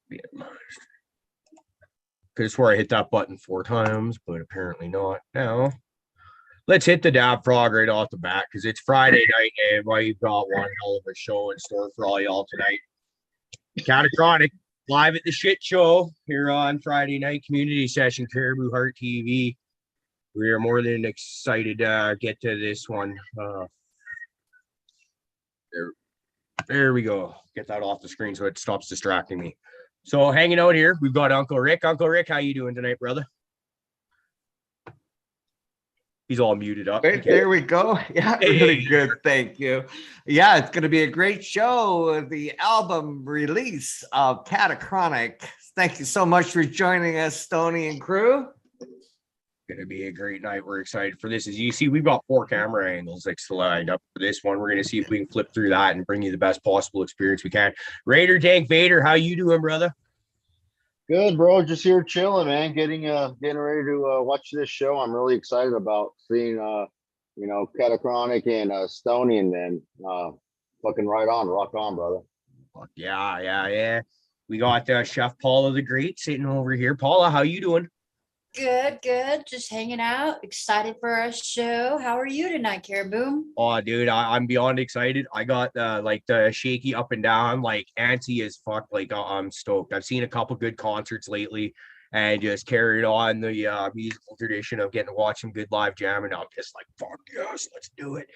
Could have swore I hit that button 4 times, but apparently not. Now, let's hit the dab frog right off the bat because it's Friday night and we've got one hell of a show in store for all y'all tonight. CataChronic live at the shit show here on Friday night community session, Caribou Heart TV. We are more than excited to get to this one. There we go. Get that off the screen so it stops distracting me. So hanging out here, we've got Uncle Rick. Uncle Rick, how you doing tonight, brother? He's all muted up. Okay. There we go. Yeah, really good. Thank you. Yeah, it's going to be a great show. The album release of CataChronic. Thank you so much for joining us, Stoney and crew. Going to be a great night. We're excited for this. As you see, we've got 4 camera angles like lined up for this one. We're going to see if we can flip through that and bring you the best possible experience we can. Raider Tank Vader, how you doing, brother? Good, bro. Just here chilling, man. Getting ready to watch this show. I'm really excited about seeing CataChronic and Stoney, and then fucking right on, rock on, brother. Fuck yeah. We got Chef Paula the Great sitting over here. Paula, how you doing? Good. Just hanging out. Excited for our show. How are you tonight, Caribou? Oh, dude, I'm beyond excited. I got the shaky up and down, like antsy as fuck. Like I'm stoked. I've seen a couple good concerts lately, and just carried on the musical tradition of getting to watch some good live jamming. I'm just like, fuck yes, let's do it.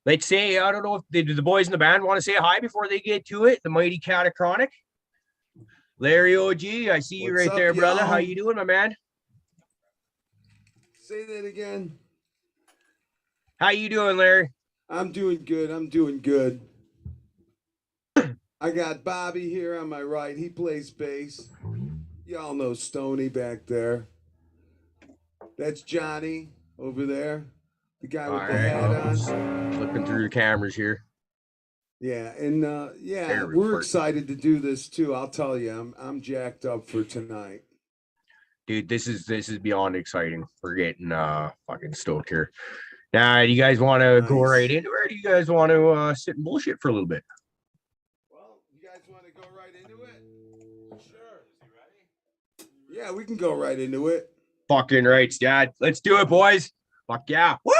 Let's say, I don't know if the boys in the band want to say hi before they get to it. The mighty CataChronic. Larry OG, I see you right there, brother. How you doing, my man? Say that again. How you doing, Larry? I'm doing good. I got Bobby here on my right. He plays bass. Y'all know Stoney back there. That's Johnny over there. The guy with the hat on. Flipping through the cameras here. Yeah, and we're excited to do this too. I'll tell you, I'm jacked up for tonight. Dude, this is beyond exciting. We're getting fucking stoked here. Now, do you guys want to go right into it, or do you guys want to sit and bullshit for a little bit? Well, you guys want to go right into it? Sure. Is he ready? Yeah, we can go right into it. Fucking rights, Dad. Let's do it, boys. Fuck yeah. Woo!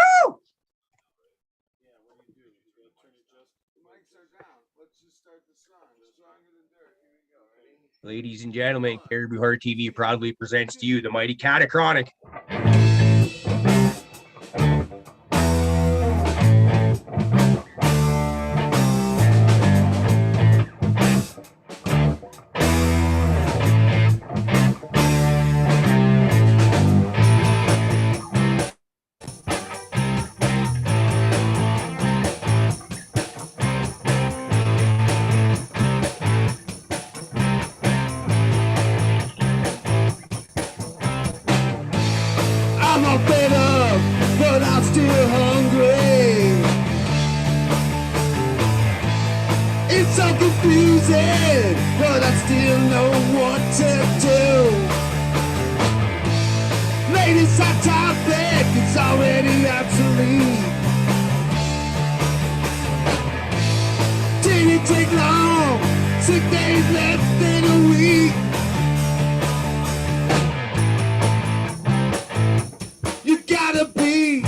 Ladies and gentlemen, Caribou Heart TV proudly presents to you the mighty CataChronic. But I still know what to do. Latest hot topic is already obsolete. Didn't take long, 6 days left in a week. You gotta be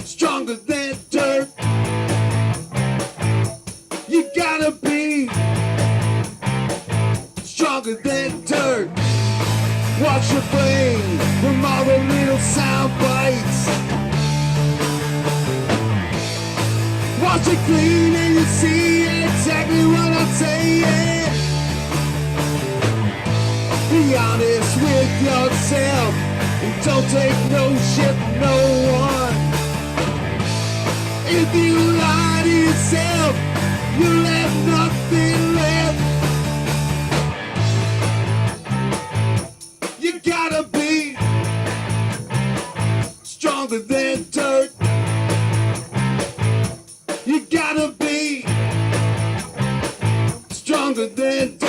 stronger than dirt. You gotta be stronger than dirt. Wash your brain from all the little sound bites. Wash it clean and you see exactly what I'm saying. Be honest with yourself and don't take no shit from no one. If you lie to yourself, you'll have nothing left. You gotta be stronger than dirt. You gotta be stronger than dirt.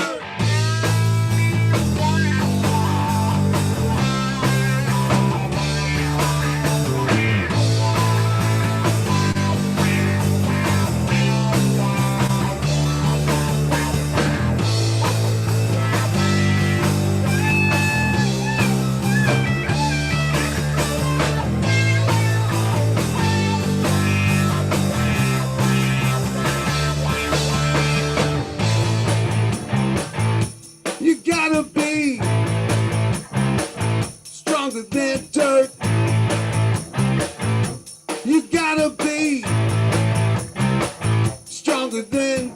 stronger than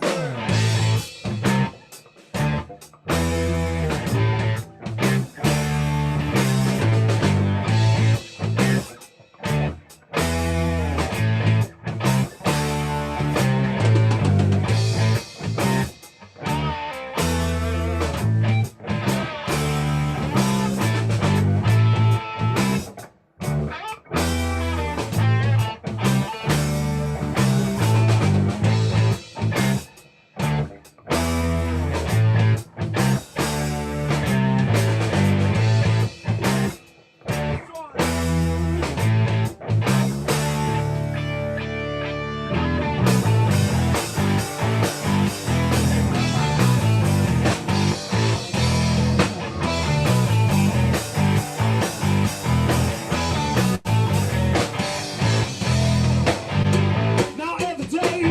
now every day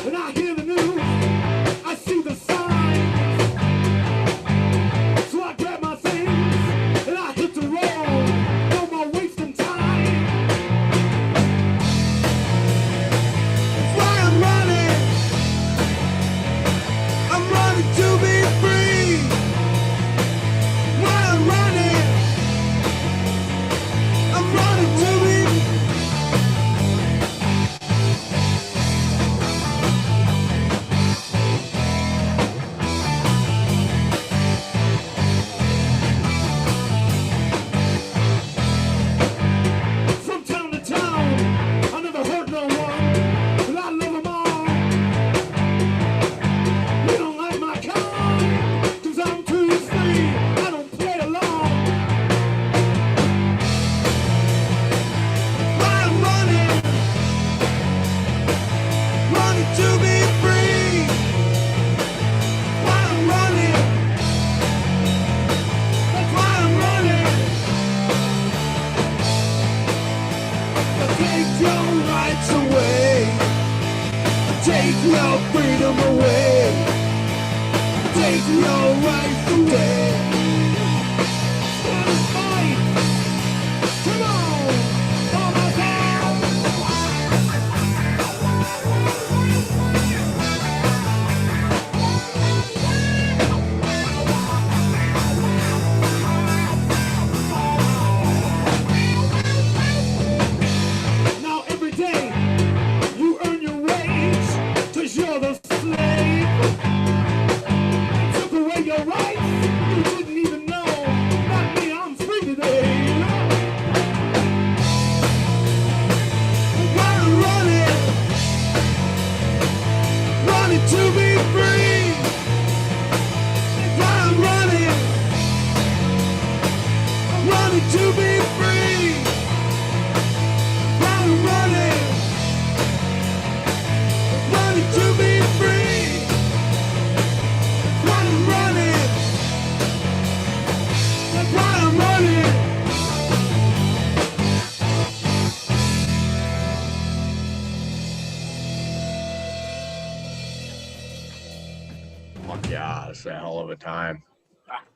when I hear the news, I see the signs. So I grab my things and I hit the road. No more wasting time. That's why I'm running. I'm running to be free. Why I'm running. I'm running to be from town to town. I never hurt no one, but I love them all. You don't like my kind, 'cause I'm too free. I don't play along. Why I'm running, running to be free. Why I'm running, that's why I'm running. Take your rights away. Take your freedom away. Take your rights away. Wanna fight? Come on, all my town. Now every day you earn your wage, 'cause you're the slave. Took away your rights, you didn't even know. Not me, I'm free today. Why I'm running, running to be free. Why I'm running, running to be free. Why I'm running, running to be free. Why I'm running, that's why I'm running. Fuck yeah, it's a hell of a time.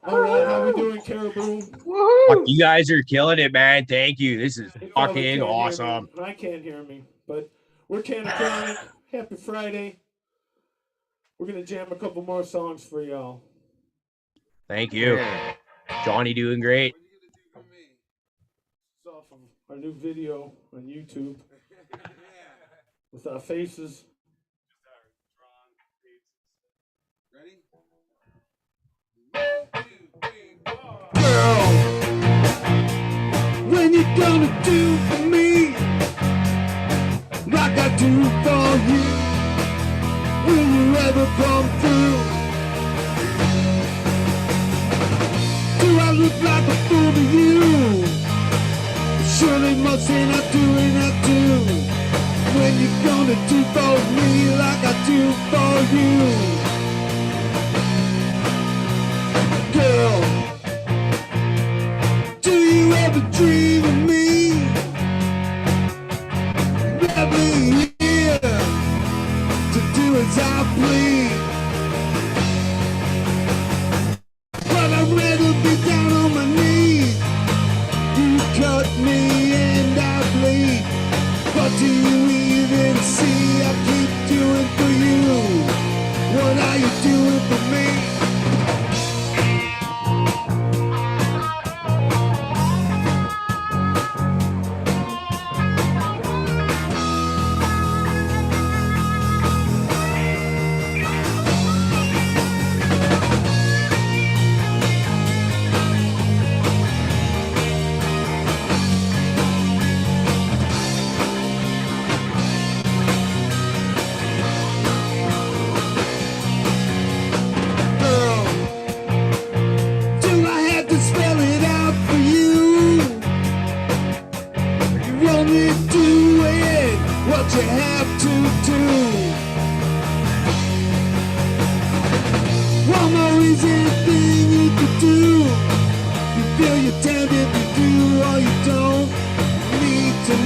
All right, how we doing, Caribou? Fuck, you guys are killing it, man. Thank you. This is You probably fucking can't hear me. awesome. I can't hear me, but we're CataChronic. Happy Friday. We're gonna jam a couple more songs for y'all. Thank you. Yeah. Johnny doing great. It's off of our new video on YouTube with our faces. Girl, when you gonna do for me like I do for you? Will you ever come through? Do I look like a fool to you? Surely must ain't I doing I do. When you gonna do for me like I do for you? Girl, do you ever dream of me? Never here to do as I please. But I'd rather be down on my knees. You cut me and I bleed. What do you even see I keep doing for you?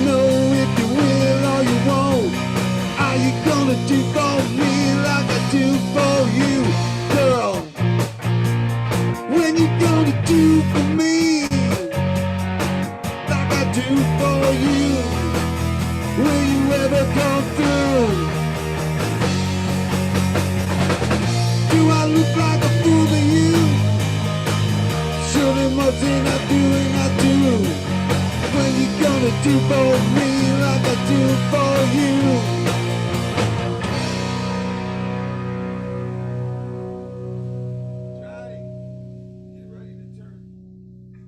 know if you will or you won't. Are you gonna do for me like I do for you, girl? When you gonna do for me like I do for you? Will you ever come through? Do I look like a fool to you? Surely more than I do and I do. When you gonna do for me like I do for you? Johnny, get ready to turn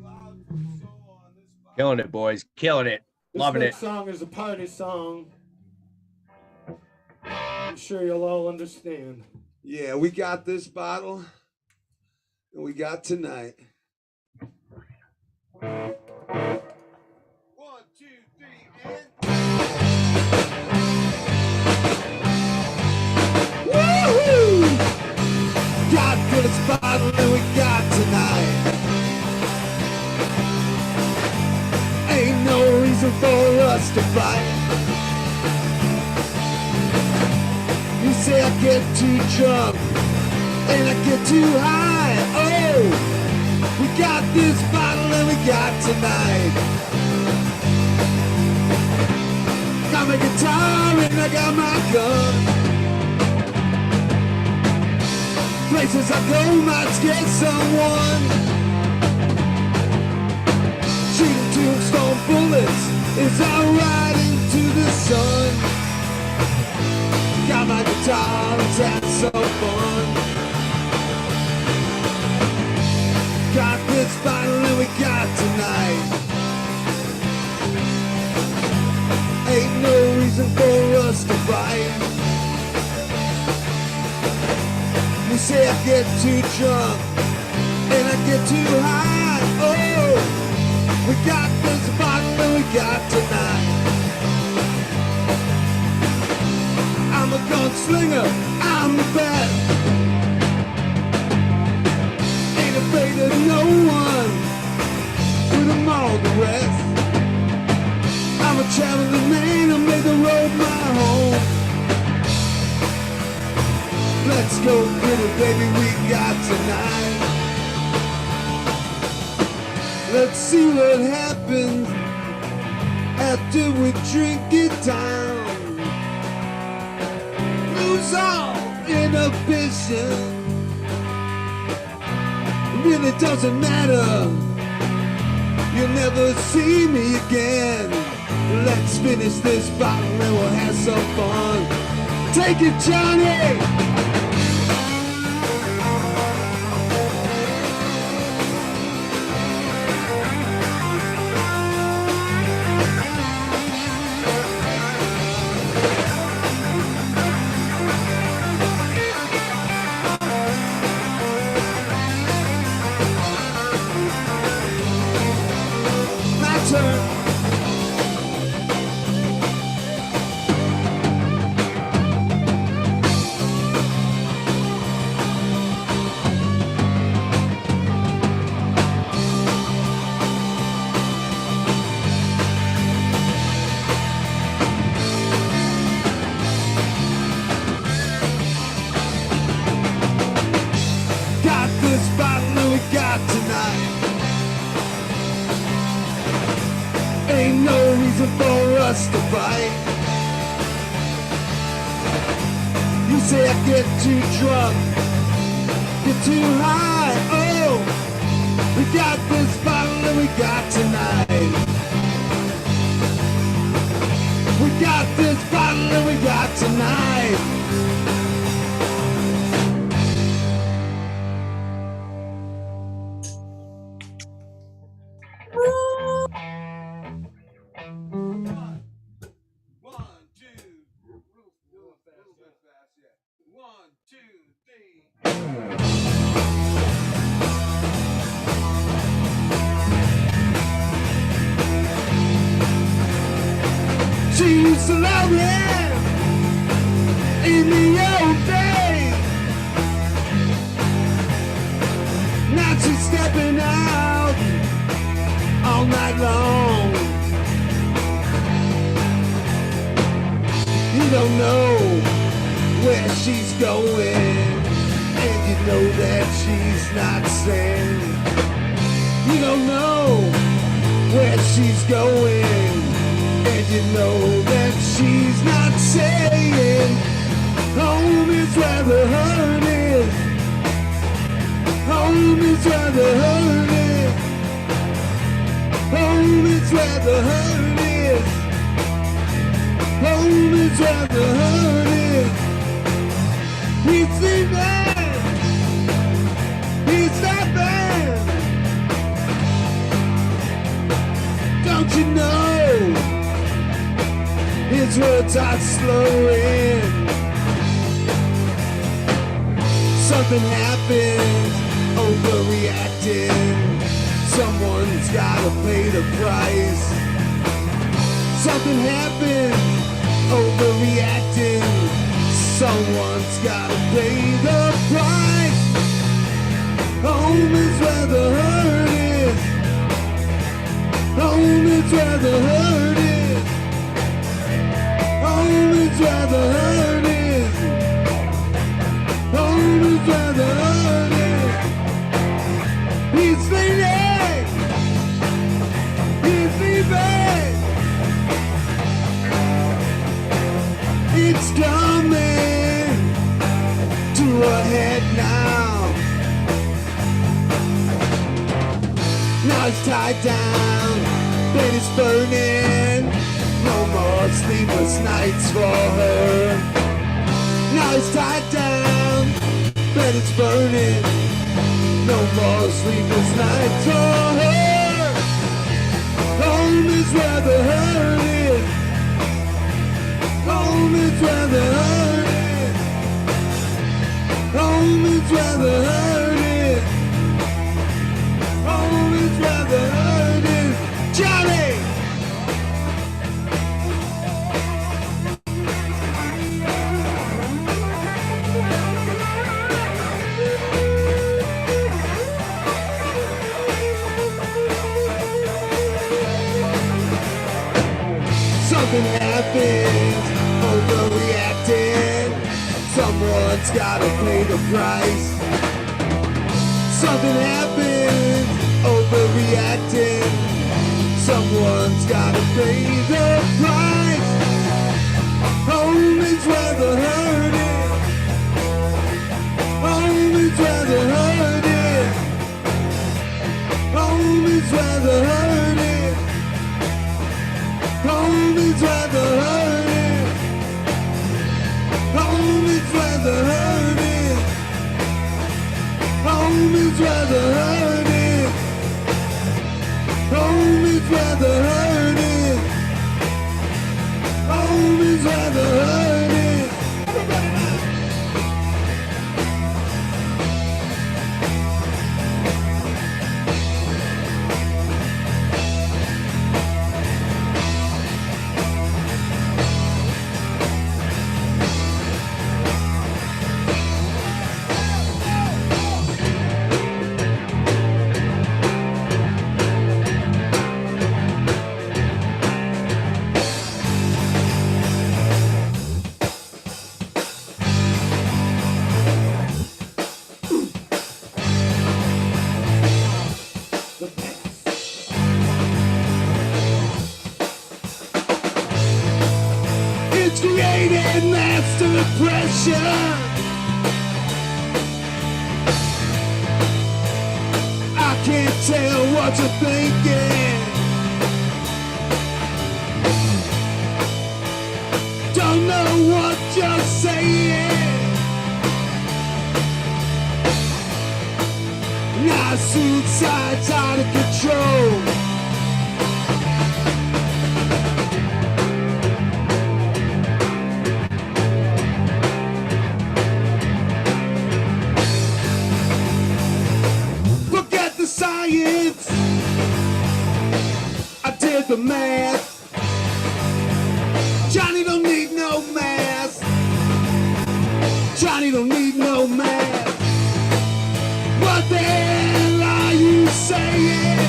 loud for the solo on this spot. Killing it, boys. Killing it. Loving it. This song is a party song. I'm sure you'll all understand. Yeah, we got this bottle, and we got tonight. 1, 2, 3, and woohoo! Got this bottle, and we got tonight. Ain't no reason for us to fight. You say I get too drunk and I get too high. Oh, we got this bottle and we got tonight. Got my guitar and I got my gun. Places I go might scare someone. Shooting tombstone bullets is alright into the sun. Got my guitar, let's have some fun. Got this bottle and we got tonight. Ain't no reason for us to fight. You say I get too drunk and I get too high. Oh, we got this bottle and we got tonight. I'm a gunslinger, I'm the best. Ain't afraid of no one, with them all the rest. I'm a traveling man, I made the road my home. Let's go get it, baby, we got tonight. Let's see what happens after we drink it down. Lose all inhibition. Really doesn't matter. You'll never see me again. Let's finish this bottle and we'll have some fun. Take it, Johnny! To fight. You say I get too drunk, get too high. Oh, we got this bottle and we got tonight. We got this bottle and we got tonight. She used to love me in the old days. Now she's stepping out all night long. where she's going, and you know that she's not saying. You don't know where she's going, and you know that she's not saying. Home is where the hurt is. Home is where the hurt is. Home is where the hurt is. Home is where the hurt is. It's the man. It's that man. Don't you know? His words are slowing. Something happens, overreacting. Someone's gotta pay the price. Something happens, overreacting. Someone's gotta pay the price. Home is where the hurt is. Home is where the hurt is. Home is where the hurt is. Home is where the hurt is. He's fading. He's leaving. It's coming to a head now. Now it's tied down, bed is burning. No more sleepless nights for her. Now it's tied down, bed is burning. No more sleepless nights for her. Home is where the hurt is. Home is where the hurt is. Home is where the hurt is. Home is where the hurt is. Johnny! Something happens, overreacting. Someone's gotta pay the price. Something happens, overreacting. Someone's gotta pay the price. Home is where the hurt is. Home is where the hurt is. Home is where the hurt is. Home is where the hurt is. Home is where the hurt is. Home is where the hurt is. Home is where the hurt is. Home is where the hurt is. Everybody now. It's created master depression. I can't tell what you're thinking. Don't know what you're saying. Now suicide's out of control. Forget the science. I did the math. Johnny don't need no math. Johnny don't need no math. What the hell are you saying?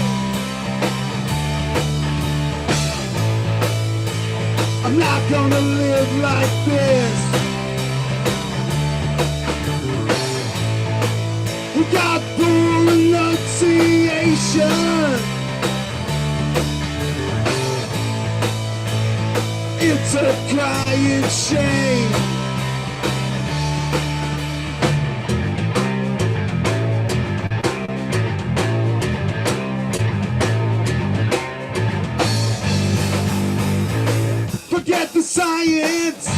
I'm not gonna live like this. crying shame. Forget the science,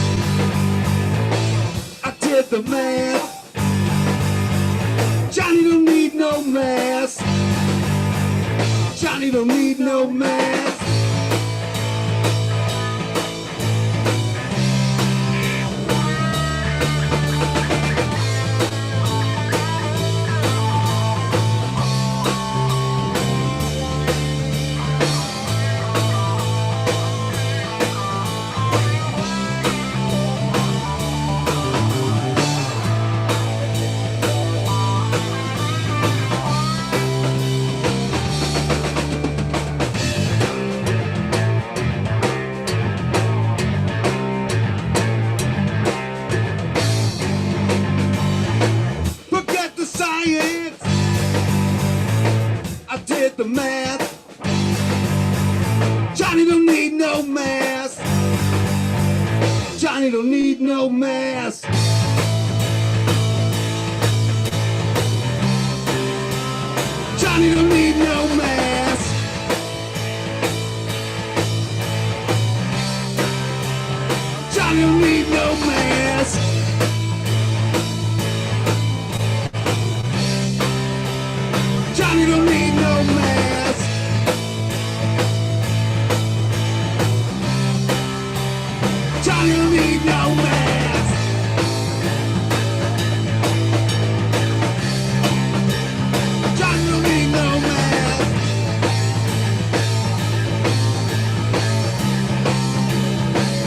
I did the math. Johnny don't need no mask. Johnny don't need no mask. Forget the science, I did the math. Johnny don't need no mask. Johnny don't need no mask. Johnny don't need no mask. Johnny don't need no mask. Johnny don't need no mask. Johnny don't need no mask. Johnny don't need no mask.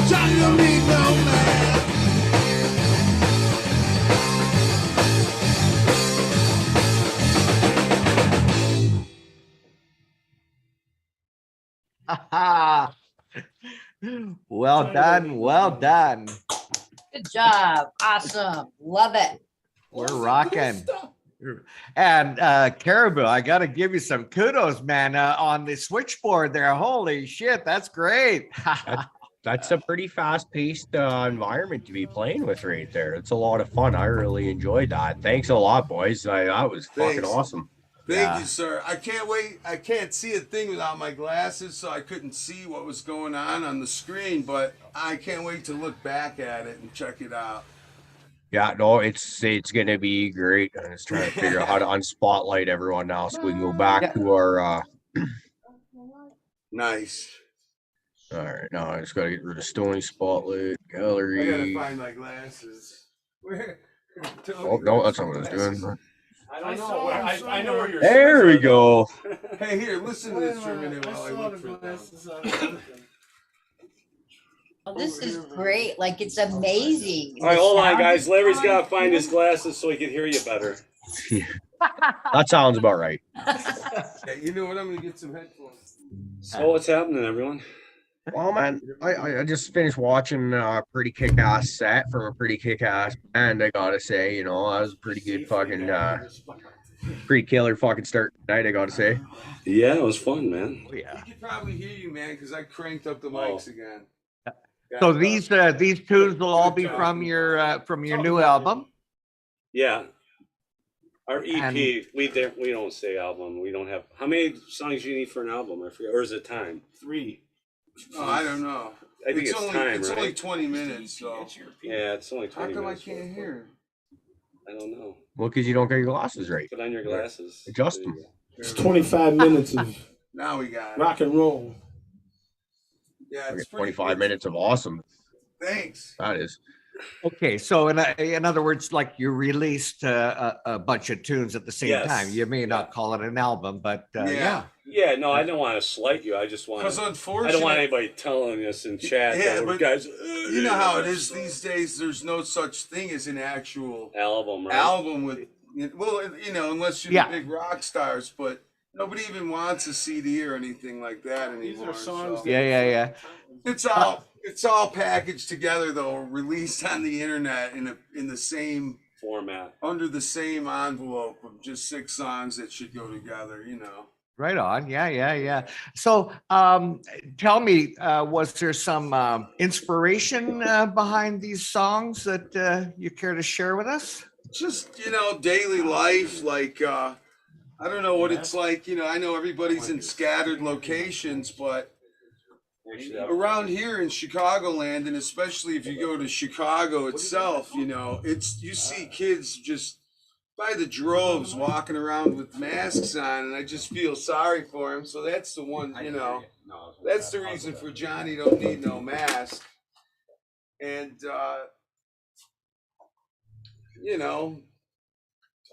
Johnny don't need no mask. Well done. Well done. Good job. Awesome. Love it. We're rocking. And Caribou, I got to give you some kudos, man, on the switchboard there. Holy shit, that's great. That's a pretty fast-paced environment to be playing with right there. It's a lot of fun. I really enjoyed that. Thanks a lot, boys. That was fucking Thanks. awesome. Thank you, sir. I can't wait. I can't see a thing without my glasses, so I couldn't see what was going on the screen, but I can't wait to look back at it and check it out. Yeah, no, it's gonna be great. I'm just trying to figure out how to unspotlight everyone now so we can go back to our Nice. all right, now I just gotta get rid of Stony Spotlight I gotta Gallery. find my glasses. Where? Oh no, that's not what I was doing. I know. I know where you're. There we go. Hey, here, listen to this for a minute while I look for them. Oh, this is great. Like, it's amazing. All right, hold on, Sound guys. Larry's design. got to find his glasses so he can hear you better. That sounds about right. Yeah, you know what? I'm gonna get some headphones. So what's happening, everyone? Well, man, I just finished watching a pretty kick-ass set from a pretty kick-ass band. I gotta say, you know, that was a pretty good fucking, pretty killer fucking start tonight. I gotta say. Yeah, it was fun, man. Oh, yeah. He could probably hear you, man, because I cranked up the mics again. So these tunes will all be from your new album. Yeah. Our EP, And- we don't say album. We don't have. How many songs do you need for an album? I forget. Or is it time? 3. Oh, I don't know. I think it's only, time, It's right? only 20 minutes, so. Yeah, it's only How 20 come I minutes. can't hear? I don't know. Well, because you don't get your glasses right. Put on your glasses. Adjust There you them. go. It's 25 minutes of Now we got it. rock and roll. Yeah, I it's get pretty 25 good. minutes of awesome. Thanks. That is. Okay, so in other words, like you released a bunch of tunes at the same Yes. time. You may not Yeah. call it an album, but Yeah. yeah. Yeah, no, I don't want to slight you. I just want. Because I unfortunately, don't want anybody telling us in chat. Yeah, that we're but guys. you know how it is these days. There's no such thing as an actual Album, right? album with, well, you know, unless you're Yeah. the big rock stars, but nobody even wants a CD or anything like that anymore. These are songs. so. Yeah. It's all packaged together though, released on the internet in the same Format. under the same envelope of just 6 songs that should go together. You know. Right on. Yeah. So tell me, was there some inspiration behind these songs that you care to share with us? Just, daily life. Like, I don't know what it's like. I know everybody's in scattered locations, but around here in Chicagoland, and especially if you go to Chicago itself, you see kids just by the droves walking around with masks on, and I just feel sorry for him. So that's the one, that's the reason for Johnny don't need no mask. And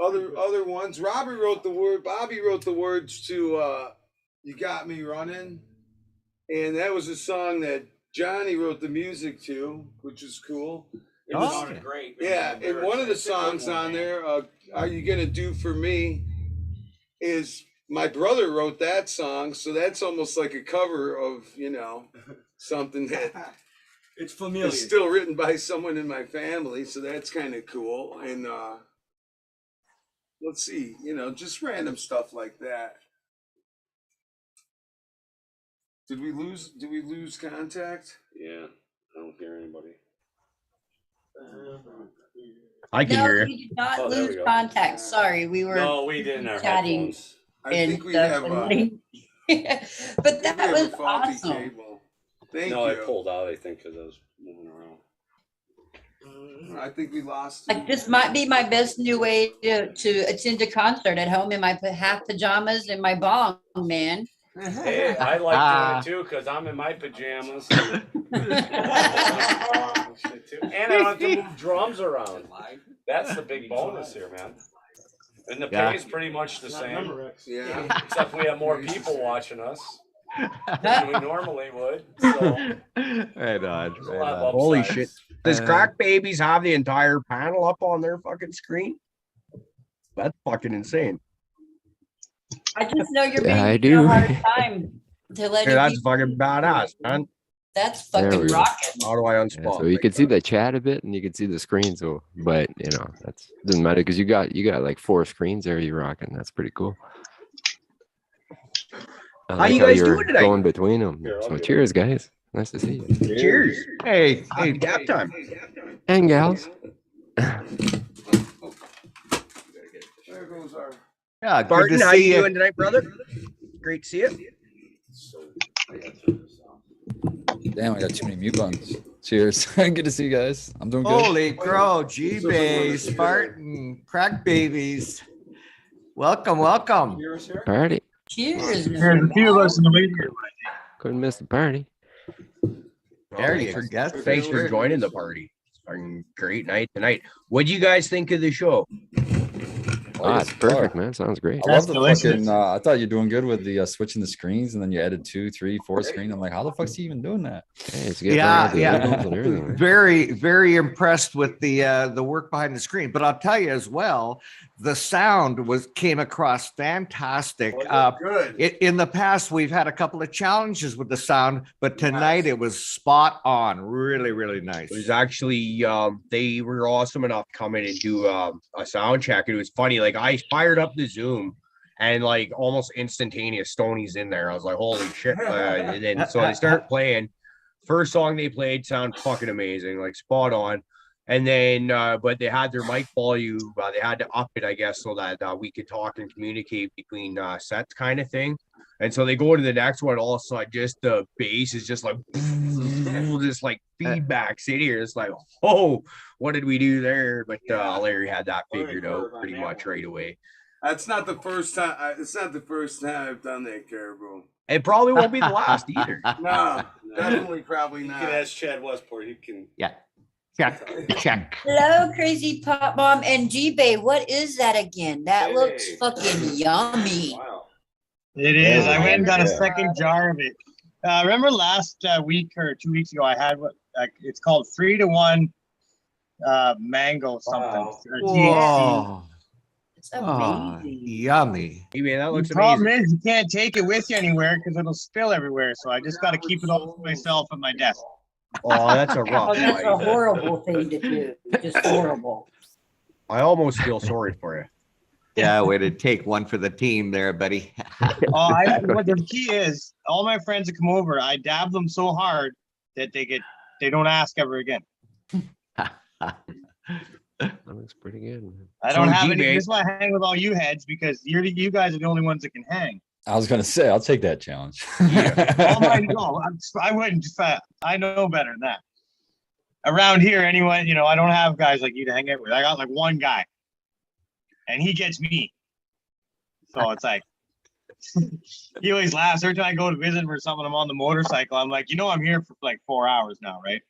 other ones. Bobby wrote the words to "You Got Me Running," and that was a song that Johnny wrote the music to, which is cool. It sounded great. Yeah, and one of the songs on there, "Are You Gonna Do For Me," is my brother wrote that song, so that's almost like a cover of something that It's familiar. is still written by someone in my family, so that's kind of cool. And let's see, just random stuff like that. Did we lose contact? Yeah, I don't hear anybody. I can No, hear you. we did not Oh, there we lose go. contact. Sorry, we were No, we didn't. Our chatting. headphones. I and think we stuff have and but that a was faulty awesome. cable. Thank No, you. I pulled out. I think because I was moving around. I think we lost. Like this might be my best new way to attend a concert at home in my half pajamas and my bong, man. Hey, I like doing it too because I'm in my pajamas. And I don't have to move drums around. That's the big bonus here, man. And the pay is pretty much the same. Yeah. Except we have more people watching us than we normally would. So Right on. there's a lot of Holy upsides. shit. Does Crack Babies have the entire panel up on their fucking screen? That's fucking insane. I just know you're Yeah, I being a do. hard time to let Yeah, that's people. fucking badass, man. That's There fucking we go. rocking. How do I Yeah, unspot? so you can see the chat a bit and you can see the screen. So, but that's doesn't matter because you got like 4 screens there you're rocking. That's pretty cool. I How like you guys you're doing tonight? going between them. Here, I'll So get cheers, guys. Nice to see you. Cheers. Hey, Happy gap time. And gals. There goes our. yeah, good Barton, to how see you you. doing tonight, brother? Great to see you. Damn, I got too many mute buttons. Cheers. Good to see you guys. I'm doing good. Holy crow, G-Bay, Spartan, Crack Babies. Welcome. Party. Cheers. There's a few of us in the waiting room. Couldn't miss the party. There you Thanks go. for- Thanks for joining the party. Fucking great night tonight. What do you guys think of the show? It's perfect, man. Sounds great. I love the delicious. fucking. I thought you're doing good with the switching the screens, and then you added 2, 3, 4 screen. I'm like, how the fuck's he even doing that? Hey, it's getting Yeah, all the yeah. labels and everything. Very, very impressed with the work behind the screen. But I'll tell you as well, the sound came across fantastic. Good. In the past, we've had a couple of challenges with the sound, but tonight it was spot on. Really, really nice. It was actually they were awesome enough to come in and do a sound check. It was funny, like I fired up the Zoom and like almost instantaneous Stoney's in there. I was like, holy shit. And then so they start playing. First song they played sounded fucking amazing, like spot on. And then but they had their mic volume, they had to up it, I guess, so that we could talk and communicate between sets kind of thing. And so they go to the next one, all of a sudden, just the bass is just like, just like feedback in here. It's like, oh, what did we do there? But Larry had that figured out pretty much right away. That's not the first time. It's not the first time I've done that, Caribou. It probably won't be the last either. No, definitely, probably You not. can ask Chad Westport. He can. Check. Hello, crazy pop bomb and G-Bay. What is that again? That looks Hey. fucking yummy. Wow. It is. I went and got a Yeah. second jar of it. Remember last week or 2 weeks ago, I had what it's called 3-to-1 mango something. Wow. Or THC. Whoa. It's Oh, amazing. yummy. Hey, man, that looks The problem amazing. is you can't take it with you anywhere because it'll spill everywhere. So I just got to keep it all to myself at my desk. Oh, that's a rough Oh, that's a fight. horrible thing to do. Just horrible. I almost feel sorry for you. Yeah, way to take one for the team there, buddy. What the key is, all my friends that come over, I dab them so hard that they don't ask ever again. That looks pretty good. Man. I don't So, have any. G-Bag- This is why I hang with all you heads, because you guys are the only ones that can hang. I was gonna say I'll take that challenge. Oh my God, I wouldn't. I know better than that. Around here, anyway, I don't have guys like you to hang out with. I got like one guy, and he gets me. So it's like he always laughs every time I go to visit him or something. I'm on the motorcycle. I'm like, I'm here for like 4 hours now, right?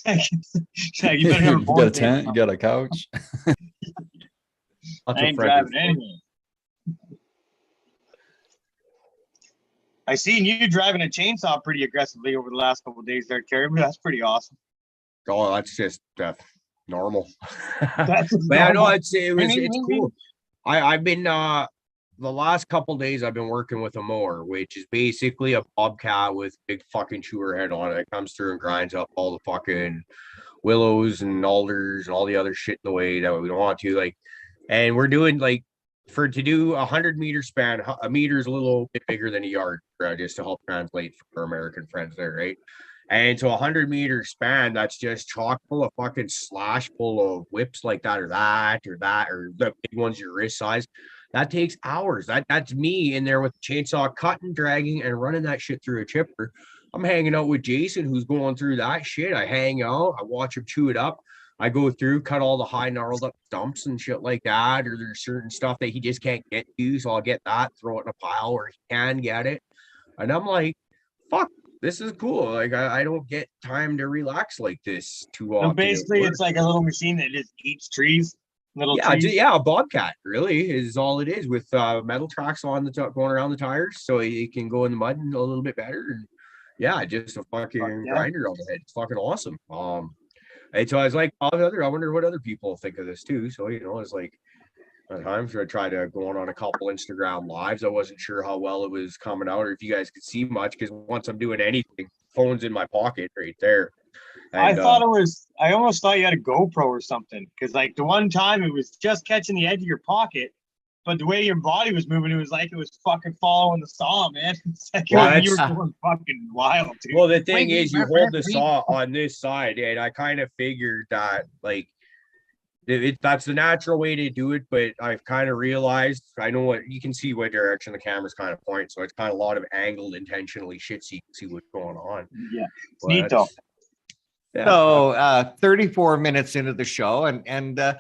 You better have a You got a tent, you got a couch. I ain't driving anyway. I seen you driving a chainsaw pretty aggressively over the last couple of days there, Caribou. That's pretty awesome. Oh, that's just normal. That's But I know normal. it's cool. I've been the last couple days I've been working with a mower, which is basically a bobcat with big fucking chewer head on it. It comes through and grinds up all the fucking willows and alders and all the other shit in the way that we don't want to. Like, and we're doing to do 100-meter span. A meter is a little bit bigger than a yard, just to help translate for our American friends there, right? And so 100-meter span, that's just chock full of fucking slash full of whips like that, or the big ones your wrist size. That takes hours. That's me in there with the chainsaw, cutting, dragging, and running that shit through a chipper. I'm hanging out with Jason, who's going through that shit. I hang out, I watch him chew it up. I go through, cut all the high gnarled up stumps and shit like that, or there's certain stuff that he just can't get to. So I'll get that, throw it in a pile where he can get it. And I'm like, fuck, this is cool. Like I don't get time to relax like this too often. So basically, it's like a little machine that just eats trees. Trees. A bobcat really is all it is, with metal tracks on the top going around the tires, so it can go in the mud a little bit better. And yeah, just a fucking grinder on the head. It's fucking awesome. And so I was like, I wonder what other people think of this too. So it's like at times I tried to go on a couple Instagram lives. I wasn't sure how well it was coming out, or if you guys could see much, because once I'm doing anything, phone's in my pocket right there. And, I almost thought you had a GoPro or something, because like the one time it was just catching the edge of your pocket, but the way your body was moving, it was like it was fucking following the saw, man. It's like you were going fucking wild, dude. Well, the thing is, you hold the saw on this side, and I kind of figured that like that's the natural way to do it, but I've kind of realized, I know what you can see, what direction the camera's kind of pointing, so it's kind of a lot of angled intentionally shit, so you can see what's going on. Yeah, it's neat though. Yeah. So 34 minutes into the show, and I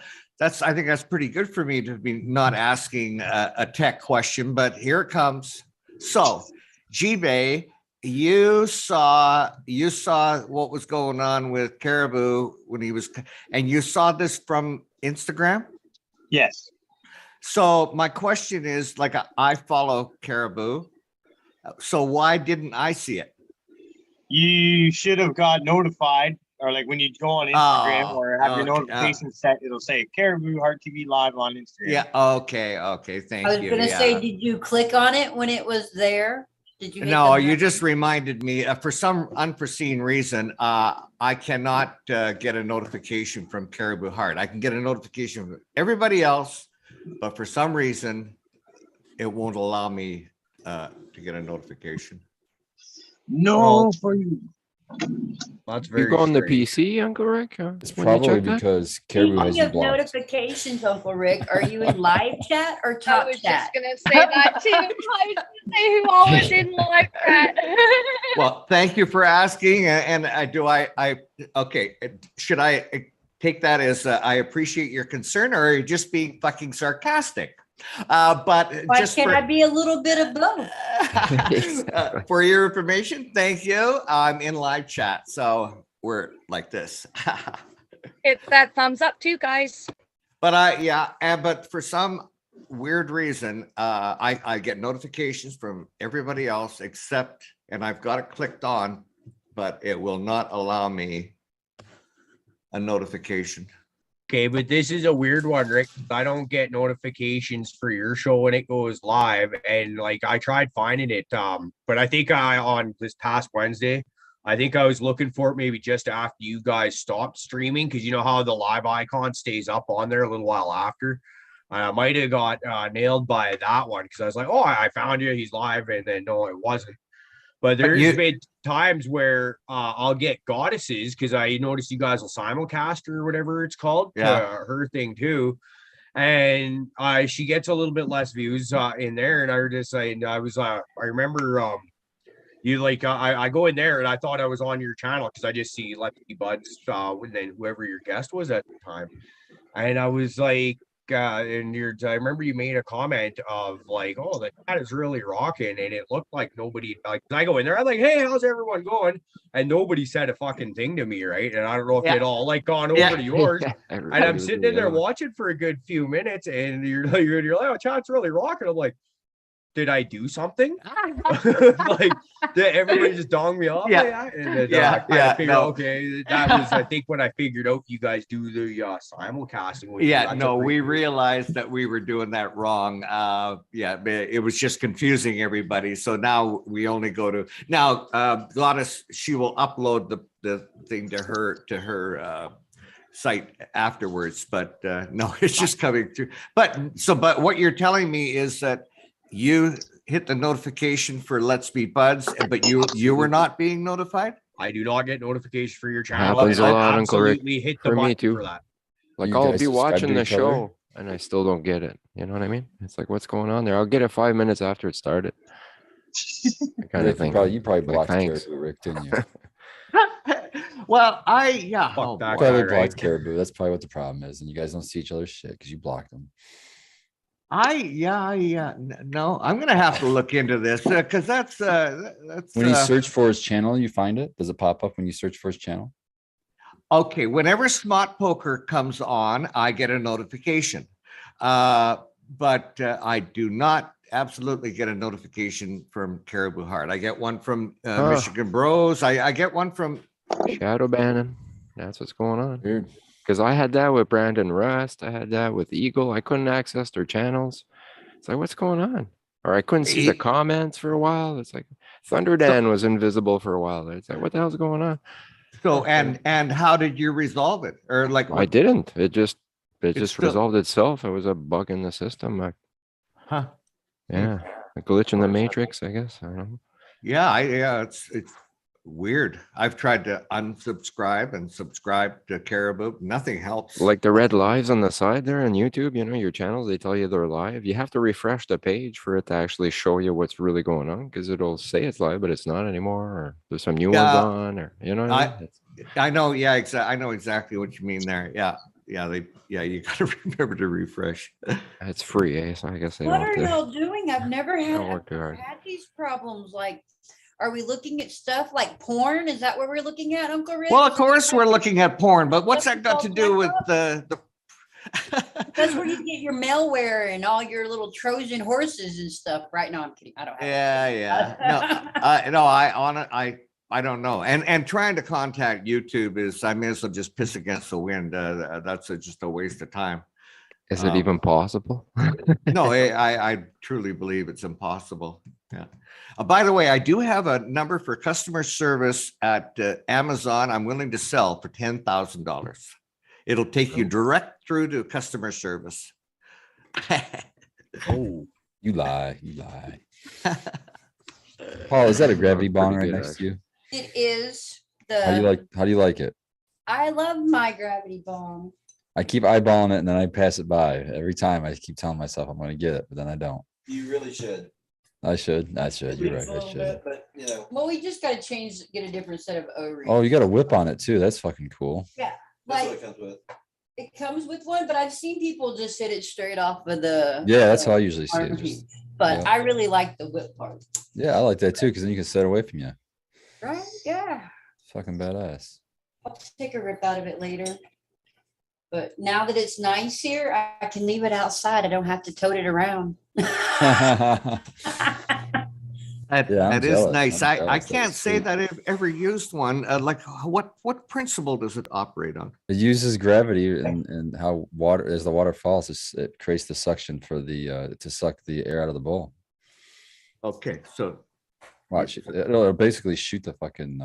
think that's pretty good for me to be not asking a tech question, but here it comes. So, G-Bay, you saw what was going on with Caribou when he was, and you saw this from Instagram? Yes. So my question is, like, I follow Caribou, so why didn't I see it? You should have got notified, or like when you go on Instagram or have your notifications set, it'll say Caribou Heart TV live on Instagram. Yeah. Okay. Thank you. I was going to say, did you click on it when it was there? Did you? No, you just reminded me. For some unforeseen reason, I cannot get a notification from Caribou Heart. I can get a notification from everybody else, but for some reason, it won't allow me to get a notification. No, for you. That's very. You go on the PC, Uncle Rick? It's probably because Caribou has Speaking you of blocked. notifications, Uncle Rick, are you in live chat or I top was chat? just gonna say that too. I was gonna say who all is in live chat. Well, thank you for asking. And okay, should I take that as I appreciate your concern, or are you just being fucking sarcastic? But Why just can't I be a little bit of both? for your information, thank you. I'm in live chat, so we're like this. It's that thumbs up too, guys. But but for some weird reason, I get notifications from everybody else except, and I've got it clicked on, but it will not allow me a notification. Okay, but this is a weird one, Rick. I don't get notifications for your show when it goes live, and like I tried finding it, but I think on this past Wednesday, I think I was looking for it maybe just after you guys stopped streaming, because you know how the live icon stays up on there a little while after. I might have got nailed by that one because I was like, oh, I found you, he's live, and then no, it wasn't. But there's been times where I'll get goddesses because I noticed you guys will simulcast or whatever it's called to her thing too. And she gets a little bit less views in there. And I was just saying, I remember you like I go in there and I thought I was on your channel because I just see Lefty Buds and then whoever your guest was at the time. And I was like, and I remember you made a comment of like, oh, the chat is really rocking, and it looked like nobody like. I go in there, I'm like, hey, how's everyone going? And nobody said a fucking thing to me, right? And I don't know if it all like gone over to yours. And I'm sitting in there watching for a good few minutes, and you're like, oh, chat's really rocking. I'm like, did I do something? Like, did everybody just dong me off? And then, okay, that was I think when I figured out you guys do the simulcasting. We realized that we were doing that wrong. It was just confusing everybody. So now we only go to Gladys. She will upload the thing to her site afterwards. But no, it's just coming through. But what you're telling me is that you hit the notification for Let's Be Buds, but you were not being notified? I do not get notification for your channel. Happens a lot, Uncle Rick. Hit the button for that. Like I'll be watching the show and I still don't get it. You know what I mean? It's like, what's going on there? I'll get it 5 minutes after it started. I kind of think you probably blocked Caribou, Rick, didn't you? Well, probably blocked Caribou. That's probably what the problem is, and you guys don't see each other's shit because you blocked them. No, I'm gonna have to look into this because that's when you search for his channel, you find it. Does it pop up when you search for his channel? Okay, whenever Smart Poker comes on, I get a notification, but I do not absolutely get a notification from Caribou Heart. I get one from Michigan Bros. I get one from Shadow Bannon. That's what's going on. Weird. Because I had that with Brandon Rust. I had that with Eagle. I couldn't access their channels. It's like, what's going on? Or I couldn't see the comments for a while. It's like Thunder Dan was invisible for a while. It's like, what the hell's going on? So and how did you resolve it? Or like I didn't. It just resolved itself. It was a bug in the system. A glitch in the matrix, I guess. I don't know. It's weird. I've tried to unsubscribe and subscribe to Caribou. Nothing helps. Like the red lives on the side there on YouTube, your channels, they tell you they're live. You have to refresh the page for it to actually show you what's really going on, because it'll say it's live, but it's not anymore. Or there's some new ones on, or I mean? I know. Yeah, exactly. I know exactly what you mean there. You got to remember to refresh. It's free, so I guess they what don't. What are y'all doing? I've never had these problems. Like, are we looking at stuff like porn? Is that what we're looking at, Uncle Rick? Well, of course we're looking at porn, but what's that got to do with the That's where you get your malware and all your little Trojan horses and stuff, right? No, I'm kidding. I don't have I don't know. And trying to contact YouTube is, I may as well just piss against the wind. That's just a waste of time. Is it even possible? No, I truly believe it's impossible. Yeah. By the way, I do have a number for customer service at Amazon. I'm willing to sell for $10,000. It'll take you direct through to customer service. Oh, you lie. Paul, is that a gravity bong right next to you? It is. How do you like it? I love my gravity bong. I keep eyeballing it and then I pass it by every time. I keep telling myself I'm going to get it, but then I don't. You really should. I should. You're right. I should. But well, we just got to get a different set of O-rings. Oh, you got a whip on it too. That's fucking cool. Yeah, that's what it comes with. It comes with one, but I've seen people just hit it straight off of the. Yeah, that's how I usually see it. But I really like the whip part. Yeah, I like that too, because then you can set away from you. Right? Yeah. Fucking badass. I'll take a rip out of it later. But now that it's nice here, I can leave it outside. I don't have to tote it around. That is nice. I can't say that I've ever used one. Like what principle does it operate on? It uses gravity and how water, as the water falls, it creates the suction for the to suck the air out of the bowl. Okay, so watch it. It'll basically shoot the fucking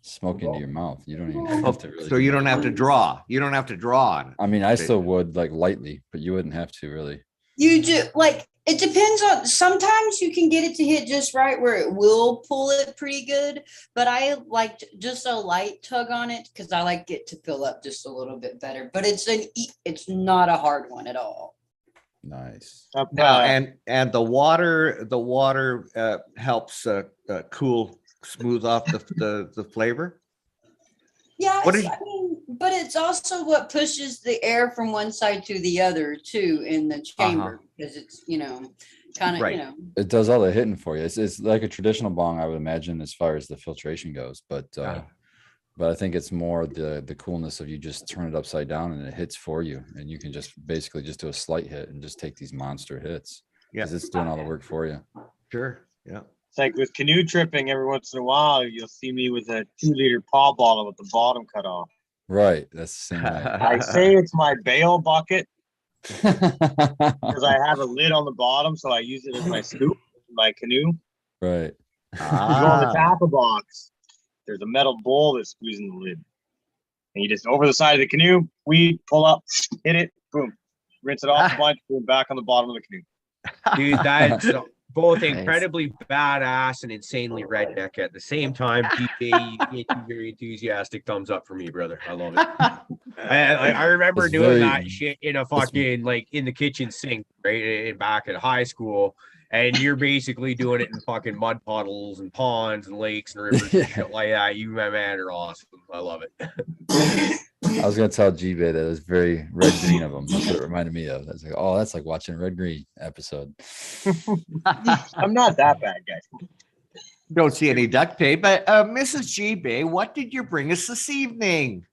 smoke into your mouth. You don't even have to really. So you don't have to draw. You don't have to draw on it. I mean, I still would like lightly, but you wouldn't have to really. You do like it depends on sometimes you can get it to hit just right where it will pull it pretty good. But I like just a light tug on it because I like it to fill up just a little bit better. But it's not a hard one at all. Nice. Now, and the water helps cool, smooth off the flavor. Yeah, I mean, but it's also what pushes the air from one side to the other too in the chamber because it's kind of It does all the hitting for you. It's like a traditional bong, I would imagine, as far as the filtration goes. But I think it's more the coolness of you just turn it upside down and it hits for you, and you can just basically just do a slight hit and just take these monster hits. Yeah, because it's doing all the work for you. Sure. Yeah. It's like with canoe tripping, every once in a while, you'll see me with a 2-liter paw bottle with the bottom cut off. Right. That's the same way. I say it's my bail bucket because I have a lid on the bottom, so I use it as my scoop, my canoe. Right. You go on the tackle box, there's a metal bowl that's squeezing the lid. And you just over the side of the canoe, pull up, hit it, boom. Rinse it off a bunch, boom, back on the bottom of the canoe. Dude, that's both incredibly badass and insanely redneck at the same time. DJ, you get two very enthusiastic thumbs up for me, brother. I love it. I remember doing that shit in a fucking like in the kitchen sink, right? Back at high school. And you're basically doing it in fucking mud puddles and ponds and lakes and rivers and shit like that. You, my man, are awesome. I love it. I was gonna tell G-Bay that it was very red green of him. That's what it reminded me of. I was like, oh, that's like watching a red green episode. I'm not that bad, guys. Don't see any duct tape, but Mrs. G-Bay, what did you bring us this evening?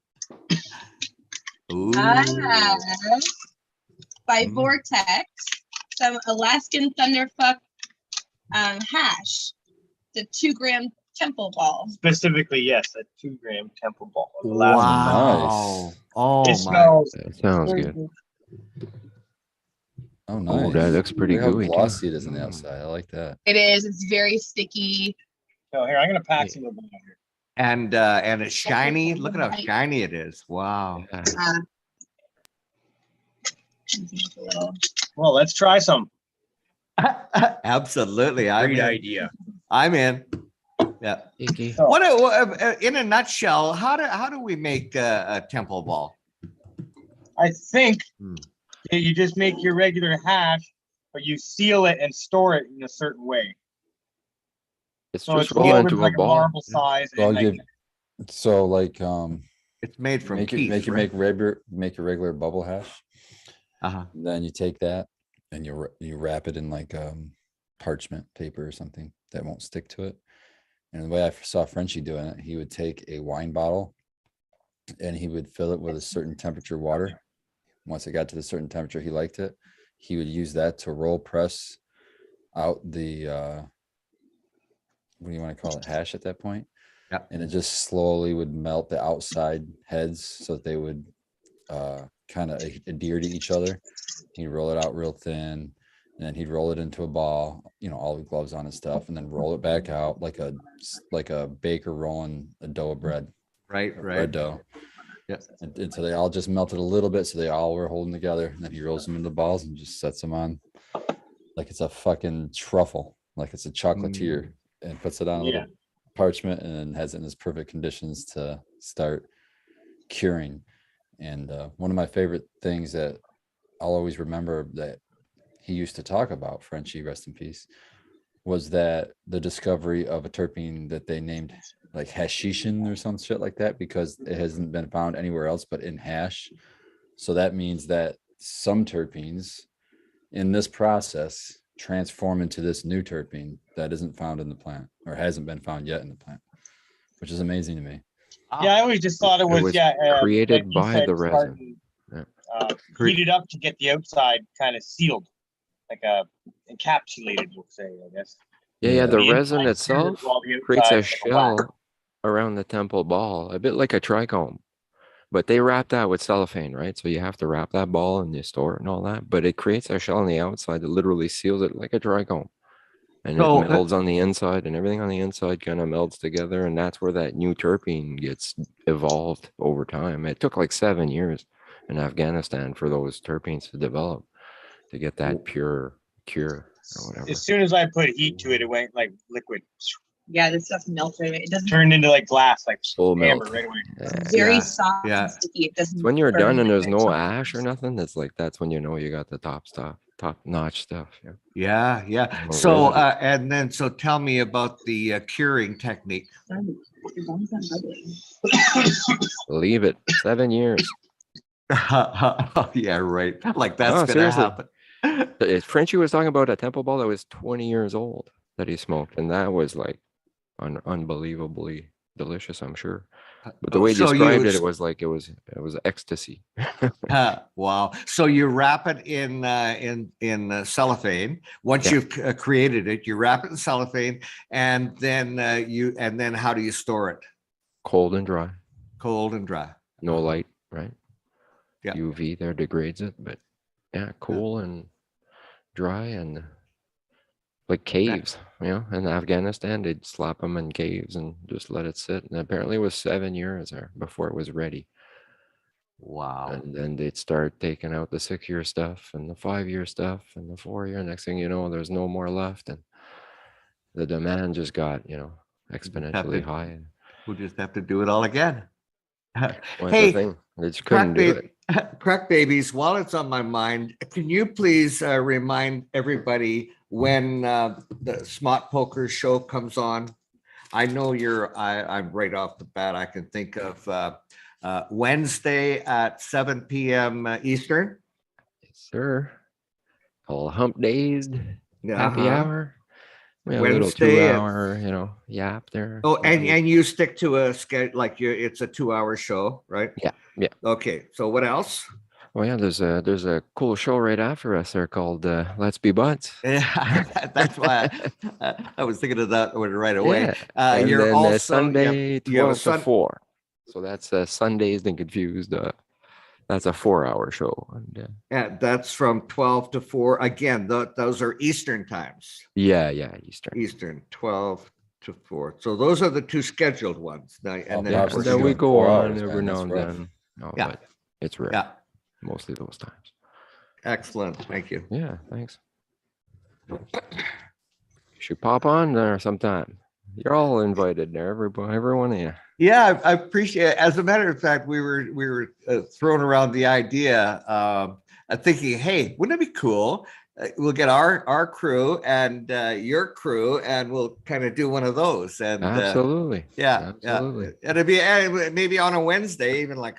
Ooh. I have by Vortex some Alaskan Thunderfuck hash, the 2-gram temple ball. Specifically, yes, a 2-gram temple ball. Wow. Nice. Oh, it smells. That sounds good. Oh, nice. Oh, that looks pretty Look how gooey. glossy it is on the outside. I like that. It is. It's very sticky. So here, I'm gonna pack some of them here. And it's shiny. Look at how shiny it is. Wow. Well, let's try some. Absolutely. Great idea. I'm in. Yeah. What in a nutshell, how do we make a temple ball? I think you just make your regular hash, but you seal it and store it in a certain way. It's So just it's roll rolled into a like a ball. marble size. So I'll And give. So like it's made from make teeth, it right? make a regular bubble hash. Then you take that and you wrap it in like parchment paper or something that won't stick to it. And the way I saw Frenchie doing it, he would take a wine bottle and he would fill it with a certain temperature water. Once it got to the certain temperature he liked it, he would use that to roll press out the what do you want to call it, hash at that point. Yeah. And it just slowly would melt the outside heads so that they would kind of adhere to each other. He'd roll it out real thin, and then he'd roll it into a ball, all the gloves on and stuff, and then roll it back out like a baker rolling a dough of bread. Right. Bread dough. Yeah. And so they all just melted a little bit, so they all were holding together. And then he rolls them into balls and just sets them on like it's a fucking truffle, like it's a chocolatier, and puts it on a little parchment and then has it in its perfect conditions to start curing. And one of my favorite things that I'll always remember that he used to talk about, Frenchie, rest in peace, was that the discovery of a terpene that they named like hashishin or some shit like that, because it hasn't been found anywhere else but in hash. So that means that some terpenes in this process transform into this new terpene that isn't found in the plant or hasn't been found yet in the plant, which is amazing to me. Yeah, I always just thought it was created like you by said, the resin. Heat it up to get the outside kind of sealed, like encapsulated, we'll say, I guess. Yeah, the resin inside itself sealed while the creates a outside's like a wax. shell around the temple ball, a bit like a trichome. But they wrap that with cellophane, right? So you have to wrap that ball and you store it and all that. But it creates a shell on the outside that literally seals it like a trichome. and So, it melds on the inside, and everything on the inside kind of melds together, and that's where that new terpene gets evolved over time. It took like 7 years in Afghanistan for those terpenes to develop to get that pure cure or whatever. As soon as I put heat to it, it went like liquid. Yeah, this stuff melts right away. It doesn't Turned into like glass, like Full amber melt. right away. It's very Yeah. soft Yeah. and sticky. It doesn't. So when you're burn done and there's like no that. ash or nothing, that's like that's when you know you got the top stuff, top notch stuff. Yeah. Yeah, yeah. More So, residue. and then, so tell me about the curing technique. Your bones aren't ugly. Leave it 7 years. Yeah, right. Like that's Oh, gonna seriously. happen. Frenchie was talking about a temple ball that was 20 years old that he smoked, and that was like unbelievably delicious, I'm sure. But the way he So described you- it, it was like it was ecstasy. Wow. So you wrap it in cellophane. Once Yeah. you've created it, you wrap it in cellophane, and then how do you store it? Cold and dry, Cold and dry. no light, right? Yeah. UV there degrades it, but yeah, cool and dry and like caves, you know. In Afghanistan, they'd slap them in caves and just let it sit. And apparently, it was 7 years there before it was ready. Wow. And then they'd start taking out the 6-year stuff and the 5-year stuff and the 4-year. Next thing you know, there's no more left, and the demand just got, you know, exponentially high. We'll just have to do it all again. Well, that's Hey, the thing. They just couldn't do it. Crack babies, while it's on my mind, can you please remind everybody when the Smart Poker show comes on? I know I'm right off the bat, I can think of Wednesday at 7 p.m. Eastern. Yes, sir. All hump days, happy Uh-huh. hour. We have a little Wednesday at- 2-hour, you know, yap there. Oh, and you stick to a schedule, like it's a 2-hour show, right? Yeah, yeah. Okay, so what else? Oh yeah, there's a cool show right after us there called Yeah, Let's Be Buds. that's why I was thinking of that one right away. Yeah. And You're then also Sunday you have a 12 to 4. So that's Sundays and Confused. That's a 4-hour show. And, Yeah, that's from 12 to 4. Again, those are Eastern times. yeah, Eastern. Eastern, 12 to 4. So those are the two scheduled ones. Now, and then, yeah, of course, Then we doing go 4 on hours, every man, now that's and rough. then. No, Yeah. but it's rare. Yeah, Mostly those times. excellent. Thank you. Yeah, thanks. You should pop on there sometime. You're all invited there, everyone of you. Yeah, I appreciate it. As a matter of fact, we were throwing around the idea, thinking, hey, wouldn't it be cool? We'll get our crew and your crew, and we'll kind of do one of those. And Absolutely. yeah, Absolutely. yeah. It'd be maybe on a Wednesday, even like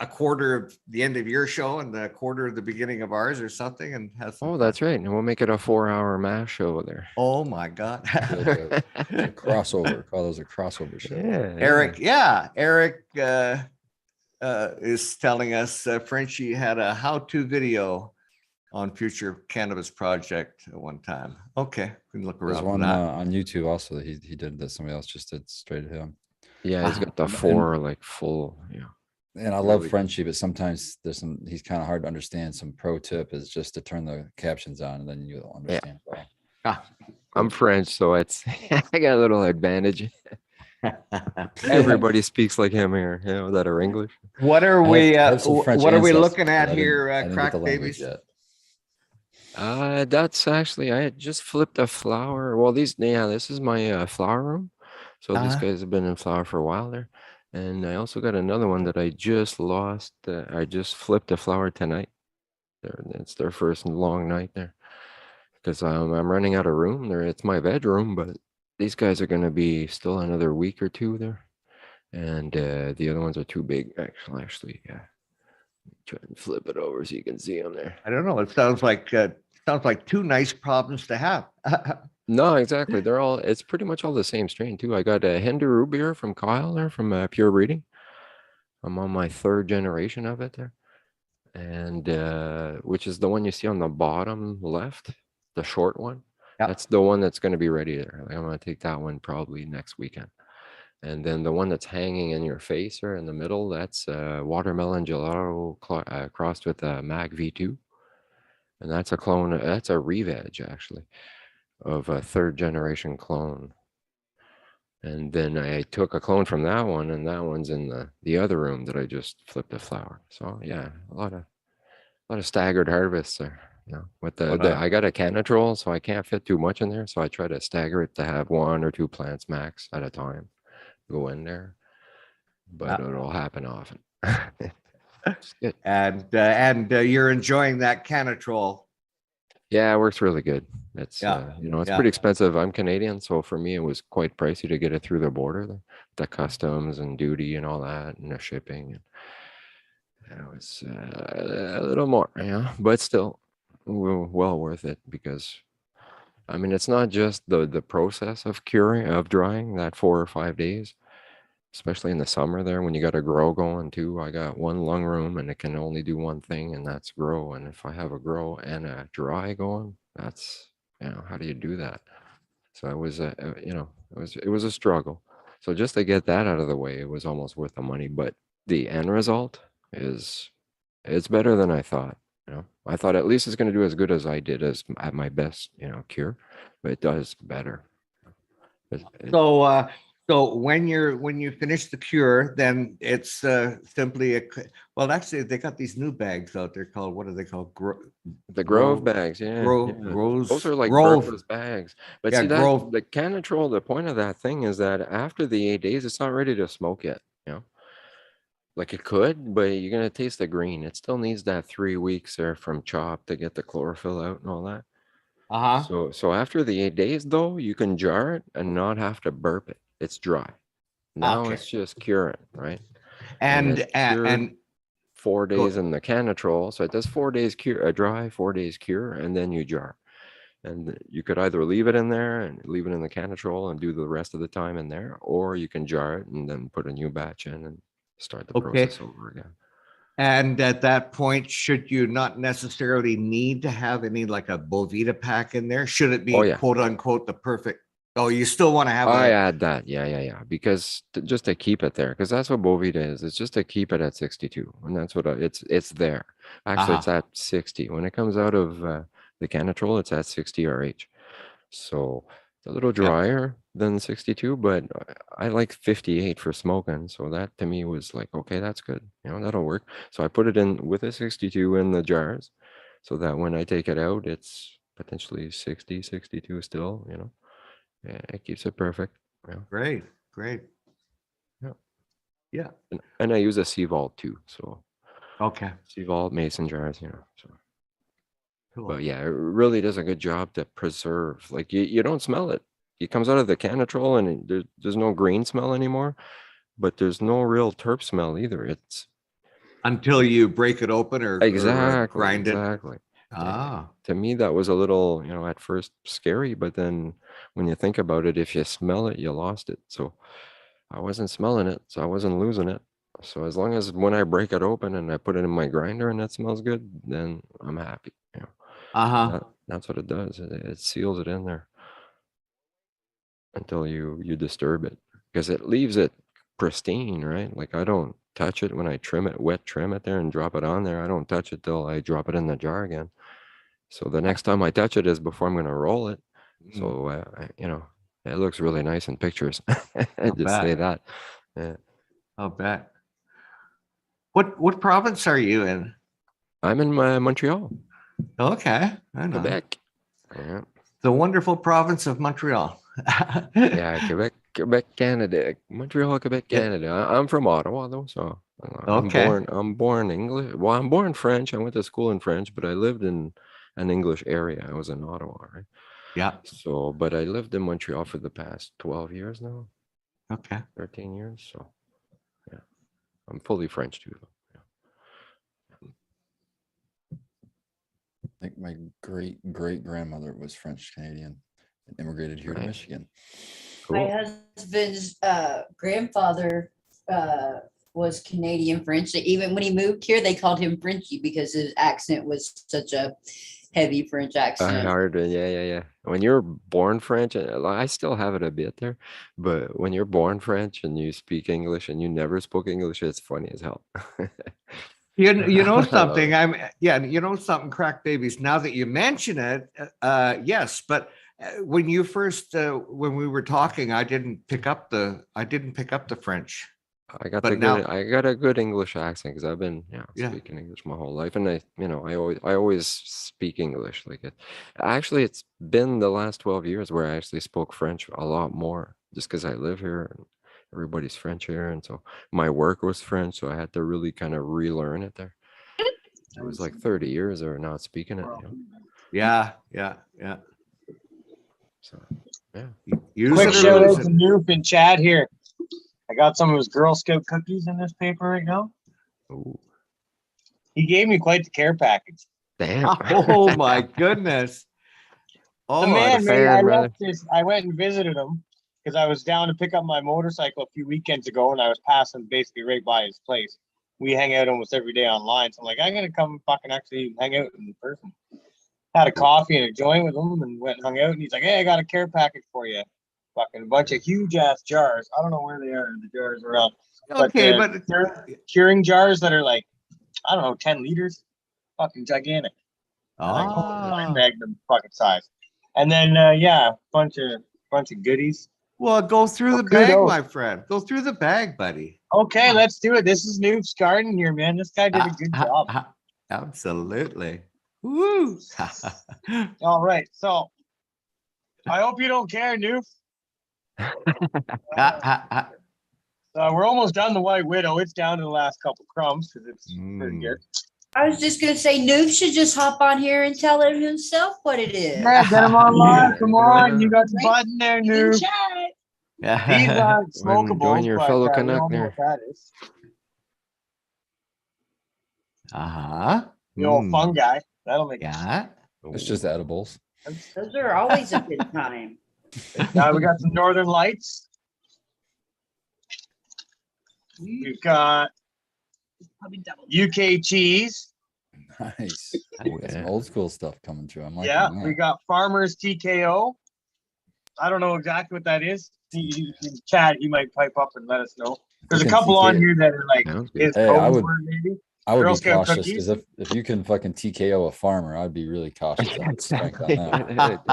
a quarter of the end of your show and a quarter of the beginning of ours or something, and have some Oh, that's right. And we'll make it a 4-hour mash show there. Oh my God. Like a crossover. Call those a crossover show. Yeah. Eric is telling us Frenchie had a how-to video on Future Cannabis Project at one time. Okay, we can look There's around for one that. on YouTube also that he did that somebody else just did straight at him. Yeah, he's got the 4 like full, yeah. And I love Frenchie, but sometimes he's kind of hard to understand. Some pro tip is just to turn the captions on and then you'll understand. I'm French, so it's I got a little advantage. Everybody speaks like him here, you know, that are English. What are we what are we looking at I here, didn't get Crack the language Babies? yet. That's actually I had just flipped a flower. Well, this is my flower room. So these Uh-huh. guys have been in flower for a while there. And I also got another one that I just lost. I just flipped a flower tonight. It's their first long night there. Because I'm running out of room there. It's my bedroom, but these guys are going to be still another week or two there. And the other ones are too big, actually. Yeah. Try and flip it over so you can see them there. I don't know. It sounds like two nice problems to have. No, exactly. It's pretty much all the same strain too. I got a Hindu beer from Kyle there from Pure Breeding. I'm on my 3rd generation of it there. And which is the one you see on the bottom left, the short one. Yep. That's the one that's going to be ready there. Like, I'm going to take that one probably next weekend. And then the one that's hanging in your face or in the middle, that's watermelon gelato crossed with a Mag V2. And that's a clone, that's a re-veg actually. of a 3rd generation clone. And then I took a clone from that one, and that one's in the other room that I just flipped a flower. So yeah, a lot of staggered harvests there. With I got a canatrol, so I can't fit too much in there. So I try to stagger it to have 1 or 2 plants max at a time go in there, but it'll happen often. It's good. And you're enjoying that canatrol. Yeah, it works really good. It's it's pretty expensive. I'm Canadian, so for me it was quite pricey to get it through the border, the customs and duty and all that, and the shipping. And it was a little more, but still well worth it, because I mean it's not just the process of drying that 4 or 5 days, especially in the summer there when you got a grow going too. I got one lung room and it can only do one thing, and that's grow. And if I have a grow and a dry going, that's, how do you do that? So it was it was a struggle. So just to get that out of the way, it was almost worth the money. But the end result it's better than I thought. I thought at least it's going to do as good as I did as at my best, cure, but it does better. So when you finish the cure, then it's simply actually they got these new bags out there called, what are they called? The Grove bags, yeah. Those are like birdless bags. But see that the canatrol, the point of that thing is that after the 8 days, it's not ready to smoke yet. Like it could, but you're gonna taste the green. It still needs that 3 weeks there from chop to get the chlorophyll out and all that. So after the 8 days though, you can jar it and not have to burp it. It's dry. Now it's just curing, right? And 4 days in the canatrol. So it does 4 days cure, dry, 4 days cure, and then you jar. And you could either leave it in there and leave it in the canatrol and do the rest of the time in there, or you can jar it and then put a new batch in and start the process over again. And at that point, should you not necessarily need to have any like a Bovita pack in there? Should it be quote unquote the perfect? Oh, you still want to have I add that. Yeah. Because just to keep it there, because that's what Bovita is. It's just to keep it at 62. And that's what it's there. Actually, it's at 60. When it comes out of the canatrol, it's at 60 RH. So it's a little drier than 62, but I like 58 for smoking. So that to me was like, okay, that's good. That'll work. So I put it in with a 62 in the jars so that when I take it out, it's potentially 60, 62 still, Yeah, it keeps it perfect. Great. Yeah. And I use a sea vault too. So sea vault mason jars, So cool. But yeah, it really does a good job to preserve. Like you don't smell it. It comes out of the canatrol and there's no green smell anymore, but there's no real terp smell either. It's until you break it open or grind it. Exactly. To me, that was a little, at first scary, but then when you think about it, if you smell it, you lost it. So I wasn't smelling it, so I wasn't losing it. So as long as when I break it open and I put it in my grinder and that smells good, then I'm happy. That's what it does. It seals it in there until you disturb it, because it leaves it pristine, right? Like I don't touch it when I trim it, wet trim it there and drop it on there. I don't touch it till I drop it in the jar again. So the next time I touch it is before I'm going to roll it. So, it looks really nice in pictures. Just say that. Yeah. I'll bet. What province are you in? I'm in Montreal. Okay. I know. Quebec. Yeah. The wonderful province of Montreal. Yeah, Quebec, Canada. Montreal, Quebec, Canada. I'm from Ottawa though, so I'm born English. Well, I'm born French. I went to school in French, but I lived in an English area. I was in Ottawa, right? Yeah. So, but I lived in Montreal for the past 12 years now. Okay. 13 years. So, yeah, I'm fully French too. I think my great grandmother was French Canadian and immigrated here to Michigan. Cool. My husband's grandfather was Canadian French. Even when he moved here, they called him Frenchy because his accent was such a heavy French accent. Yeah. When you're born French, I still have it a bit there, but when you're born French and you speak English and you never spoke English, it's funny as hell. You know something, something, crack babies. Now that you mention it, yes, but When you first, when we were talking, I didn't pick up the French. I got But the now- good. I got a good English accent because I've been Yeah. speaking English my whole life, and I always speak English like it. Actually, it's been the last 12 years where I actually spoke French a lot more, just because I live here and everybody's French here, and so my work was French, so I had to really kind of relearn it there. It was like 30 years or not speaking it. Yeah. So yeah. Use Quick it or shout lose out to it. Noob and Chad here. I got some of his Girl Scout cookies in this paper right now. Ooh, He gave me quite the care package. damn. Oh my goodness. Oh, The man, fan, I brother. left this. I went and visited him because I was down to pick up my motorcycle a few weekends ago, and I was passing basically right by his place. We hang out almost every day online, so I'm like, I'm gonna come fucking actually hang out in person. Had a coffee and a joint with him, and went and hung out. And he's like, "Hey, I got a care package for you. Fucking a bunch of huge ass jars. I don't know where they are. The jars around. Okay, but curing jars that are like, I don't know, 10 liters, fucking gigantic. Magnum fucking size. And then bunch of goodies. Well, go through the Okay, bag, go. my friend. Go through the bag, buddy. Okay, let's do it. This is Noob's garden here, man. This guy did a good job. Absolutely. Woo. All right, so I hope you don't care, Noob. We're almost done the White Widow. It's down to the last couple crumbs because it's pretty good. I was just gonna say, Noob should just hop on here and tell him himself what it is. Yeah, get him on live. Come on, you got the button there, Noob. These aren't smokables. Join your but, fellow we all Canuck know there. what that is. The Mm. old fungi. That'll make Yeah. It's just edibles. Those are always a good time. Now we got some Northern Lights. We've got UK cheese. Nice. Oh, Got some yeah. old school stuff coming through. I'm like, Yeah, we got Farmers TKO. I don't know exactly what that is. Chad, he might pipe up and let us know. There's a couple on here that are like Sounds good. his Hey, I code would- word maybe. I would Girl be Scout cautious cookies. because if you can fucking TKO a farmer, I'd be really cautious. on strength on that.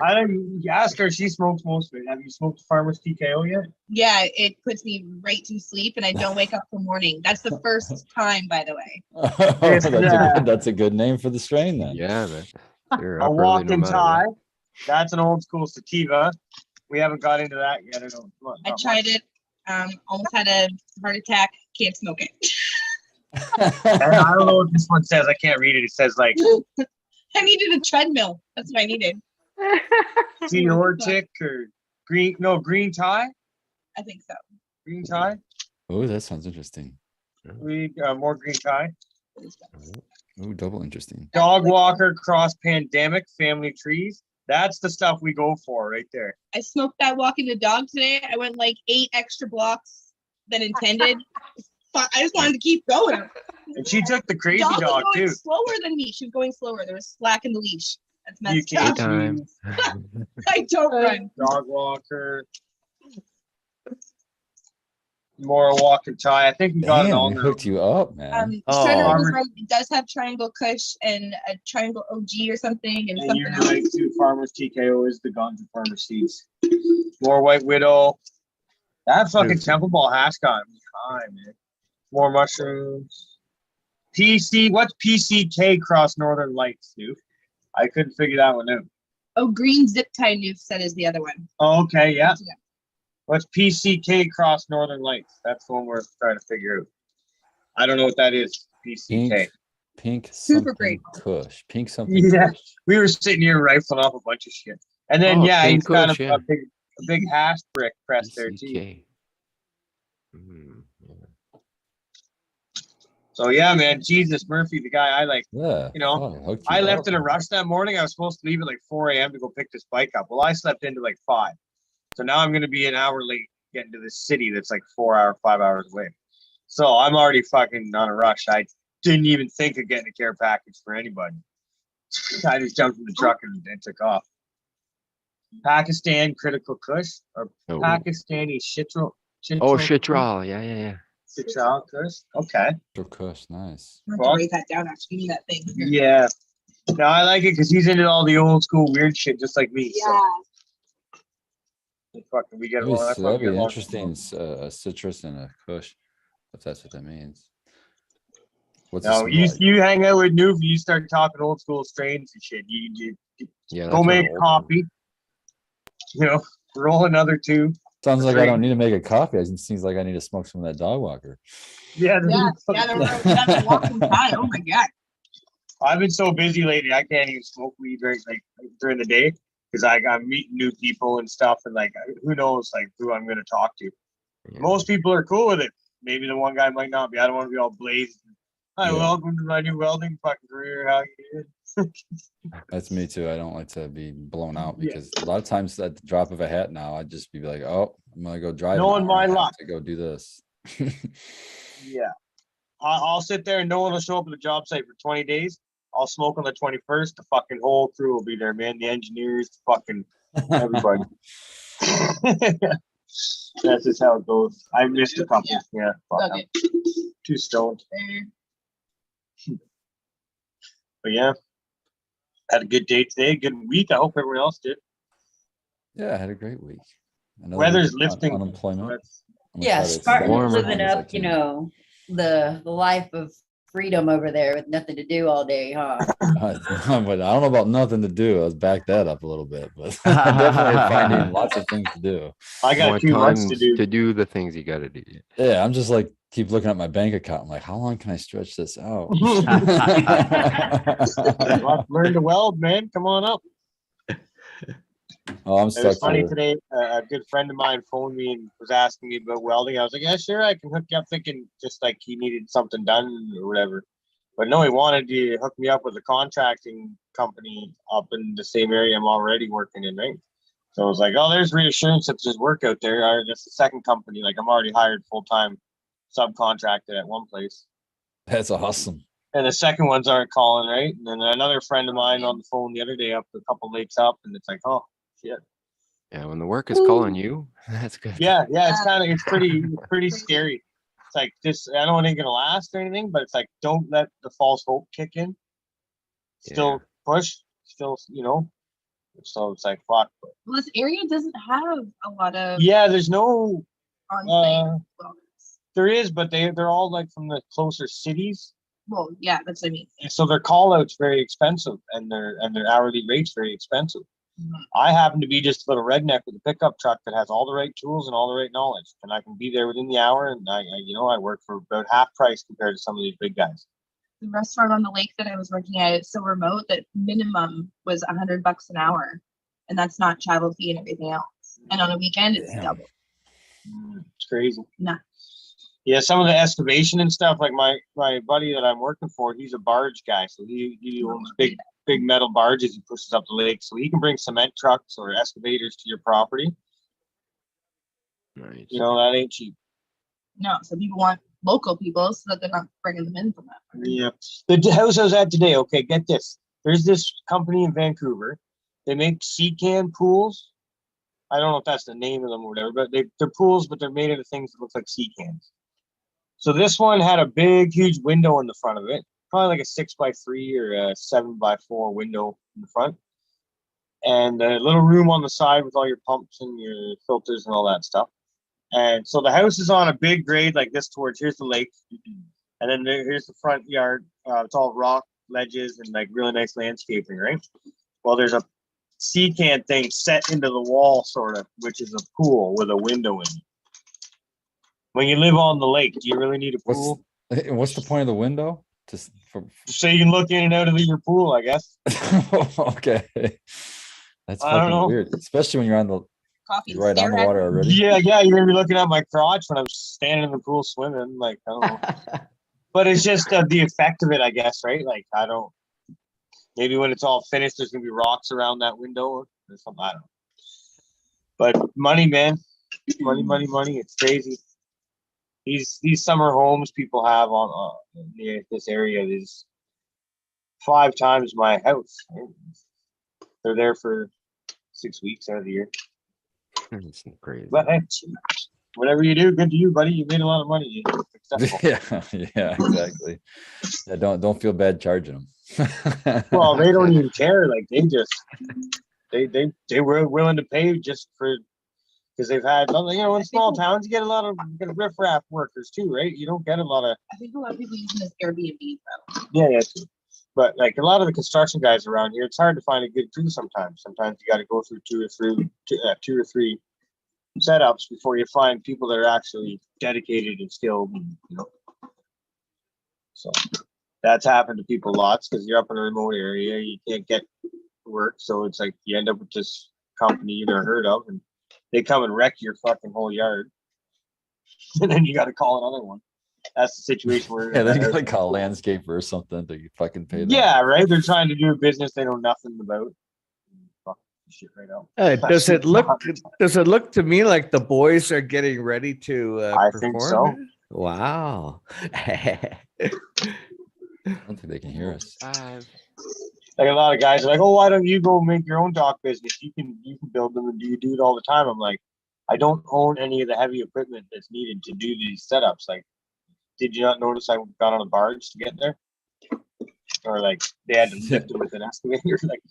I don't ask her. She smokes most of it. Have you smoked Farmers TKO yet? Yeah, it puts me right to sleep and I don't wake up till morning. That's the first time, by the way. That's a good name for the strain then. Yeah, man. You're A up early walk no and matter tie. what. That's an old school sativa. We haven't got into that yet. I tried it, almost had a heart attack, can't smoke it. And I don't know what this one says. I can't read it. It says like I needed a treadmill. That's what I needed. Theortic or green tie. I think so. Green tie. Oh, that sounds interesting. More green tie. Oh, double interesting. Dog walker cross pandemic family trees. That's the stuff we go for right there. I smoked that walking the dog today. I went like 8 extra blocks than intended. I just wanted to keep going. And she took the crazy Dog was dog going too. slower than me. She was going slower. There was slack in the leash. That's messed UK up. Time. I don't run. Dog walker. More walk and tie. I think we got it Damn, all we now. hooked you up, man. Shredder was Farmer- right. It does have Triangle Kush and a Triangle OG or something, and And something you're else. right too. Farmers TKO is the ganja farmer seeds. More White Widow. That fucking Temple Ball hash got me high, man. More mushrooms. PC. What's PCK cross Northern Lights, dude? I couldn't figure that one out. Oh, green zip tie noof set is the other one. Oh, okay, yeah. Yeah. What's PCK cross Northern Lights? That's the one we're trying to figure out. I don't know what that is. PCK. Pink Super something great. Kush. Pink something Yeah, Kush. we were sitting here rifling off a bunch of shit, and then Oh, yeah, Pink he's got Kush, yeah. a big hash brick press there too. PCK. Yeah. So yeah, man, Jesus Murphy, the guy I like. Yeah. You know, oh, hooked I you left up, in a man. rush that morning. I was supposed to leave at like 4 a.m. to go pick this bike up. Well, I slept into like 5, so now I'm going to be an hour late getting to this city that's like 5 hours away. So I'm already fucking on a rush. I didn't even think of getting a care package for anybody. I just jumped in the truck and took off. Pakistan Critical Kush or Oh. Pakistani Chitral. Oh, Chitral. Yeah. Chitral Kush. Okay. Kush, nice. I have to write that down. Actually, give me that thing. Here. Yeah. No, I like it because he's into all the old school weird shit, just like me. Yeah. So fucking, we get That'd along. be, That's why we that'd get be along. interesting. A citrus and a kush, if that's what that means. What's No, it you smell like? you hang out with Noob, you start talking old school strains and shit. You Yeah, go that's make kinda old. coffee. You know, roll another two. Sounds like I Drink. don't need to make a coffee. It seems like I need to smoke some of that dog walker. Yeah, Yeah, the walking pie. Oh my god. I've been so busy lately. I can't even smoke weed during the day because I'm meeting new people and stuff, and like who knows like who I'm gonna talk to. Yeah. Most people are cool with it. Maybe the one guy might not be. I don't want to be all blazed. Hi, Yeah. welcome to my new welding fucking career. How you doing? That's me too. I don't like to be blown out Yeah. because a lot of times at the drop of a hat now, I'd just be like, oh, I'm gonna go drive. Knowing my luck. To go do this. Yeah. I'll sit there and no one will show up at the job site for 20 days. I'll smoke on the 21st. The fucking whole crew will be there, man. The engineers, fucking everybody. That's just how it goes. I missed a couple. Yeah. Fuck Okay. Too stoned. But yeah. Had a good day today. Good week. I hope everyone else did. Yeah, I had a great week. Another Weather's week of lifting. unemployment. I'm gonna Yeah, try to Spartan's extend it as living long as I up, you can. know, the life of freedom over there with nothing to do all day, huh? But I don't know about nothing to do. Let's back that up a little bit, but definitely finding lots of things to do. I got More 2 months time to do. the things you gotta do. Yeah, I'm just like keep looking at my bank account. I'm like, how long can I stretch this out? Well, learn to weld, man. Come on up. Oh, I'm It stuck. was funny today. A good friend of mine phoned me and was asking me about welding. I was like, yeah, sure, I can hook you up, thinking just like he needed something done or whatever. But no, he wanted to hook me up with a contracting company up in the same area I'm already working in, right? So I was like, oh, there's reassurance that there's work out there. That's the second company. Like I'm already hired full-time subcontracted at one place. That's awesome. And the second ones aren't calling, right? And then another friend of mine on the phone the other day up a couple lakes up, and it's like, oh, shit. Yeah, when the work is calling you, that's good. Yeah, it's pretty scary. It's like this, I don't think it's gonna last or anything, but it's like don't let the false hope kick in. Still push, still, you know. So it's like fuck. Well, this area doesn't have a lot of Yeah, there's no on-site welders. there is, but they're all like from the closer cities. Well, yeah, that's what I mean. And so their call out's very expensive and their hourly rate's very expensive. I happen to be just a little redneck with a pickup truck that has all the right tools and all the right knowledge, and I can be there within the hour. And I work for about half price compared to some of these big guys. The restaurant on the lake that I was working at is so remote that minimum was $100 an hour, and that's not travel fee and everything else. And on a weekend, it's double. It's crazy. Nah. Yeah, some of the excavation and stuff. Like my buddy that I'm working for, he's a barge guy, so he owns big metal barges he pushes up the lake, so he can bring cement trucks or excavators to your property. Nice. You know, that ain't cheap. No, so people want local people so that they're not bringing them in from that. Yeah. The house I was at today, okay, get this. There's this company in Vancouver. They make sea can pools. I don't know if that's the name of them or whatever, but they're pools, but they're made out of things that look like sea cans. So this one had a big, huge window in the front of it. Probably like a 6x3 or a 7x4 window in the front, and a little room on the side with all your pumps and your filters and all that stuff. And so the house is on a big grade like this towards, here's the lake, and then here's the front yard. It's all rock ledges and like really nice landscaping, right? Well, there's a sea can thing set into the wall, sort of, which is a pool with a window in it. When you live on the lake, do you really need a pool? What's the point of the window? So you can look in and out of your pool, I guess. Okay. That's I don't fucking know. weird, especially when you're on the Coffee right on the water already. Yeah, you're gonna be looking at my crotch when I'm standing in the pool swimming. Like, I don't know. But it's just the effect of it, I guess, right? Like, I don't. Maybe when it's all finished, there's gonna be rocks around that window or something. I don't know. But money, man, money. It's crazy. These summer homes people have on near this area is 5 times my house. Right? They're there for 6 weeks out of the year. That's crazy. But hey, whatever you do, good to you, buddy. You made a lot of money. Yeah, exactly. Yeah, don't feel bad charging them. Well, they don't even care. Like they were willing to pay just for, because they've had, in small towns you get a lot of riffraff workers too, right? You don't get a lot of. I think a lot of people use them as Airbnb though. Yeah. But like a lot of the construction guys around here, it's hard to find a good crew sometimes. Sometimes you got to go through two or three setups before you find people that are actually dedicated and skilled. So that's happened to people lots because you're up in a remote area, you can't get work. So it's like you end up with this company you never heard of, and they come and wreck your fucking whole yard, and then you got to call another one. That's the situation where then you gotta call a landscaper or something to fucking pay them. Yeah, right. They're trying to do a business they know nothing about. Fuck shit right out. Does it look to me like the boys are getting ready to I perform? think so. Wow. I don't think they can hear us. Like a lot of guys are like, oh, why don't you go make your own dock business? You can build them, and you do it all the time. I'm like, I don't own any of the heavy equipment that's needed to do these setups. Like, did you not notice I got on a barge to get there? Or like they had to lift it with an excavator? Like,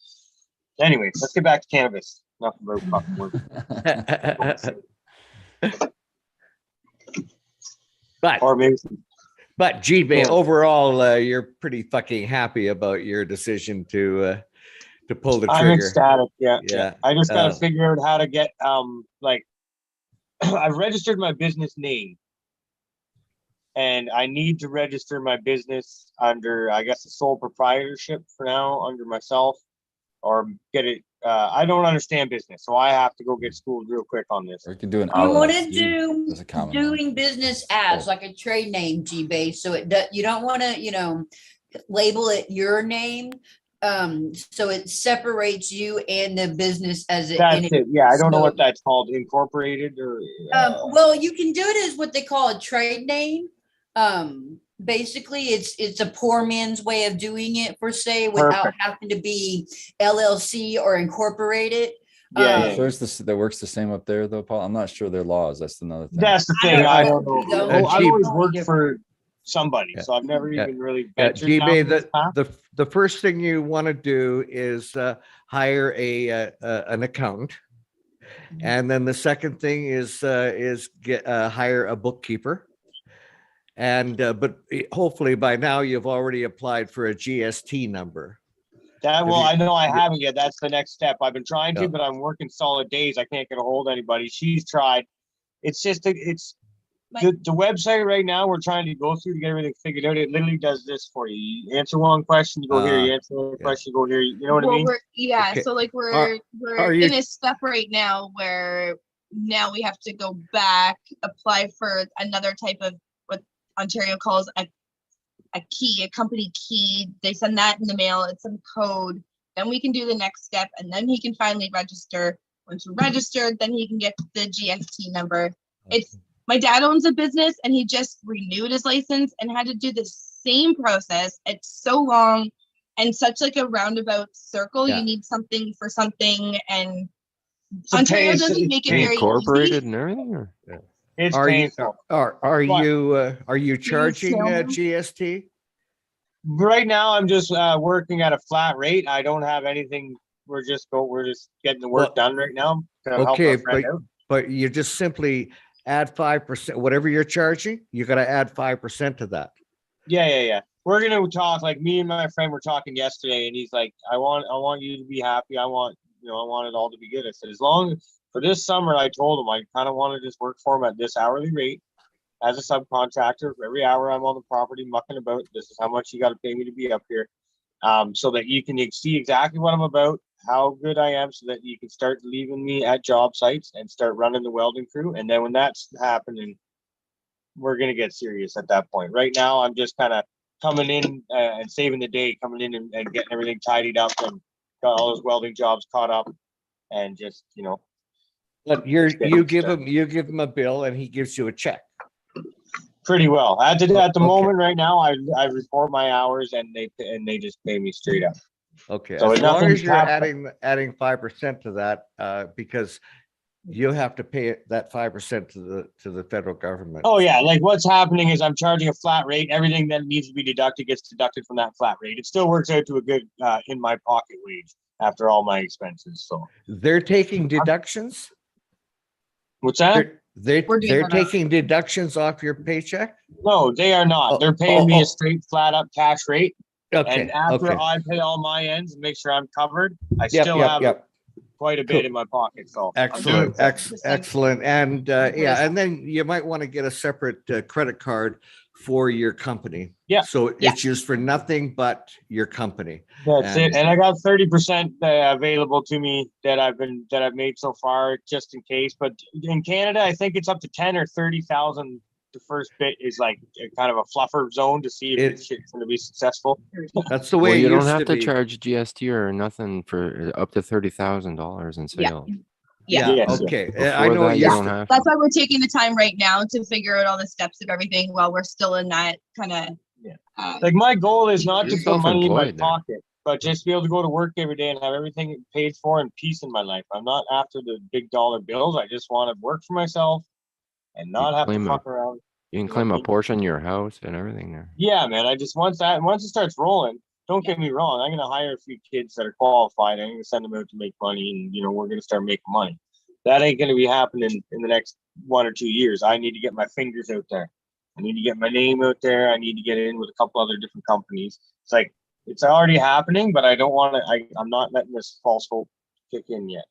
anyways, let's get back to cannabis. Enough about fucking work. But G-Bay, overall, you're pretty fucking happy about your decision to pull the trigger. I'm ecstatic. Yeah. I just got to figure out how to get like I've registered my business name, and I need to register my business under, I guess, a sole proprietorship for now under myself, or get it. I don't understand business, so I have to go get schooled real quick on this. Or you can do an You want to LLC. do doing business as like a trade name, G-Base, so it does. You don't want to, label it your name, so it separates you and the business as it. That's it. Yeah, I don't know what that's called, incorporated or. Well, you can do it as what they call a trade name. Basically, it's a poor man's way of doing it, per se, without having to be LLC or incorporated. So that works the same up there, though, Paul. I'm not sure their laws. That's another thing. That's the thing. I don't know. I've always worked for somebody, so I've never even really ventured G-Bay, down this path. the first thing you want to do is hire an accountant, and then the second thing is hire a bookkeeper. And but hopefully by now you've already applied for a GST number. I know I haven't yet. That's the next step. I've been trying to, but I'm working solid days. I can't get a hold of anybody. She's tried. It's just the website right now we're trying to go through to get everything figured out. It literally does this for you. You answer one question, you go here. You answer another question, you go here. You know what I mean? So like we're in a step right now where now we have to go back, apply for another type of what Ontario calls a key, a company key. They send that in the mail. It's some code. Then we can do the next step, and then he can finally register. Once we're registered, then he can get the GST number. It's my dad owns a business, and he just renewed his license and had to do the same process. It's so long and such like a roundabout circle. You need something for something, and Ontario doesn't make it very incorporated easy. and everything. Or? Yeah. It's are painful. Are you charging GST? Right now, I'm just working at a flat rate. I don't have anything. We're just getting the work done right now. Okay, but you just simply add 5%. Whatever you're charging, you got to add 5% to that. Yeah. We're gonna talk. Like me and my friend were talking yesterday, and he's like, "I want you to be happy. I want it all to be good." I said, as long as for this summer, I told him I kind of want to just work for him at this hourly rate as a subcontractor. For every hour I'm on the property mucking about, this is how much you got to pay me to be up here, so that you can see exactly what I'm about, how good I am, so that you can start leaving me at job sites and start running the welding crew. And then when that's happening, we're going to get serious at that point. Right now, I'm just kind of coming in and saving the day, coming in and getting everything tidied up and got all those welding jobs caught up, and just, But you give him a bill and he gives you a check. Pretty well. At the moment right now, I report my hours and they just pay me straight up. Okay. So as long as you're adding 5% to that, because you have to pay that 5% to the federal government. Oh yeah, like what's happening is I'm charging a flat rate. Everything that needs to be deducted gets deducted from that flat rate. It still works out to a good in my pocket wage after all my expenses. So they're taking deductions. What's that? They're taking deductions off your paycheck? No, they are not. They're paying me a straight flat up cash rate. Okay. And after I pay all my ends and make sure I'm covered, I still have quite a bit in my pocket. So excellent, excellent. And yeah, and then you might want to get a separate credit card for your company. Yeah. So it's used for nothing but your company. That's it. And I got 30% available to me that I've made so far, just in case. But in Canada, I think it's up to 10 or 30,000. The first bit is like kind of a fluffer zone to see if it's going to be successful. That's the way you don't have to charge GST or nothing for up to $30,000 in sales. Yeah. Okay. I know you don't have. That's why we're taking the time right now to figure out all the steps of everything while we're still in that kind of. Like my goal is not to You're put money in my self-employed there. pocket, but just be able to go to work every day and have everything paid for and peace in my life. I'm not after the big dollar bills. I just want to work for myself and not have to fuck around. You can claim a portion of your house and everything there. Yeah, man. I just once it starts rolling, don't get me wrong. I'm gonna hire a few kids that are qualified. I'm gonna send them out to make money, and we're gonna start making money. That ain't gonna be happening in the next 1 or 2 years. I need to get my fingers out there. I need to get my name out there. I need to get in with a couple other different companies. It's like it's already happening, but I don't want to. I'm not letting this false hope kick in yet.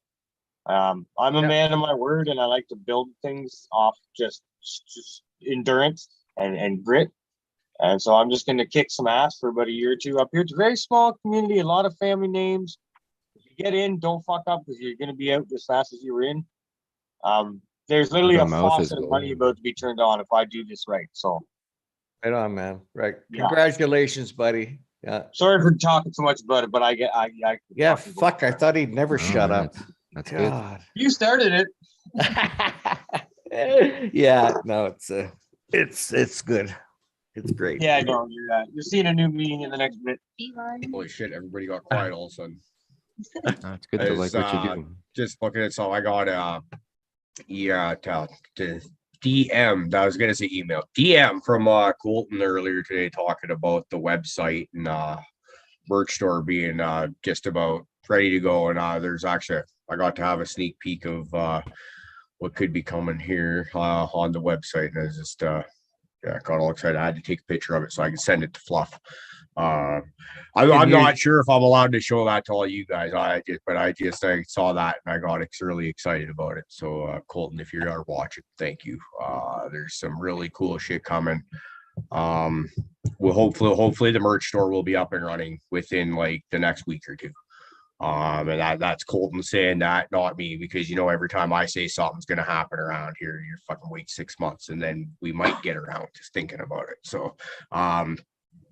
I'm a man of my word, and I like to build things off just endurance and grit. And so I'm just going to kick some ass for about a year or two up here. It's a very small community, a lot of family names. If you get in, don't fuck up because you're going to be out as fast as you were in. There's literally a faucet of money about to be turned on if I do this right. So, right on, man. Right. Yeah. Congratulations, buddy. Yeah. Sorry for talking so much about it, but I fuck. I thought he'd never shut up. That's God. You started it. Yeah. No, it's good. It's great. Yeah, I know. You're seeing a new me in the next bit. Holy shit! Everybody got quiet all of a sudden. It's good to like what you do. Just looking at so I got to DM. I was gonna say email. DM from Colton earlier today talking about the website and merch store being just about ready to go. And there's actually I got to have a sneak peek of what could be coming here on the website, and I was just got all excited. I had to take a picture of it so I could send it to Fluff. I'm not sure if I'm allowed to show that to all you guys. I saw that and I got really excited about it. So Colton, if you are watching, thank you. There's some really cool shit coming. Well, hopefully the merch store will be up and running within like the next week or two. And that's Colton saying that, not me, because every time I say something's gonna happen around here, you're fucking wait 6 months and then we might get around to thinking about it. So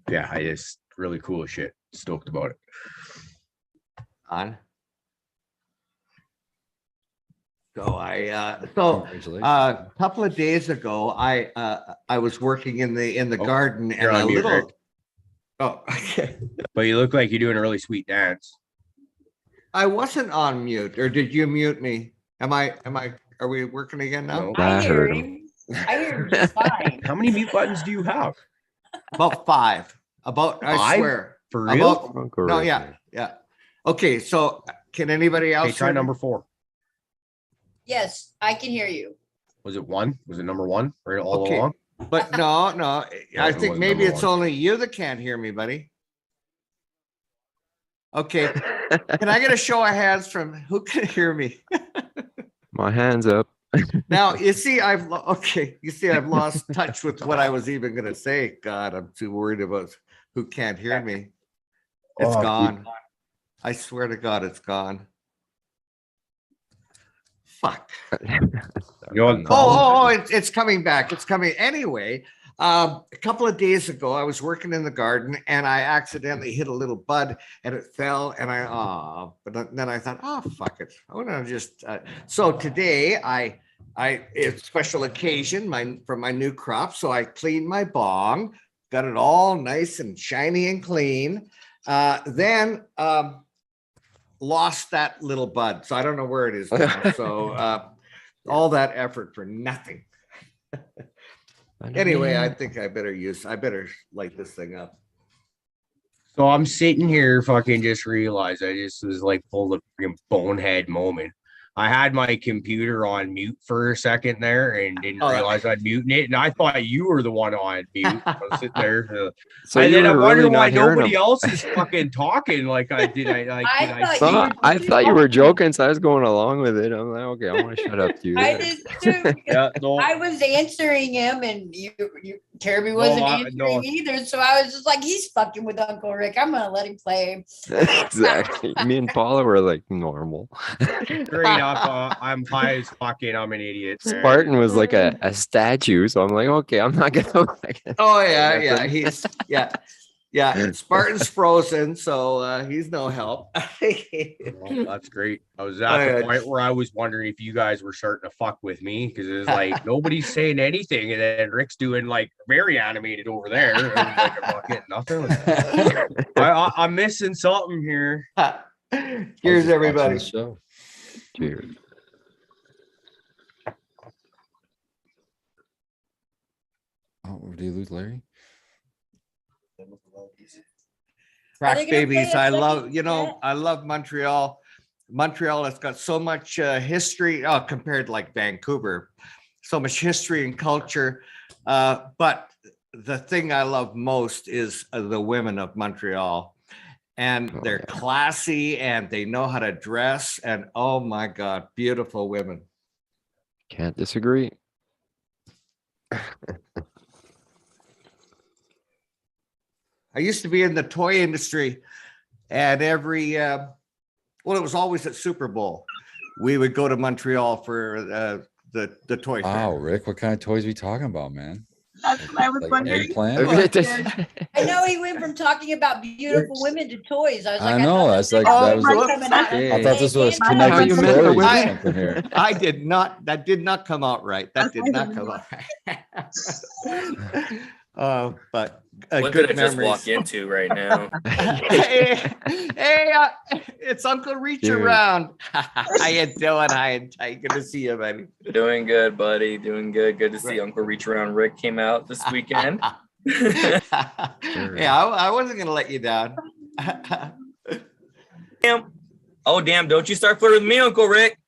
yeah, I just really cool shit. Stoked about it. So a couple of days ago, I was working in the garden and a little. Oh, okay. But you look like you're doing a really sweet dance. I wasn't on mute, or did you mute me? Are we working again now? No. I hear him. I hear him just fine. How many mute buttons do you have? About 5. I Five? swear. For real? No, yeah. Okay, so can anybody else? Okay, try number 4. Yes, I can hear you. Was it 1? Was it number 1 right all along? But no. I think maybe it's only you that can't hear me, buddy. Okay. Can I get a show of hands from who can hear me? My hands up. Now you see, I've lost touch with what I was even gonna say. God, I'm too worried about who can't hear me. It's gone. I swear to God, it's gone. Fuck. It's coming back. It's coming anyway. A couple of days ago, I was working in the garden and I accidentally hit a little bud and it fell. And but then I thought, fuck it. I want to just. So today, it's a special occasion for my new crop. So I cleaned my bong, got it all nice and shiny and clean. Then lost that little bud. So I don't know where it is now. So all that effort for nothing. Anyway, I think I better light this thing up. So I'm sitting here, fucking just realized I just was like pulled a freaking bonehead moment. I had my computer on mute for a second there and didn't realize I'd muted it. And I thought you were the one on mute. I was sitting there. So and you then I were wonder really why not hearing nobody him. else is fucking talking like I did. I thought you were joking, so I was going along with it. I'm like, okay, I want to shut up to you. I did too. Yeah, no. I was answering him, and you Terry wasn't answering either. So I was just like, he's fucking with Uncle Rick. I'm gonna let him play. Exactly. Me and Paula were like normal. Straight up, I'm high as fucking. I'm an idiot. Spartan was like a statue, so I'm like, okay, I'm not gonna. Oh yeah, he's yeah. Spartan's frozen, so he's no help. Well, that's great. I was at the point where I was wondering if you guys were starting to fuck with me because it's like nobody's saying anything, and then Rick's doing like very animated over there. And I'm like, I'm not getting nothing. I'm missing something here. Cheers, everybody. Cheers. Oh, did you lose Larry? Crack babies. I love Montreal. Montreal has got so much history compared to like Vancouver, so much history and culture. But the thing I love most is the women of Montreal. And they're classy and they know how to dress. And oh my God, beautiful women. Can't disagree. I used to be in the toy industry, and it was always at Super Bowl. We would go to Montreal for the toy fair. Wow, Rick, what kind of toys are we talking about, man? That's what I was wondering. I know he went from talking about beautiful women to toys. I was like, I know. That's like that was. I thought this was connected stories or something here. I did not. That did not come out right. That did not come out right. But what good did I just walk into right now? hey, it's Uncle Reach Around. How you doing? How good to see you, buddy. Doing good, buddy. Doing good. Good to see Uncle Reach Around. Rick came out this weekend. Yeah, I wasn't gonna let you down. Damn. Oh, damn. Don't you start flirting with me, Uncle Rick.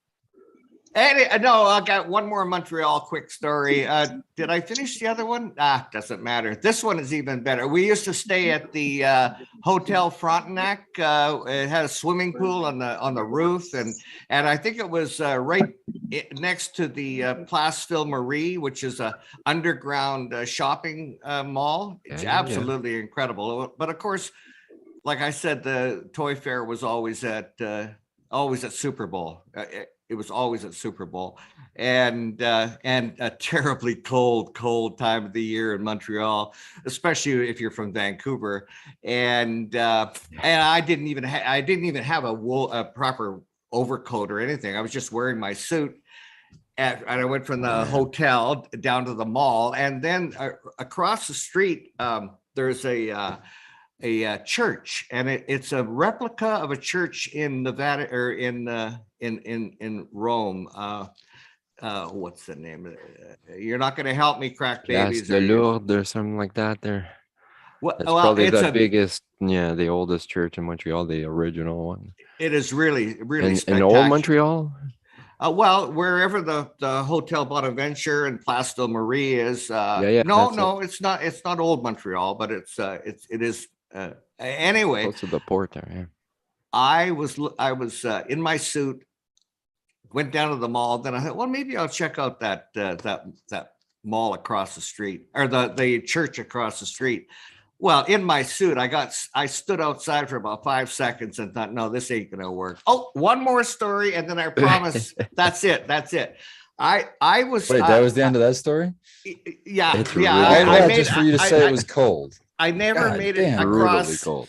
No, I got one more Montreal quick story. Did I finish the other one? Doesn't matter. This one is even better. We used to stay at the Hotel Frontenac. It had a swimming pool on the roof, and I think it was right next to the Place Ville Marie, which is a underground shopping mall. It's absolutely incredible. But of course, like I said, the toy fair was always at Super Bowl. It was always at Super Bowl, and a terribly cold time of the year in Montreal, especially if you're from Vancouver. And I didn't even have a proper overcoat or anything. I was just wearing my suit. And I went from the hotel down to the mall, and then across the street there's a church, and it's a replica of a church in Nevada or in Rome. What's the name of it? You're not going to help me, crack babies. Place de Lourdes or something like that there. That's well, probably it's the biggest, the oldest church in Montreal, the original one. It is really in old Montreal. Well, wherever the Hotel Bonaventure and Place Ville Marie is. No, it's not. It's not old Montreal, but it is. Anyway, close to the port there. Yeah. I was in my suit, went down to the mall. Then I thought, well, maybe I'll check out that mall across the street, or the church across the street. Well, in my suit, I stood outside for about 5 seconds and thought, no, this ain't gonna work. Oh, one more story, and then I promise that's it. I was. Wait, that was the end of that story? Yeah, it's yeah. Really I just for you to say it was cold. I never made it across. Cold.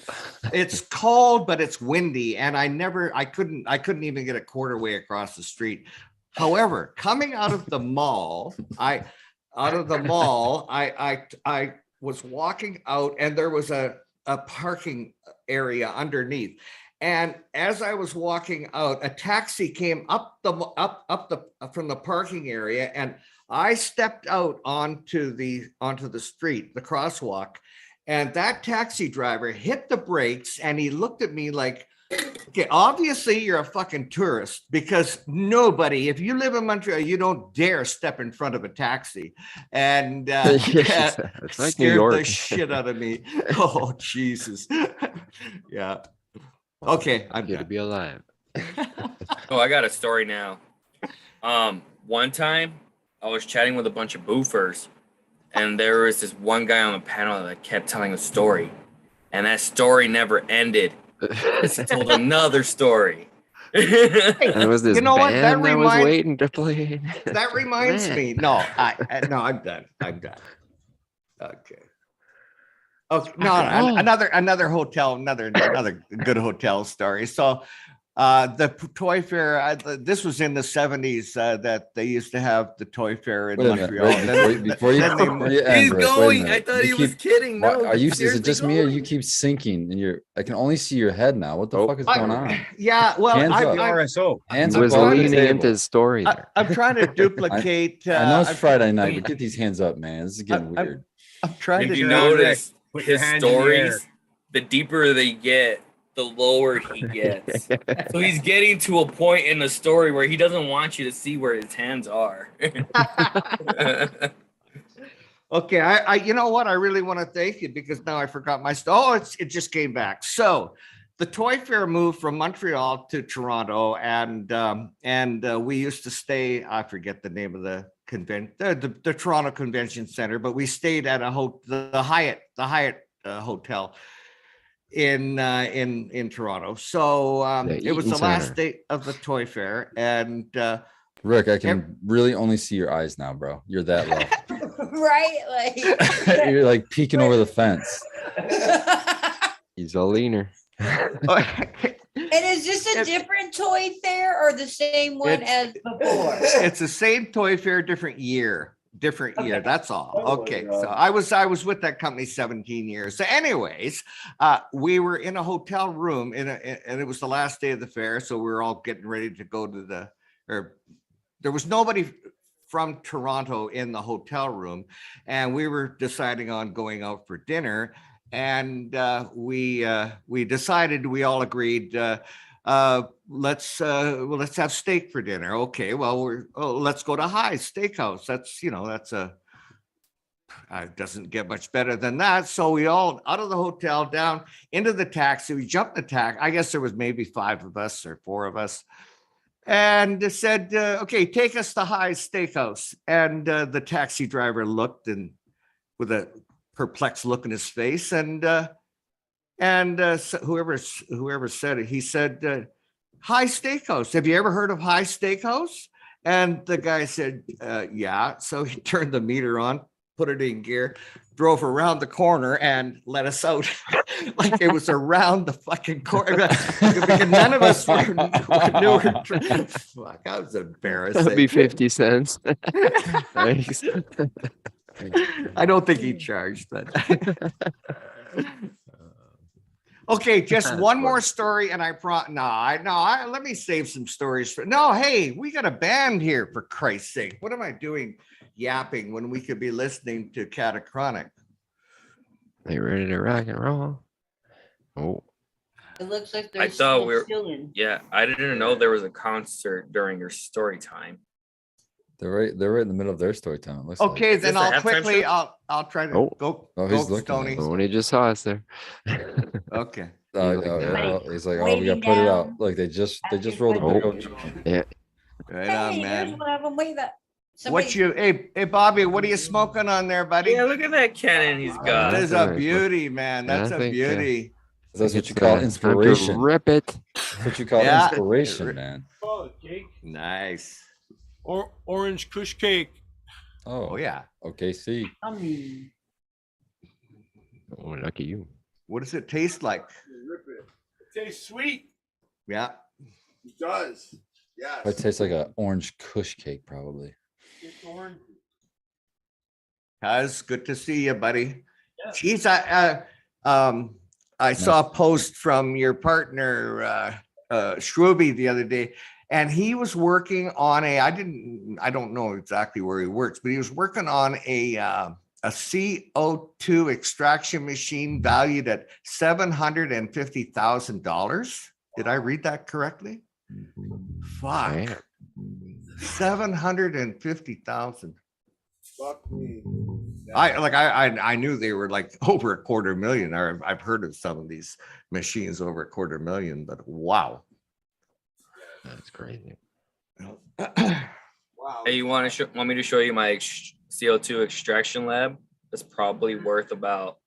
It's cold, but it's windy, and I couldn't even get a quarter way across the street. However, coming out of the mall, I was walking out, and there was a parking area underneath, And as I was walking out, a taxi came up from the parking area, and I stepped out onto the street, the crosswalk, and that taxi driver hit the brakes and he looked at me like, okay, obviously you're a fucking tourist, because nobody, if you live in Montreal, you don't dare step in front of a taxi. And It's like New scared York. the shit out of me. Oh, Jesus. Yeah. Okay, I'm Good to be alive. Oh, I got a story now. One time I was chatting with a bunch of boofers, and there was this one guy on the panel that kept telling a story, and that story never ended. He told another story. And was this You know what? band That was reminds- waiting to play? That reminds me. No, I'm done. I'm done. Okay. Okay. No, another hotel, another good hotel story. So, the toy fair. This was in the 70s that they used to have the toy fair in Wait a minute, Montreal. Ray, before you end, He's Rick, wait a going. I minute. thought You he was keep- kidding. No, Are you? Is it seriously just me, or going. you keep sinking? And I can only see your head now. What the fuck is going on? Yeah, well, Hands up. RSO. Hands He up was on the leaning table. into his story there. I'm trying to duplicate. I know it's I'm- Friday night, but get these hands up, man. This is getting I'm- weird. I'm trying If to you Rick, notice put your his hand in the air. stories, the deeper they get, the lower he gets. So he's getting to a point in the story where he doesn't want you to see where his hands are. Okay, I you know what? I really want to thank you, because now I forgot my it just came back. So the toy fair moved from Montreal to Toronto, and we used to stay, I forget the name of the convention, the Toronto Convention Center, but we stayed at the Hyatt hotel in Toronto. So it was Eaton the last Center. day of the toy fair, and Rick, I can really only see your eyes now, bro. You're that low. Right? Like You're like peeking over the fence. He's a leaner. And is this a different toy fair or the same one as before? It's the same toy fair, different year. That's all. Okay. So I was with that company 17 years. So anyways, we were in a hotel room and it was the last day of the fair. So we were all getting ready to go to there was nobody from Toronto in the hotel room, and we were deciding on going out for dinner. And we decided, we all agreed, let's have steak for dinner. Okay, well, let's go to High's Steakhouse. It doesn't get much better than that. So we all out of the hotel, down into the taxi. We jumped the taxi. I guess there was maybe 5 of us or 4 of us. And they said, okay, take us to High's Steakhouse. And the taxi driver looked, and with a perplexed look in his face, and so whoever said it, he said, High Steakhouse. Have you ever heard of High Steakhouse? And the guy said, yeah. So he turned the meter on, put it in gear, drove around the corner, and let us out. Like it was around the fucking corner. Because none of us knew. Fuck, I was embarrassed. That'd be 50 cents. Nice. I don't think he charged, but okay, just one more story, and let me save some stories for hey, we got a band here, for Christ's sake. What am I doing yapping when we could be listening to CataChronic? They ready to rock and roll. Oh, It looks like I they're thought still we were. chilling. Yeah, I didn't know there was a concert during your story time. They're right in the middle of their story time. It looks Okay, Is then this a I'll halftime quickly, show? I'll try to Oh. go he's looking at Stoney. us. when he just saw us there. Okay. He's like, oh, we waiting got to put it out. down. Look, they just rolled the Oh. video. Yeah. Right Hey, on, there's man. one of them. Wait up. Hey Bobby, what are you smoking on there, buddy? Yeah, look at that cannon he's got. That is a beauty, man. That's I a think, beauty. That's what you It's, call time to inspiration. Rip it. That's what you call Yeah. inspiration, man. Nice. Orange Kush cake. Oh yeah. Okay, see. Oh, lucky you. What does it taste like? It tastes sweet. Yeah. It does. Yes. It tastes like an orange Kush cake, probably. It's orange. Kaz, good to see you, buddy. Yeah. Geez, I I saw a post from your partner, Shruby, the other day, and he was working on I don't know exactly where he works, but he was working on a CO2 extraction machine valued at $750,000. Did I read that correctly? Fuck. 750,000. Fuck me. I knew they were like over $250,000. Or I've heard of some of these machines over $250,000, but wow. That's crazy. Wow. Hey, you want me to show you my CO2 extraction lab? It's probably worth about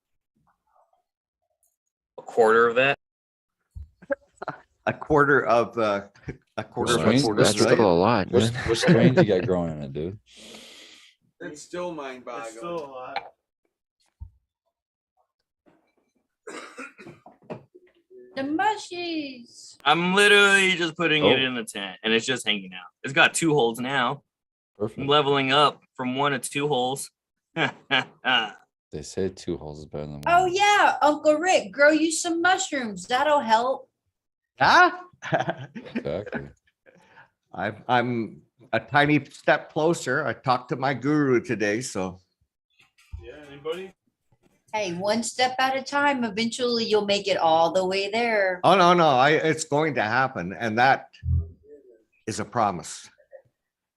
a quarter of that. A quarter of a quarter of a quarter. That's still a lot, man. What strains you got growing in it, dude? It's still mind-boggling. The mushies. I'm literally just putting it in the tent, and it's just hanging out. It's got 2 holes now. Perfect. I'm leveling up from 1 to 2 holes. They say 2 holes is better than 1. Oh yeah, Uncle Rick, grow you some mushrooms. That'll help. Ah, Exactly. I'm a tiny step closer. I talked to my guru today, so. Yeah, anybody? Hey, one step at a time. Eventually, you'll make it all the way there. Oh no, it's going to happen, and that is a promise.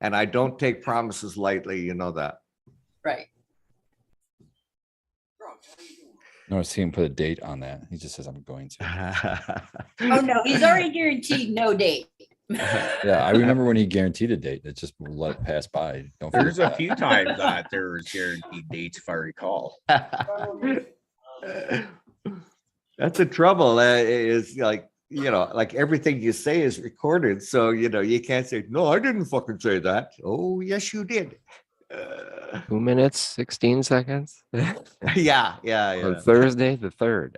And I don't take promises lightly, you know that. Right. No, I see him put a date on that. He just says, I'm going to. Oh no, he's already guaranteed no date. Yeah, I remember when he guaranteed a date. It just let it pass by. Don't forget There's a that. few times that there's guaranteed dates, if I recall. That's the trouble. Is like, like everything you say is recorded. So, you can't say, no, I didn't fucking say that. Oh, yes, you did. 2 minutes, 16 seconds. Yeah. On Thursday, the 3rd.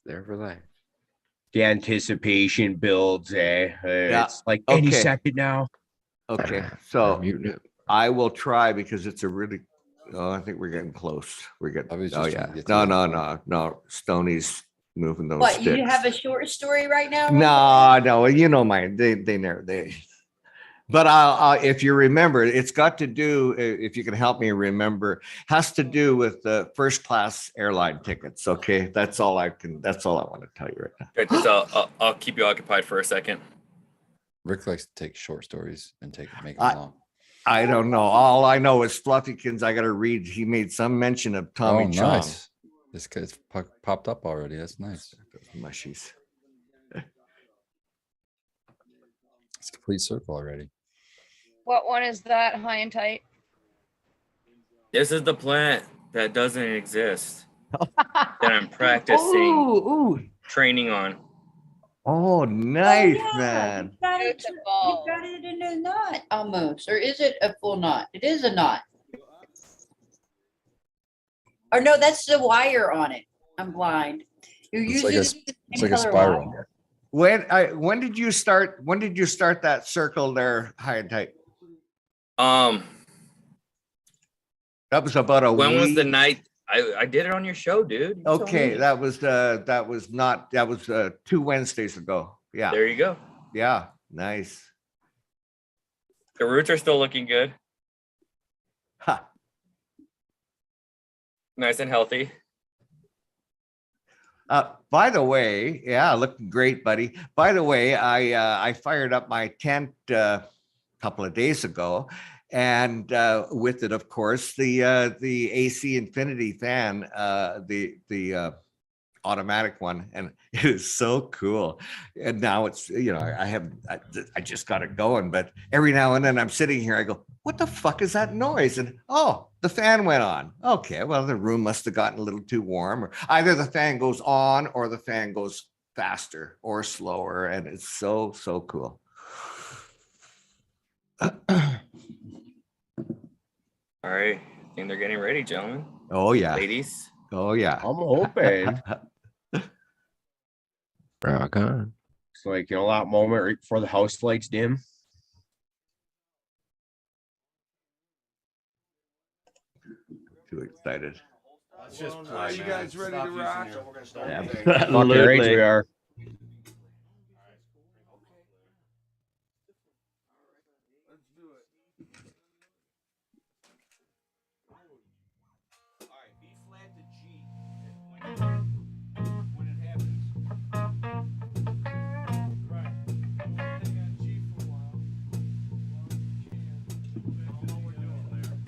There for life. The anticipation builds, Yeah. It's like any Okay. second now. Okay, so Mute it. I will try because it's a really. Oh, I think we're getting close. We're getting. I was Oh just yeah. trying to get to No. Stoney's moving those What, sticks. you have a short story right now? No, you know mine. They never. But I'll if you remember, it's got to do. If you can help me remember, has to do with the first class airline tickets. Okay, that's all I want to tell you right now. Okay, so I'll keep you occupied for a second. Rick likes to take short stories and make them long. I don't know. All I know is Fluffykins. I got to read. He made some mention of Tommy Oh, Chong. nice. This guy's popped up already. That's nice. Mushies. It's a complete circle already. What one is that, high and tight? This is the plant that doesn't exist that I'm practicing Ooh. training on. Oh, nice, Oh, yeah. man. You got it in a knot almost. Or is it a full knot? It is a knot. Or no, that's the wire on it. I'm blind. You're It's using like a spiral. When did you start that circle there, high and tight? That was about a When week. was the night? I did it on your show, dude. You told Okay, me. that was 2 Wednesdays ago. Yeah. There you go. Yeah, nice. The roots are still looking good. Ha. Nice and healthy. By the way, yeah, looking great, buddy. By the way, I fired up my tent a couple of days ago, and with it, of course, the AC Infinity fan, the automatic one, and it is so cool. And now it's I just got it going, but every now and then I'm sitting here, I go, what the fuck is that noise? And oh, the fan went on. Okay, well, the room must have gotten a little too warm, or either the fan goes on or the fan goes faster or slower, and it's so cool. All right. I think they're getting ready, gentlemen. Oh yeah. Ladies. Oh yeah. I'm hoping. Rock on. It's like, that moment right before the house lights dim. too excited. Let's just Are play, you man. guys ready Stop to using rock? your- Fucking right we are. Let's do it. All right, B flat to G. When it happens. Right. Hang on G for a while. As long as you can. I don't know what we're doing there.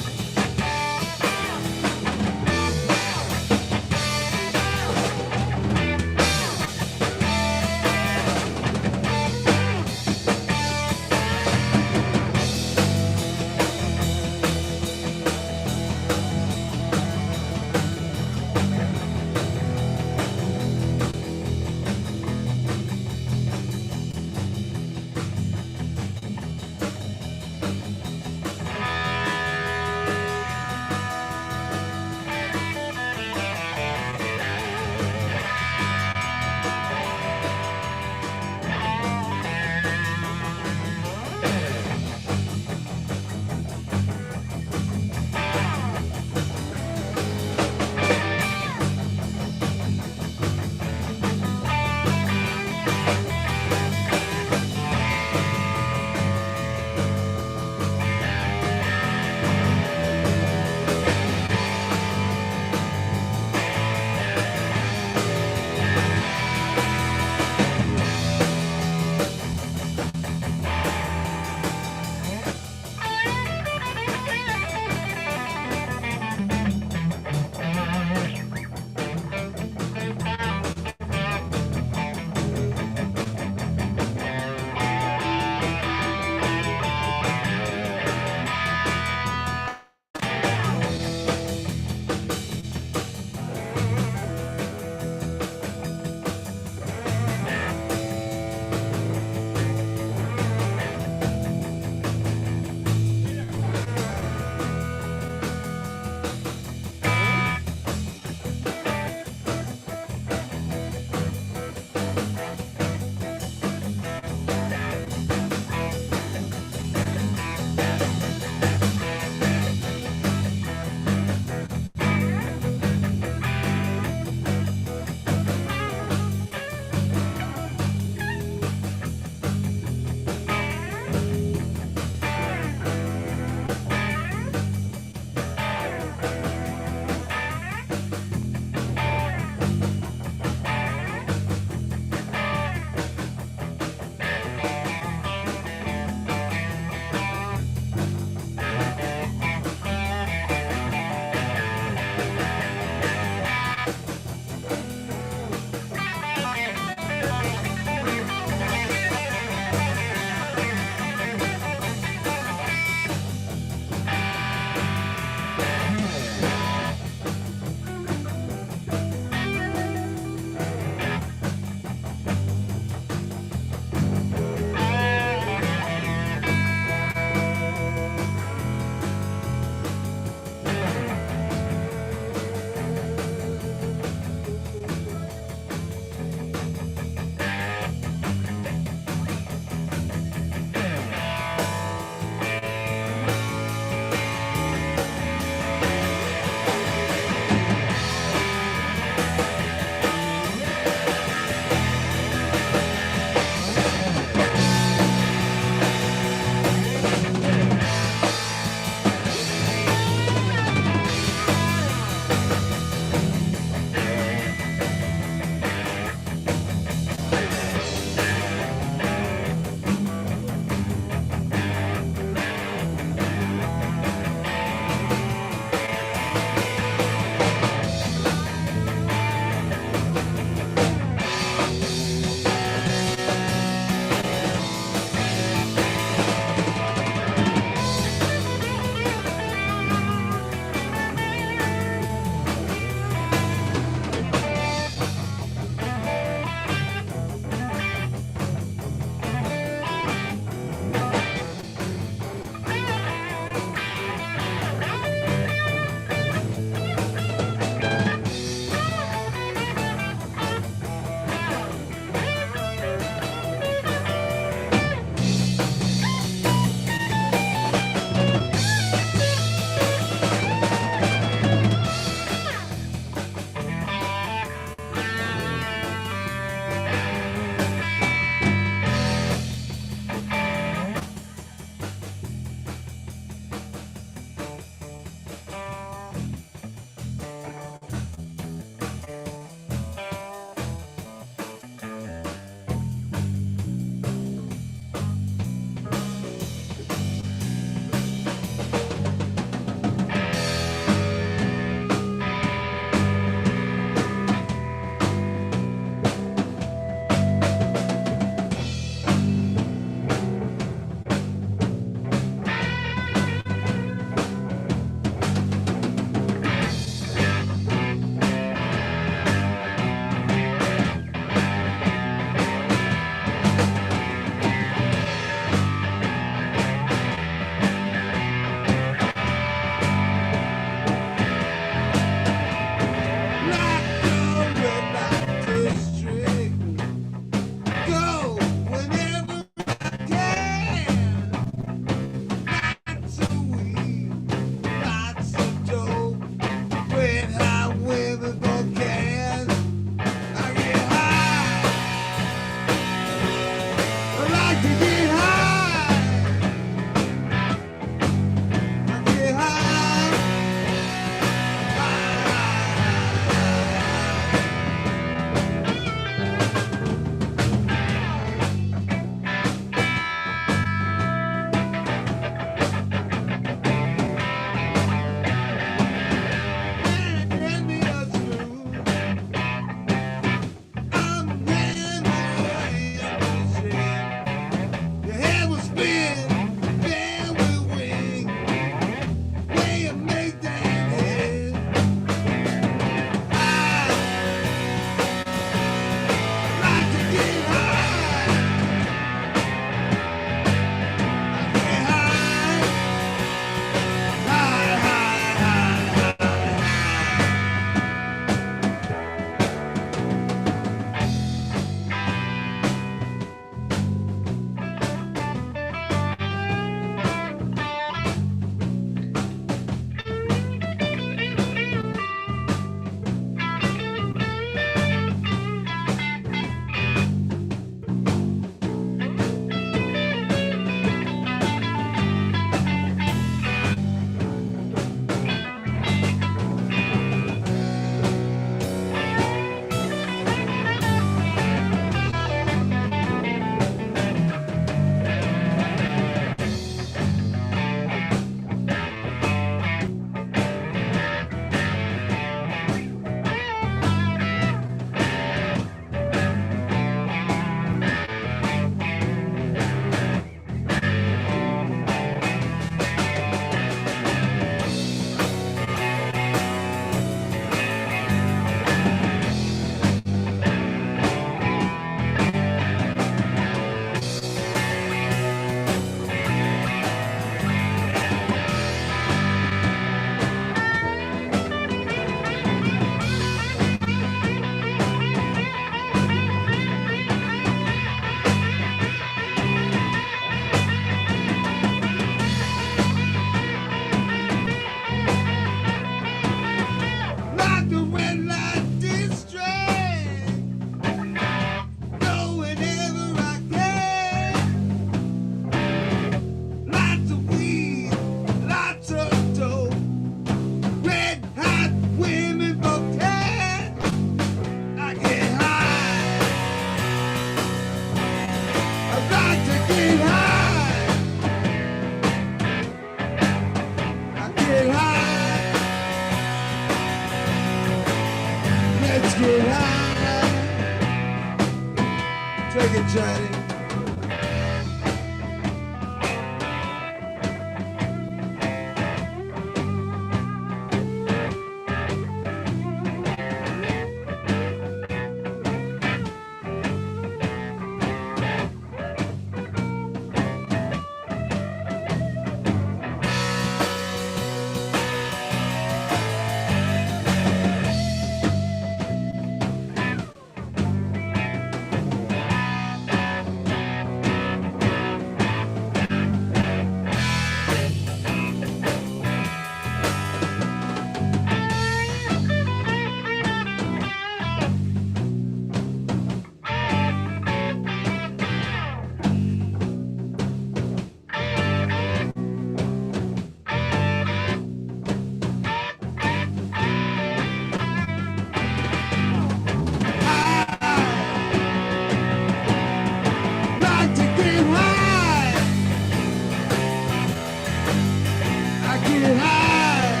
get high.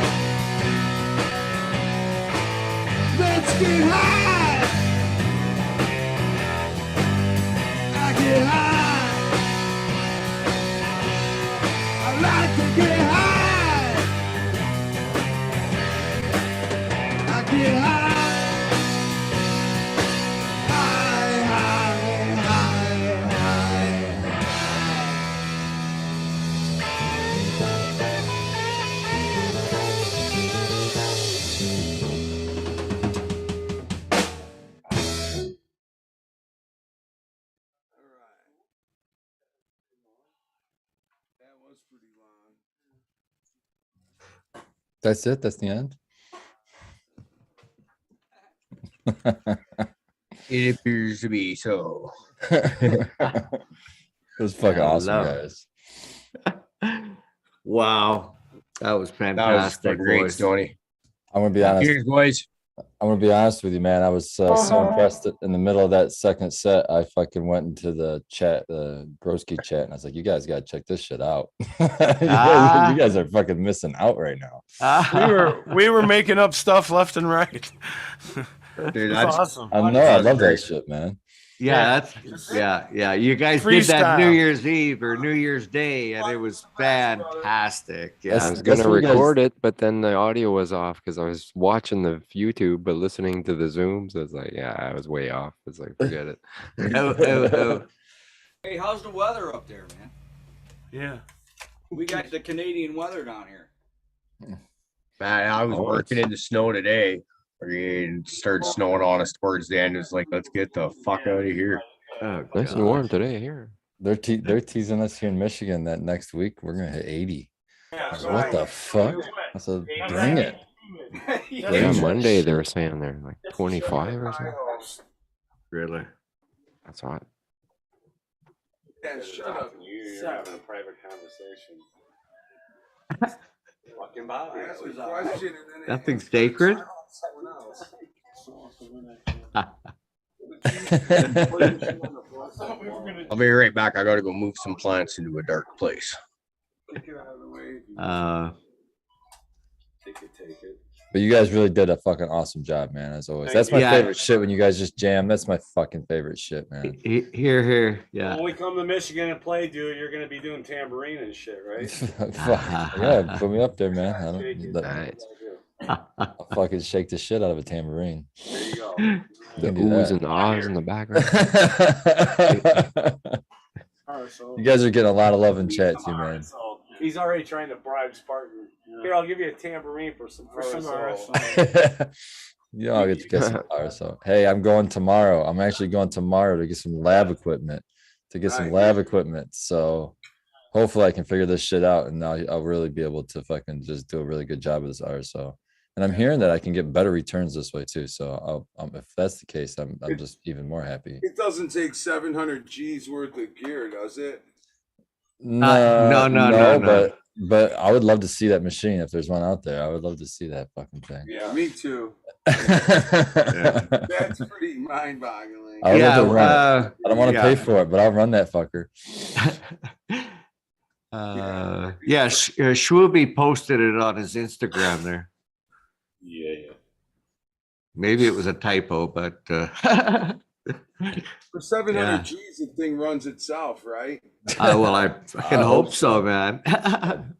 Let's get high. I get high. I like to get high. I get high. High, high, high, high. That was pretty long. That's it. That's the end. It appears to be so. It was fucking I awesome, love it. guys. Wow. That was That was fantastic. great, boys. Stoney. I'm gonna be honest. Cheers, boys. I'm gonna be honest with you, man. I was so impressed that in the middle of that second set, I fucking went into the chat, the broski chat, and I was like, "You guys gotta check this shit out. you guys are fucking missing out right now." We were making up stuff left and right. Dude, That's awesome. I know. I love that shit, man. Yeah, that's yeah. You guys did that Freestyle. New Year's Eve or New Year's Day, and it was fantastic. I Yeah, was gonna record it, but then the audio was off because I was watching the YouTube, but listening to the Zooms, I was like, yeah, I was way off. It's like, forget it. Hey, how's the weather up there, man? Yeah. We got the Canadian weather down here. Man, I was working in the snow today. It started snowing on us towards the end. It's like, let's get the fuck out of here. Oh, Nice and warm today here. They're teasing us here in Michigan that next week we're gonna hit 80. What the fuck? I said, bring it. Yeah, Monday they were saying they're like 25 or something. Really? That's hot. Yeah, shut up. You're having a private conversation. Fucking Bobby. I asked a question and then it Nothing sacred. someone else. I'll be right back. I gotta go move some plants into a dark place. Get out of the way. Take it. But you guys really did a fucking awesome job, man, as always. That's my favorite shit when you guys just jam. That's my fucking favorite shit, man. Here. Yeah. When we come to Michigan and play, dude, you're gonna be doing tambourine and shit, right? Fuck. Yeah, put me up there, man. Nice. I'll fucking shake the shit out of a tambourine. There you go. The oohs and ahs in the background. You guys are getting a lot of love in chat too, man. So he's already trying to bribe Spartan. Here, I'll give you a tambourine for some Yeah, I'll get some power. So hey, I'm going tomorrow. I'm actually going tomorrow to get some lab equipment. So hopefully I can figure this shit out, and I'll really be able to fucking just do a really good job of this RSO. And I'm hearing that I can get better returns this way too. So if that's the case, I'm just even more happy. It doesn't take 700 G's worth of gear, does it? No. But I would love to see that machine if there's one out there. I would love to see that fucking thing. Yeah, me too. That's pretty mind-boggling. I don't want to pay for it, but I'll run that fucker. Schwooby posted it on his Instagram there. Yeah. Maybe it was a typo, but For 700 G's, the thing runs itself, right? Well, I fucking hope so, man.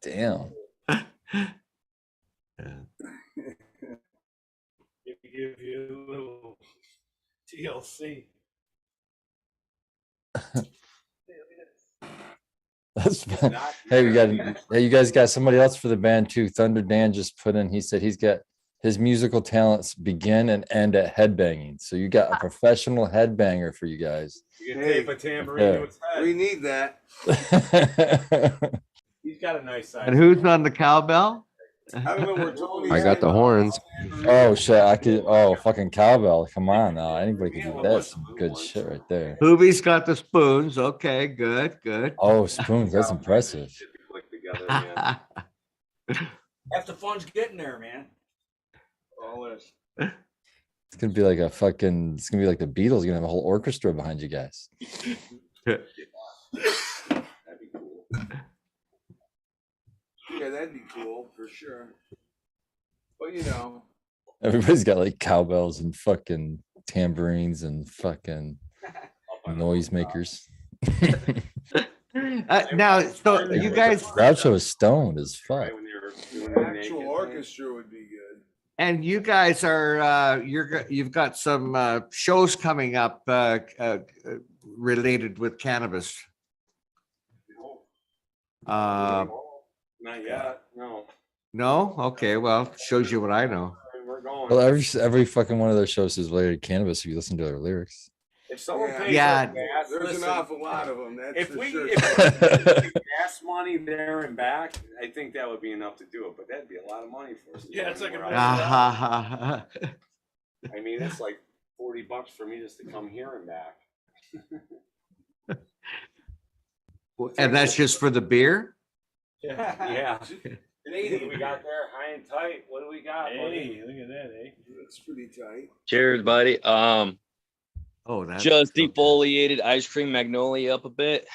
Damn. Give you a little TLC. That's fun. Hey, you guys got somebody else for the band too. Thunder Dan just put in. He said he's got his musical talents begin and end at headbanging. So you got a professional headbanger for you guys. You can tape a tambourine to its head. We need that. He's got a nice size. And who's on the cowbell? I don't know where Tony's I got the horns. Oh shit! I could. Oh fucking cowbell! Come on now. Anybody can do that. That's some good shit right there. Hoobie's got the spoons. Okay, good. Oh, spoons. That's impressive. Half the fun's getting there, man. It's gonna be like a fucking. It's gonna be like the Beatles. You're gonna have a whole orchestra behind you guys. That'd be cool. Yeah, that'd be cool for sure. But you know, Everybody's got like cowbells and fucking tambourines and fucking noisemakers. Now, so you guys, Groucho is stoned as fuck. an actual orchestra would be good. and you guys are you've got some shows coming up related with cannabis. Not yet. No. No? Okay, well, shows you what I know. We're going. Well, every fucking one of their shows is related to cannabis if you listen to their lyrics. If someone pays Yeah. us gas, There's listen, an awful lot of them. That's if for we sure. if we get gas money there and back, I think that would be enough to do it. But that'd be a lot of money for us. Yeah, it's like a I mean, it's like $40 for me just to come here and back. And that's just for the beer? Yeah. What do we got there? High and tight. What do we got? Hey, look at that, eh? It's pretty tight. Cheers, buddy. Oh, that's just defoliated ice cream magnolia up a bit.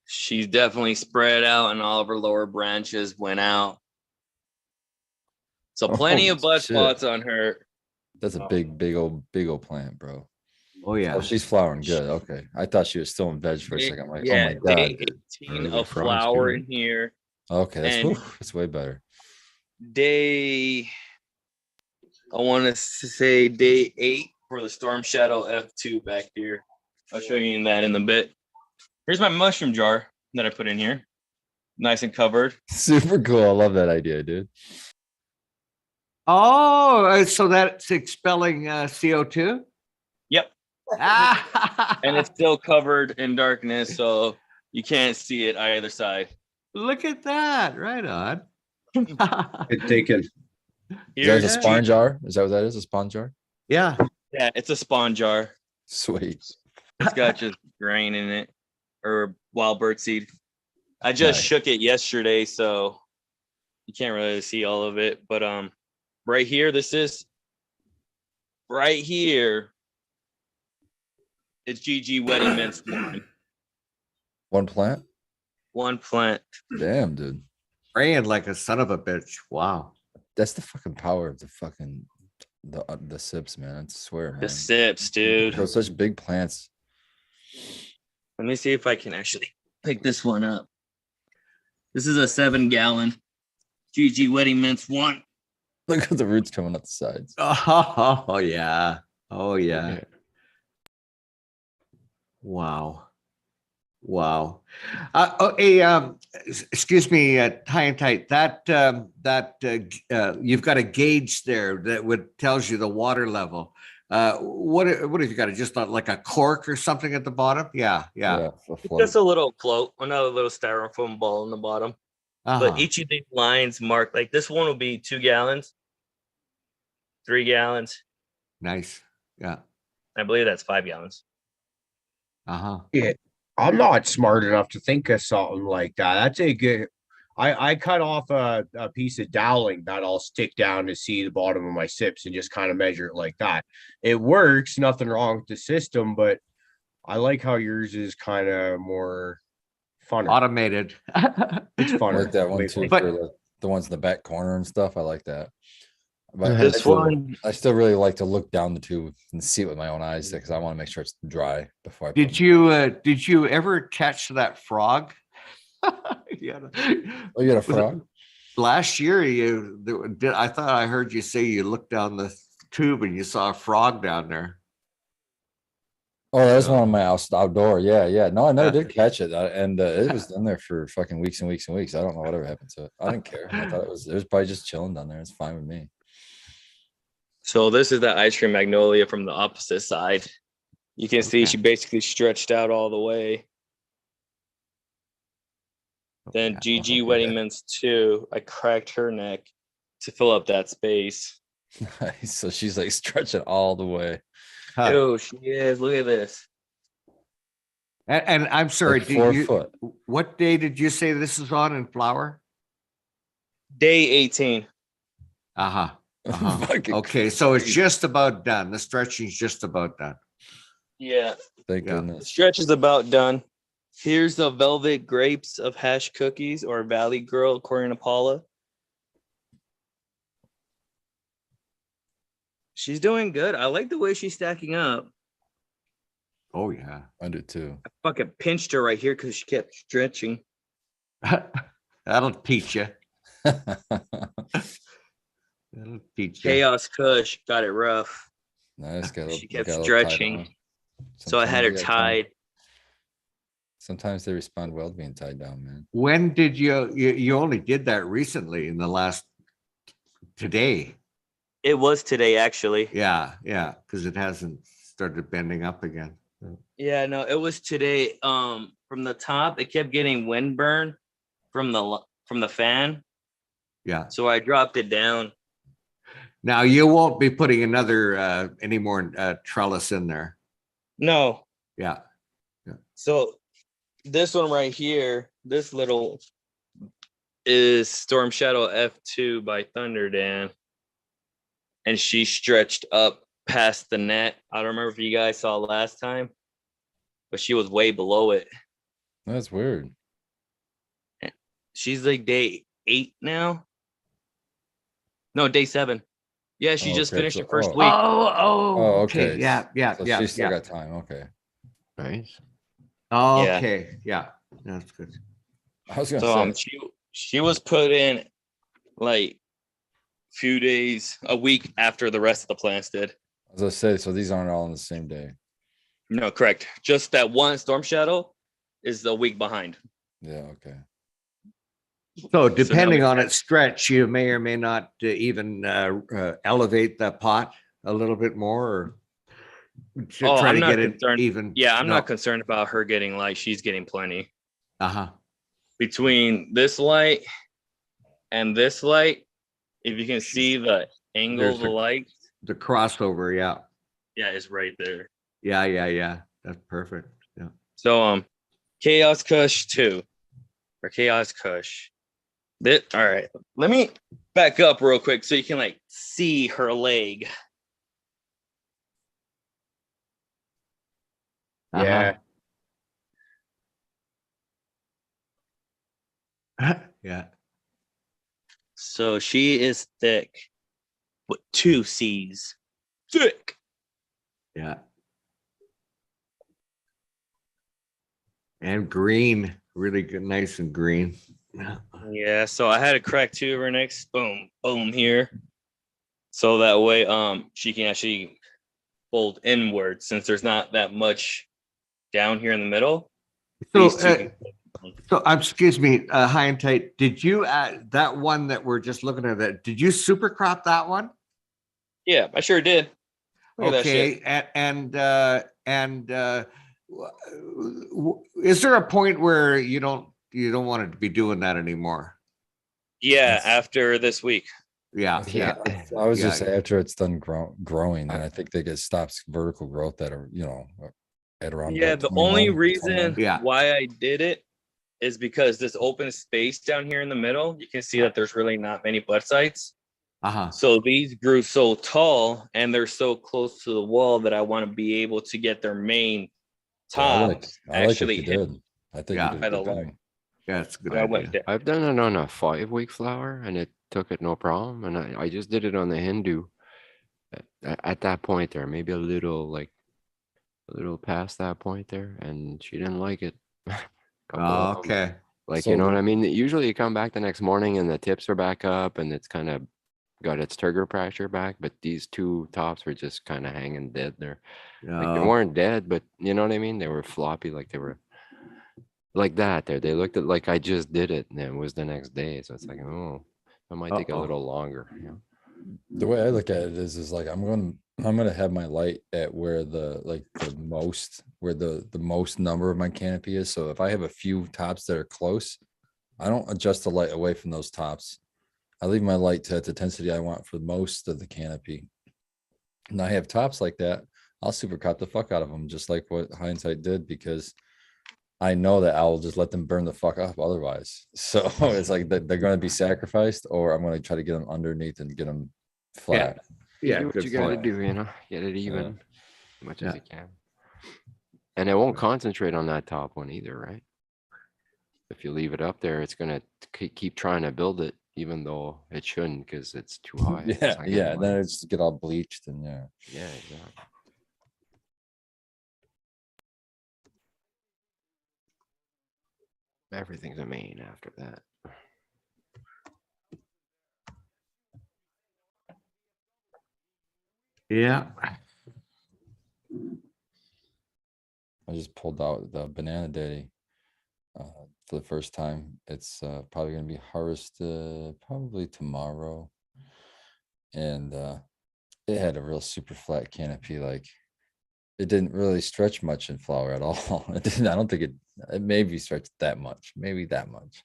She's definitely spread out, and all of her lower branches went out. So plenty of bud spots on her. That's a big old plant, bro. Oh yeah. Oh, she's flowering good. Okay. I thought she was still in veg for a second. I'm like, Yeah, oh my god. day 18 of flower in here. Okay, And that's way better. day, I want to say day 8 for the Storm Shadow F2 back here. I'll show you that in a bit. Here's my mushroom jar that I put in here. Nice and covered. Super cool. I love that idea, dude. Oh, so that's expelling CO2? Yep. And it's still covered in darkness, so you can't see it either side. Look at that. Right on. Good taken. Is that a spawn jar? Is that what that is? A spawn jar? Yeah. Yeah, it's a spawn jar. Sweet. It's got just grain in it, or wild bird seed. I just shook it yesterday, so you can't really see all of it. But right here, right here. It's GG Wedding Mints One plant? One plant. Damn, dude. Praying like a son of a bitch. Wow. That's the fucking power of the fucking the sips, man. I swear, man. The sips, dude. Those such big plants. Let me see if I can actually pick this one up. This is a 7-gallon GG Wedding Mints 1. Look at the roots coming up the sides. Oh yeah. Oh yeah. Wow. Wow. Excuse me, high and tight. You've got a gauge there that tells you the water level. What have you got? Just like a cork or something at the bottom? Yeah. Just a little float, another little styrofoam ball in the bottom. But each of these lines mark, like this one will be 2 gallons, 3 gallons. Nice. Yeah. I believe that's 5 gallons. Yeah, I'm not smart enough to think of something like that. That's a good. I cut off a piece of doweling that I'll stick down to see the bottom of my sips and just kind of measure it like that. It works, nothing wrong with the system, but I like how yours is kind of more funner. Automated. It's I funner. like that one too. But- For the ones in the back corner and stuff. I like that. But This one, I still really like to look down the tube and see it with my own eyes because I want to make sure it's dry before I put Did you ever catch that frog? Yeah. Oh, you got a frog? Last year, I thought I heard you say you looked down the tube and you saw a frog down there. Oh, that was one of my outdoor. Yeah. No, I never did catch it, and it was in there for fucking weeks and weeks and weeks. I don't know whatever happened to it. I didn't care. I thought it was probably just chilling down there. It's fine with me. so this is the ice cream magnolia from the opposite side. You can see she basically stretched out all the way. Then GG Wedding Mints 2, I cracked her neck to fill up that space. Nice. So she's like stretching all the way. Oh, she is. Look at this. And I'm sorry, Like 4 foot. What day did you say this is on in flower? Day 18. Okay, so it's just about done. The stretching's just about done. Yeah. Thank The goodness. stretch is about done. Here's the velvet grapes of hash cookies or Valley Girl, according to Paula. She's doing good. I like the way she's stacking up. Oh yeah, I do too. I fucking pinched her right here because she kept stretching. That'll teach you. That'll teach you. Chaos Kush got it rough. Nice. She kept stretching, so I had her tied. Sometimes they respond well to being tied down, man. When did you only did that recently in the last today? It was today, actually. Yeah, because it hasn't started bending up again. Yeah, no, it was today. From the top, it kept getting wind burn from the fan. Yeah. So I dropped it down. Now you won't be putting another any more trellis in there. No. Yeah. So this one right here, this little is Storm Shadow F2 by Thunderdan. And she stretched up past the net. I don't remember if you guys saw last time, but she was way below it. That's weird. She's like day 8 now. No, day 7. Yeah, she just finished her first week. Oh, okay. okay. Yeah. So she still got time. Okay. Nice. Okay. Yeah. That's good. I was gonna say she was put in like few days, a week after the rest of the plants did. As I say, so these aren't all on the same day. No, correct. Just that one Storm Shadow is a week behind. Yeah. Okay. So depending on its stretch, you may or may not even elevate the pot a little bit more, or try to get it even. Yeah, I'm not concerned about her getting light. She's getting plenty. Uh-huh. Between this light and this light, if you can see the angle of the light. The crossover, yeah. Yeah, it's right there. Yeah. That's perfect. Yeah. So Chaos Kush 2 or Chaos Kush. All right, let me back up real quick so you can like see her leg. Yeah. Yeah. So she is thick, but 2 C's. Thick. Yeah. And green, really good, nice and green. Yeah, so I had to crack 2 of her necks, boom, here. So that way she can actually fold inward since there's not that much down here in the middle. So excuse me, high and tight. Did you that one that we're just looking at that? Did you super crop that one? Yeah, I sure did. Okay, and is there a point where you don't want to be doing that anymore? Yeah, after this week. Yeah. I was just after it's done growing, and I think it stops vertical growth at at around. Yeah, the only reason why I did it is because this open space down here in the middle, you can see that there's really not many bud sites. So these grew so tall and they're so close to the wall that I want to be able to get their main tops actually hit. I think you did a good thing. Yeah, it's a good idea. I've done it on a 5-week flower and it took it no problem. And I just did it on the Hindu at that point there, maybe a little past that point there, and she didn't like it. Okay. Like, so, you know what I mean? Usually you come back the next morning and the tips are back up and it's kind of got its trigger pressure back, but these 2 tops were just kind of hanging dead there. Like they weren't dead, but you know what I mean? They were floppy, like they were like that there. They looked at like I just did it and it was the next day. So it's like, oh, it might take a little longer. You know? The way I look at it is like I'm gonna have my light at where the most number of my canopy is. So if I have a few tops that are close, I don't adjust the light away from those tops. I leave my light at the intensity I want for most of the canopy. And I have tops like that, I'll super crop the fuck out of them, just like what Hindsight did, because I know that I'll just let them burn the fuck up otherwise. So it's like they're going to be sacrificed, or I'm going to try to get them underneath and get them flat. Yeah, do what you got to do, get it even as much as you can. And it won't concentrate on that top one either, right? If you leave it up there, it's going to keep trying to build it even though it shouldn't because it's too high. Yeah, yeah. And then it's get all bleached and yeah. Yeah, exactly. Everything's a main after that. Yeah. I just pulled out the Banana Daddy for the first time. It's probably going to be harvested probably tomorrow. And it had a real super flat canopy. Like it didn't really stretch much in flower at all. It didn't. I don't think it maybe stretched that much, maybe that much.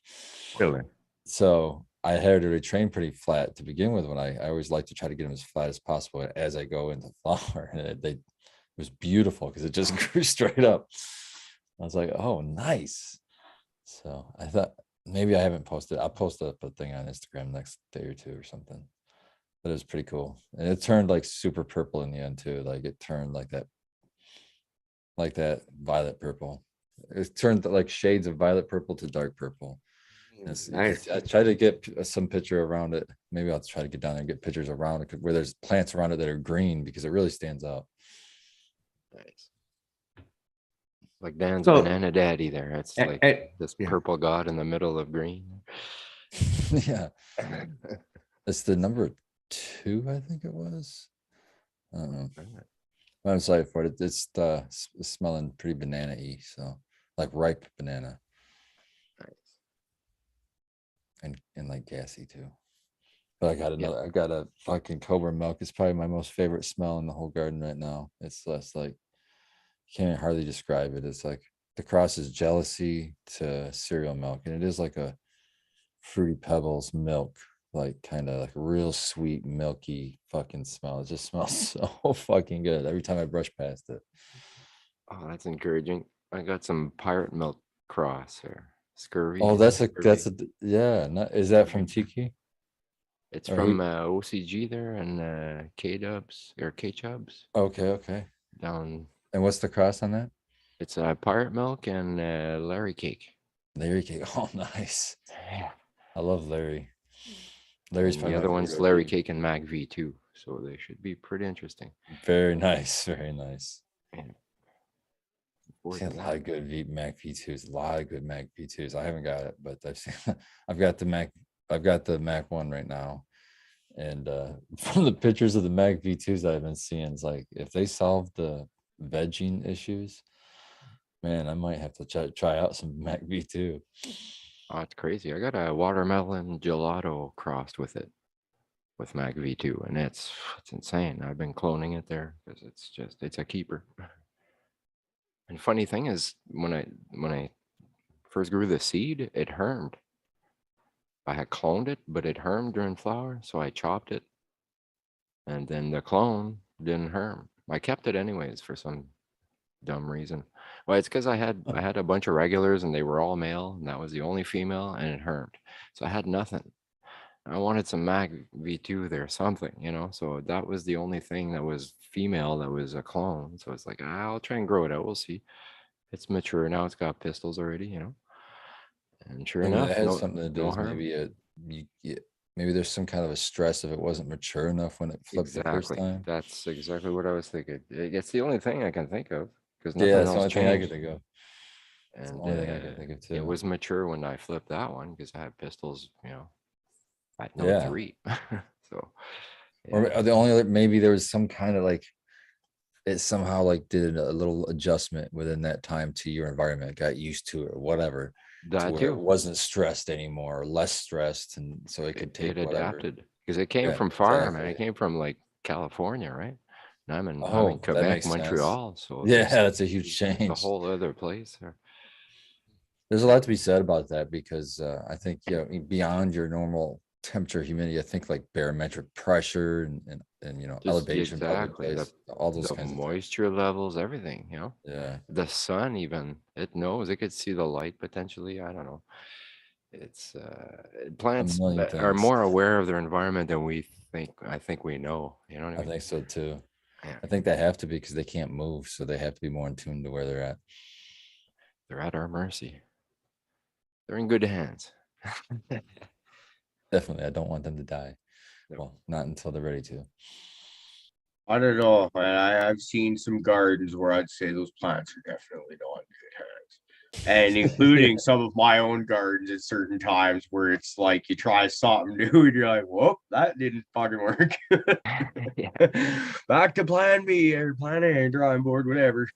Really? So I had to retrain pretty flat to begin with. When I always like to try to get them as flat as possible as I go into flower. And it was beautiful because it just grew straight up. I was like, oh, nice. So I thought maybe I haven't posted. I'll post up a thing on Instagram next day or two or something. But it was pretty cool. And it turned like super purple in the end too. Like it turned like that violet purple. It turned like shades of violet purple to dark purple. Nice. I tried to get some picture around it. Maybe I'll try to get down there and get pictures around it where there's plants around it that are green because it really stands out. Nice. Like Dan's Banana Daddy there. It's like this purple god in the middle of green. Yeah. It's the number 2, I think it was. I don't know. I'm sorry for it. It's smelling pretty banana-y, so like ripe banana. Nice. And like gassy too. But I got another. I got a fucking Cobra milk. It's probably my most favorite smell in the whole garden right now. It's less like can't hardly describe it. It's like the cross is jealousy to cereal milk, and it is like a fruity pebbles milk, like kind of like real sweet milky fucking smell. It just smells so fucking good every time I brush past it. Oh, that's encouraging. I got some pirate milk cross or scurvy. Oh, that's a yeah. Is that from Tiki? It's from OCG there and K-Dubs or K-Chubs. Okay. Down. And what's the cross on that? It's pirate milk and Larry cake. Larry cake. Oh, nice. Yeah. I love Larry. Larry's the other one's Larry cake and Mac V2, so they should be pretty interesting. Very nice. Very nice. Yeah. Seen a lot of good Mac V2s. A lot of good Mac V2s. I haven't got it, but I've seen. I've got the Mac 1 right now, and from the pictures of the Mac V2s that I've been seeing, it's like if they solve the vegging issues, man, I might have to try out some Mac V2. Oh, it's crazy. I got a watermelon gelato crossed with it, with Mac V2, and it's insane. I've been cloning it there because it's a keeper. And funny thing is, when I first grew the seed, it hermed. I had cloned it, but it hermed during flower, so I chopped it, and then the clone didn't herm. I kept it anyways for some dumb reason. Well, it's because I had a bunch of regulars and they were all male, and that was the only female, and it hermed. So I had nothing. I wanted some Mac V2 there, something, so that was the only thing that was female that was a clone. So it's like, I'll try and grow it out. We'll see. It's mature now. It's got pistils already, and sure enough, it has something to do with maybe there's some kind of a stress if it wasn't mature enough when it flipped the first time. That's exactly what I was thinking. It's the only thing I can think of because nothing else the only changed. thing I could think of. And the only thing I can think of too. It was mature when I flipped that one because I had pistils, at no 3. So, or the only other, maybe there was some kind of like it somehow like did a little adjustment within that time to your environment, got used to it or whatever. That too. It wasn't stressed anymore, or less stressed, and so it could take it adapted because it came from farm and it came from like California, right? And I'm in Quebec, Montreal, so that's a huge change. The whole other place. There's a lot to be said about that because I think beyond your normal temperature, humidity, I think like barometric pressure and elevation, exactly, all those kinds of moisture levels, everything. Yeah, the sun, even it knows, it could see the light potentially. I don't know. It's plants are more aware of their environment than we think. I think we know. You know what I mean? I think so too. Yeah. I think they have to be because they can't move, so they have to be more in tune to where they're at. They're at our mercy. They're in good hands. Definitely, I don't want them to die. Well, not until they're ready to. I don't know. I've seen some gardens where I'd say those plants are definitely not in good hands. And including some of my own gardens at certain times where it's like you try something new and you're like, whoop, that didn't fucking work. Back to plan B or plan A, drawing board, whatever.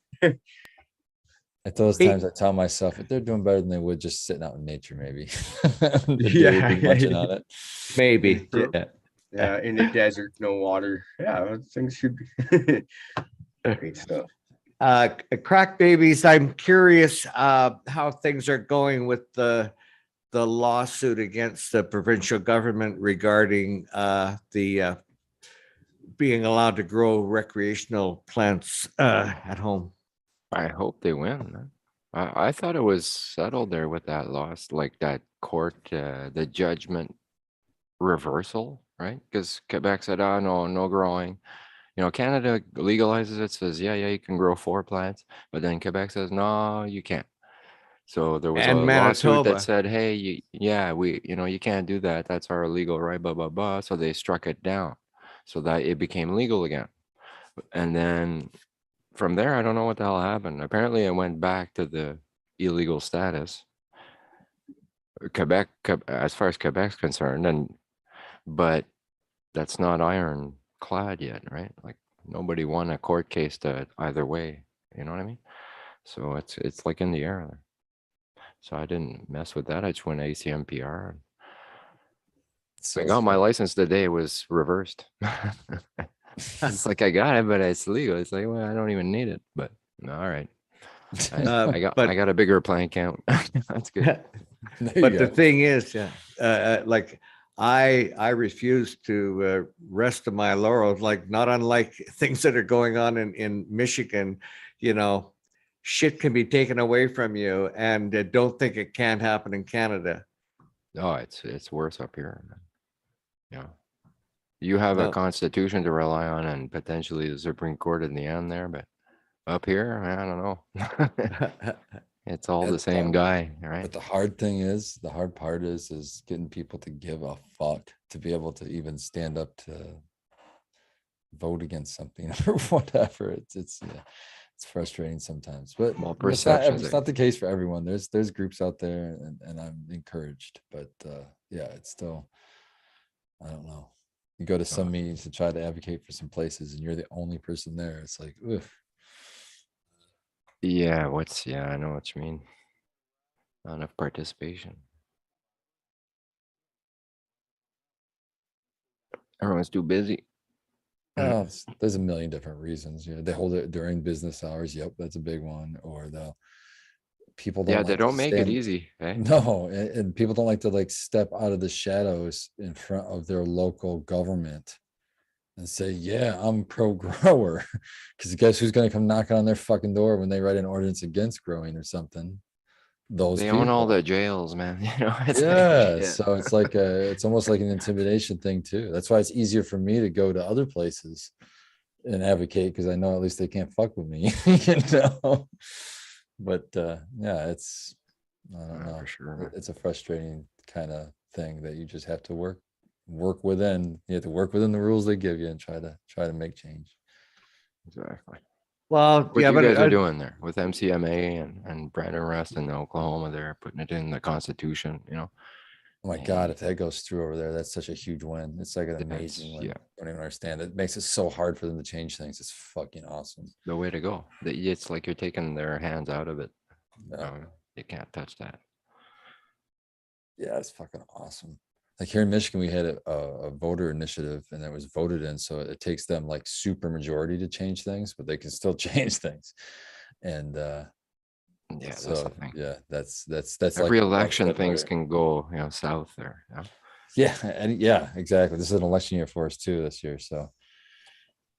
At those times, I tell myself if they're doing better than they would just sitting out in nature, maybe. Munching on it. Maybe. Yeah, in the desert, no water. Yeah, things should be great stuff. Crack babies, I'm curious how things are going with the lawsuit against the provincial government regarding the being allowed to grow recreational plants at home. I hope they win. Man. I thought it was settled there with that loss, like that court, the judgment reversal, right? Because Quebec said, oh, no growing. You know, Canada legalizes it, says, yeah, you can grow 4 plants. But then Quebec says, no, you can't. So there was a lawsuit that said, hey, you can't do that. That's our legal right, blah, blah, blah. So they struck it down so that it became legal again. And then from there, I don't know what the hell happened. Apparently, it went back to the illegal status. Quebec, as far as Quebec's concerned, but that's not ironclad yet, right? Like nobody won a court case to either way. You know what I mean? So it's like in the air there. So I didn't mess with that. I just went ACMPR. So I got my license the day it was reversed. It's like I got it, but it's legal. It's like, well, I don't even need it. But all right, I got a bigger plant count. That's good. But the thing is, like I refuse to rest on my laurels. Like not unlike things that are going on in Michigan, you know, shit can be taken away from you, and don't think it can't happen in Canada. Oh, it's worse up here. Yeah. You have a constitution to rely on and potentially the Supreme Court in the end there, but up here, I don't know. It's all the same guy, right? But the hard part is getting people to give a fuck, to be able to even stand up to vote against something or whatever. It's frustrating sometimes, but it's not the case for everyone. There's groups out there and I'm encouraged, but it's still, I don't know. You go to some meetings to try to advocate for some places and you're the only person there. It's like, ugh. Yeah, I know what you mean. Not enough participation. Everyone's too busy. There's a million different reasons. They hold it during business hours. Yep, that's a big one. Or people don't. Yeah, they don't make it easy. Eh? No, and people don't like to step out of the shadows in front of their local government and say, "Yeah, I'm pro-grower," because guess who's going to come knocking on their fucking door when they write an ordinance against growing or something? They own all the jails, man. You know. So it's like it's almost like an intimidation thing too. That's why it's easier for me to go to other places and advocate because I know at least they can't fuck with me. But it's I don't know. For sure. It's a frustrating kind of thing that you just have to work within. You have to work within the rules they give you and try to make change. Exactly. Well, what you guys are doing there with MCMA and Brandon Rust in Oklahoma, they're putting it in the Constitution, you know. Oh my God, if that goes through over there, that's such a huge win. It's like an amazing win. I don't even understand. It makes it so hard for them to change things. It's fucking awesome. The way to go. It's like you're taking their hands out of it. You can't touch that. Yeah, it's fucking awesome. Like here in Michigan, we had a voter initiative and it was voted in. So it takes them like super majority to change things, but they can still change things. And that's the thing. Yeah, that's every election things can go, south there. Yeah, exactly. This is an election year for us too this year. So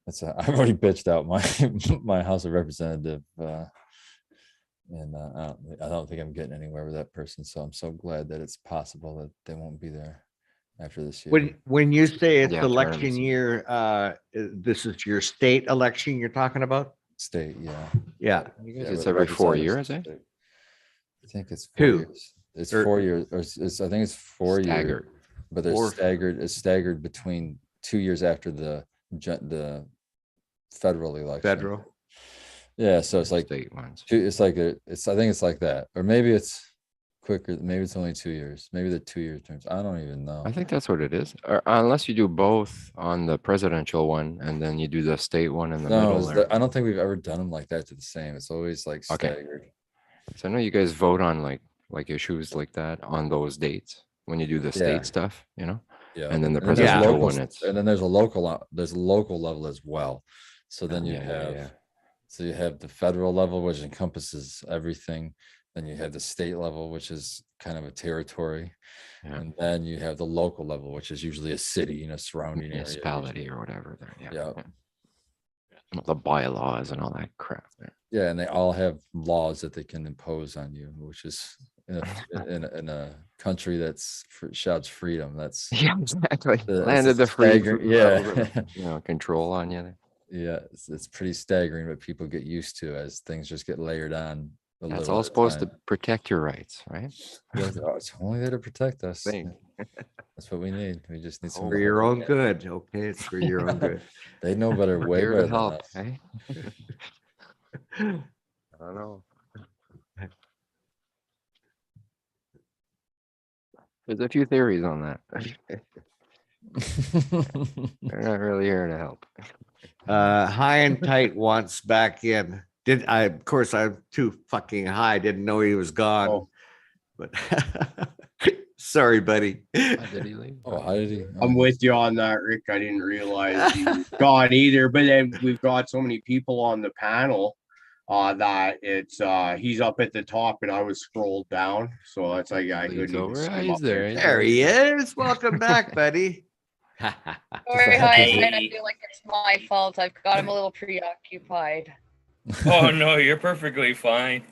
I've already bitched out my House of Representative. And I don't think I'm getting anywhere with that person. So I'm so glad that it's possible that they won't be there after this year. When you say it's election year, this is your state election you're talking about? State, yeah. Yeah. It's every 4 years, eh? I think it's 4 years. It's 4 years. Or I think it's 4 years. but they're staggered. It's staggered between 2 years after the federal election. Federal. Yeah, so it's like state ones. It's like it's. I think it's like that, or maybe it's quicker. Maybe it's only 2 years. Maybe the 2 year terms. I don't even know. I think that's what it is. Or unless you do both on the presidential one and then you do the state one in the middle. I don't think we've ever done them like that to the same. It's always like staggered. So I know you guys vote on like issues like that on those dates when you do the state stuff, you know? Yeah. And then the and then presidential one, it's and then there's a local level as well. So then you have so you have the federal level, which encompasses everything. Then you have the state level, which is kind of a territory. Yeah. And then you have the local level, which is usually a city, surrounding municipality or whatever there. Yeah. The bylaws and all that crap. Yeah, and they all have laws that they can impose on you, which is in a country that's shouts freedom. That's exactly. Landed the free, control on you. Yeah, it's pretty staggering, but people get used to as things just get layered on. It's all supposed to protect your rights, right? It's only there to protect us. That's what we need. We just need some for your own good. Okay, it's for your own good. They know better, way here better to help. than us. I don't know. There's a few theories on that. They're not really here to help. High and Tight wants back in. Of course, I'm too fucking high. Didn't know he was gone. But sorry, buddy. How did he leave? Oh, how did he? I'm with you on that, Rick. I didn't realize he was gone either. But then we've got so many people on the panel that it's he's up at the top and I was scrolled down. So it's like I couldn't even see him up there. There he is. Welcome back, buddy. Sorry, hi, and I feel like it's my fault. I've got him a little preoccupied. Oh no, you're perfectly fine.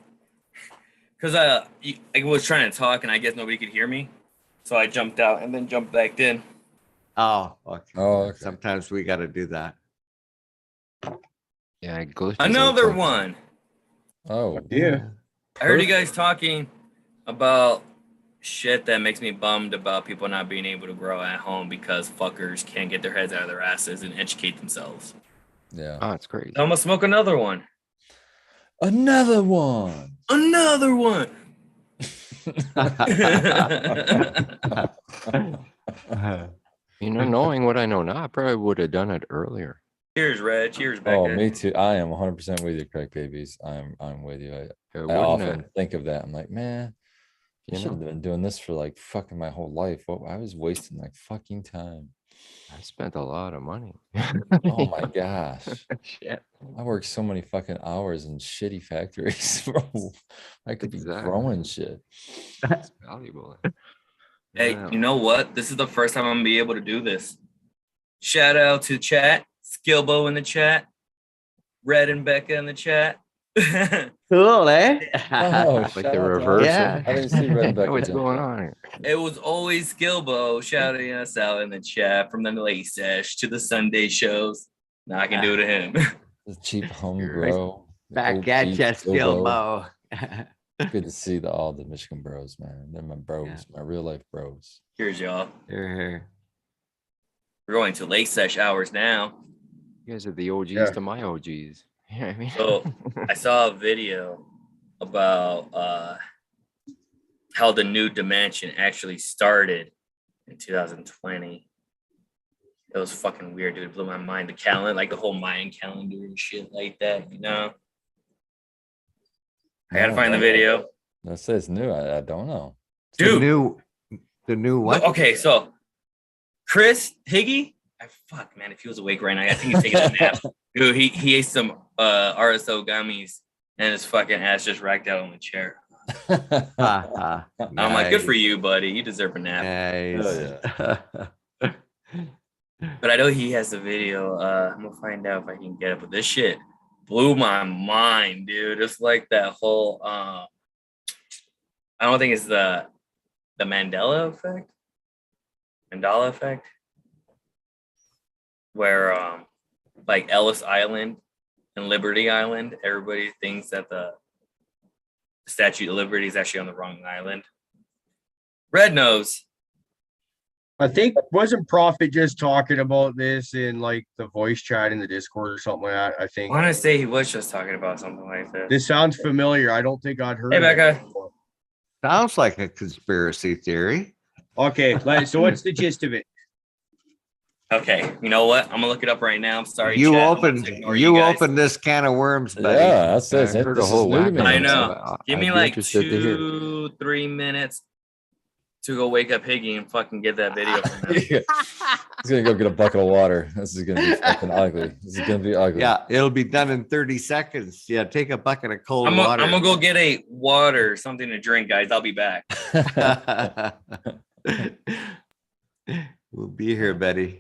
Cause I was trying to talk and I guess nobody could hear me, so I jumped out and then jumped back in. Oh, okay. Okay. Sometimes we got to do that. Yeah, glitches. Another one. Oh yeah. I heard you guys talking about shit that makes me bummed about people not being able to grow at home because fuckers can't get their heads out of their asses and educate themselves. Yeah. Oh, it's crazy. I'm gonna smoke another one. Another one. Another one. Knowing what I know now, I probably would have done it earlier. Cheers, Red. Cheers, Becca. Oh, me too. I am 100% with you, crack babies. I'm with you. I often think of that. I'm like, man, I should have been doing this for like fucking my whole life. I was wasting like fucking time. I spent a lot of money. Oh my gosh. Shit. I worked so many fucking hours in shitty factories, bro. I could be growing shit. It's valuable. Hey, you know what? This is the first time I'm gonna be able to do this. Shout out to chat, Skilbo in the chat, Red and Becca in the chat. Cool, eh? Oh, like the reverse. Yeah. I didn't see Red and Becca. What's going on here? It was always Skilbo shouting us out in the chat from the late sesh to the Sunday shows. Now I can do it to him. The cheap home grow. Back at you, Skilbo. Good to see all the Michigan bros, man. They're my bros, my real life bros. Here's y'all. Here. We're going to late sesh hours now. You guys are the OGs to my OGs. You know what I mean? So I saw a video about how the new dimension actually started in 2020. It was fucking weird, dude. It blew my mind. The calendar, like the whole Mayan calendar and shit like that, I gotta find the video. That says new. I don't know. Dude. The new what? Okay, so Chris Higgy, fuck man, if he was awake right now, I think he's taking a nap. Dude, he ate some RSO gummies and his fucking ass just racked out on the chair. I'm like, good for you, buddy. You deserve a nap. Nice. But I know he has the video. I'm gonna find out if I can get it. But this shit blew my mind, dude. It's like that whole I don't think it's the Mandela effect, where like Ellis Island and Liberty Island, everybody thinks that the Statue of Liberty is actually on the wrong island. Red knows. I think wasn't Prophet just talking about this in like the voice chat in the Discord or something like that. I think. I want to say he was just talking about something like this. This sounds familiar. I don't think I'd heard. Hey, Becca. Sounds like a conspiracy theory. Okay, so what's the gist of it? Okay, you know what? I'm gonna look it up right now. I'm sorry. You chat. opened this can of worms, buddy. Yeah, that's it. Heard This a whole is new to whack me. of I them. know. Give me I'd be like interested to hear. 2-3 minutes to go wake up Higgy and fucking get that video from him. He's gonna go get a bucket of water. This is gonna be fucking ugly. This is gonna be ugly. Yeah, it'll be done in 30 seconds. Yeah, take a bucket of cold I'm water. gonna go get a water, something to drink, guys. I'll be back. We'll be here, Betty.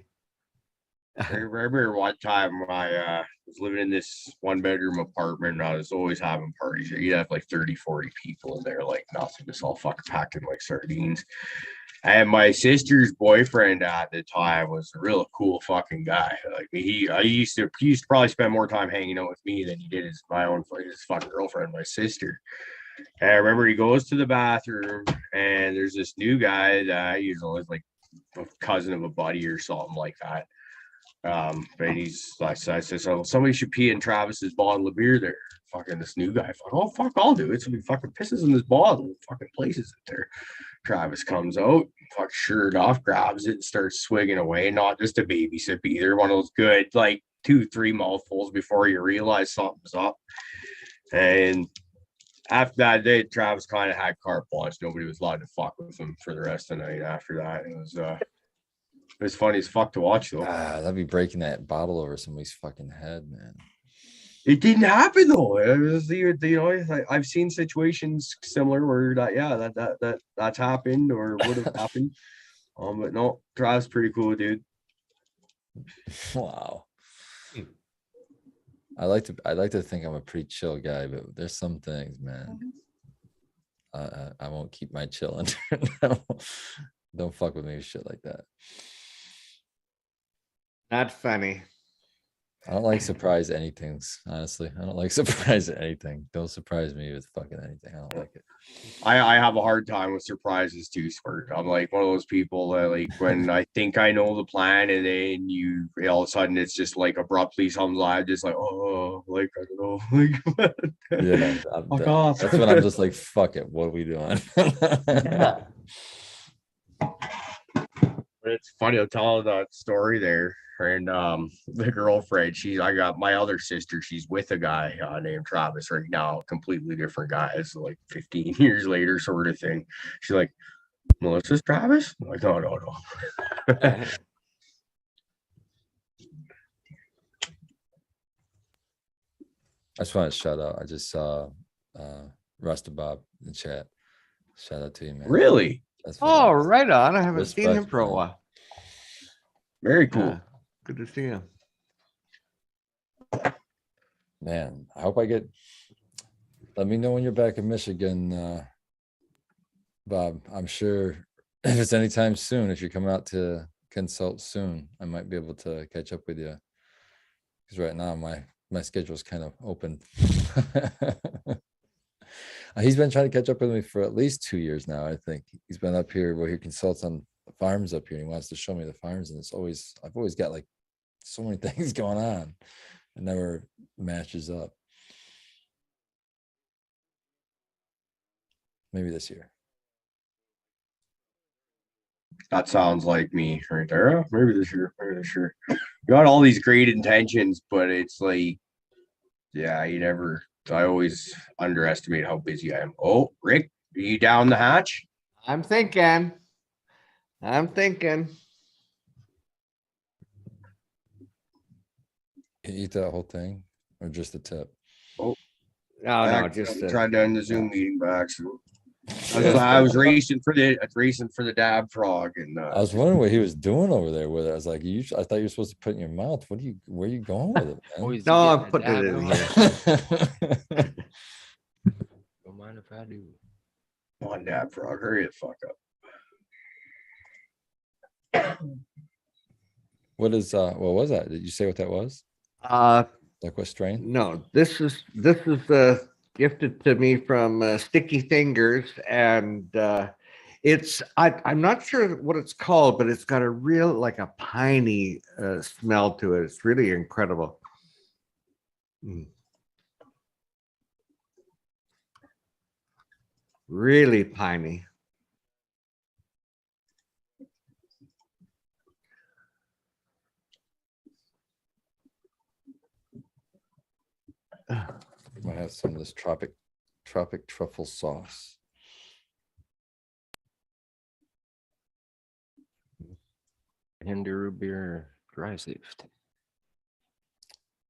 I remember one time I was living in this 1-bedroom apartment, and I was always having parties. You'd have like 30, 40 people in there, like nothing, just all fucking packed in like sardines. And my sister's boyfriend at the time was a real cool fucking guy. Like he used to probably spend more time hanging out with me than he did his fucking girlfriend, my sister. And I remember he goes to the bathroom, and there's this new guy that he's always like a cousin of a buddy or something like that. But he's like, so I said, so somebody should pee in Travis's bottle of beer there. Fucking this new guy, oh fuck, I'll do it. So he fucking pisses in this bottle and fucking places it there. Travis comes out, fuck shirt off, grabs it, and starts swigging away. Not just a baby sip either, one of those good, like 2-3 mouthfuls before you realize something's up. And after that day, Travis kind of had carte blanche. Nobody was allowed to fuck with him for the rest of the night after that. It was funny as fuck to watch though. That'd be breaking that bottle over somebody's fucking head, man. It didn't happen though. It was I've seen situations similar where that's happened or would have happened. But no, Travis pretty cool, dude. Wow. I like to think I'm a pretty chill guy, but there's some things, man. I won't keep my chill under. Don't fuck with me with shit like that. Not funny. I don't like surprise anythings, honestly. I don't like surprise anything. Don't surprise me with fucking anything. I don't like it. I have a hard time with surprises too, Squirt. I'm like one of those people that like when I think I know the plan and then you all of a sudden it's just like abruptly something live, just like, oh, like I don't know. Yeah, fuck off. That's when I'm just like, fuck it, what are we doing? Yeah. But it's funny, I'll tell that story there. And the girlfriend, I got my other sister, she's with a guy named Travis right now, completely different guy. It's like 15 years later sort of thing. She's like, Melissa's Travis? I'm like, no. I just want to shout out. I just saw Rasta Bob in the chat. Shout out to you, man. Really? Oh, right on. I haven't Respect, seen him for a man. while. Very cool. Yeah, good to see him. Man, I hope let me know when you're back in Michigan, Bob. I'm sure if it's anytime soon, if you're coming out to consult soon, I might be able to catch up with you. Because right now my schedule is kind of open. He's been trying to catch up with me for at least 2 years now. I think he's been up here where he consults on the farms up here. And he wants to show me the farms, and I've always got like so many things going on. It never matches up. Maybe this year. That sounds like me right there. Maybe this year. You got all these great intentions, but it's like, yeah, I always underestimate how busy I am. Oh, Rick, are you down the hatch? I'm thinking. You eat that whole thing or just the tip? Oh, no, just trying to end the Zoom meeting by accident. I was racing for the dab frog, and I was wondering what he was doing over there with it. I was like, I thought you were supposed to put it in your mouth. Where are you going with it, man? No, I'm putting it in here. Don't mind if I do. Come on, dab frog, hurry the fuck up. What was that? Did you say what that was? Like what strain? No, this is gifted to me from Sticky Fingers, and I'm not sure what it's called, but it's got a real like a piney smell to it. It's really incredible. Really piney. Might have some of this tropic truffle sauce. Hindu root beer, dry sift.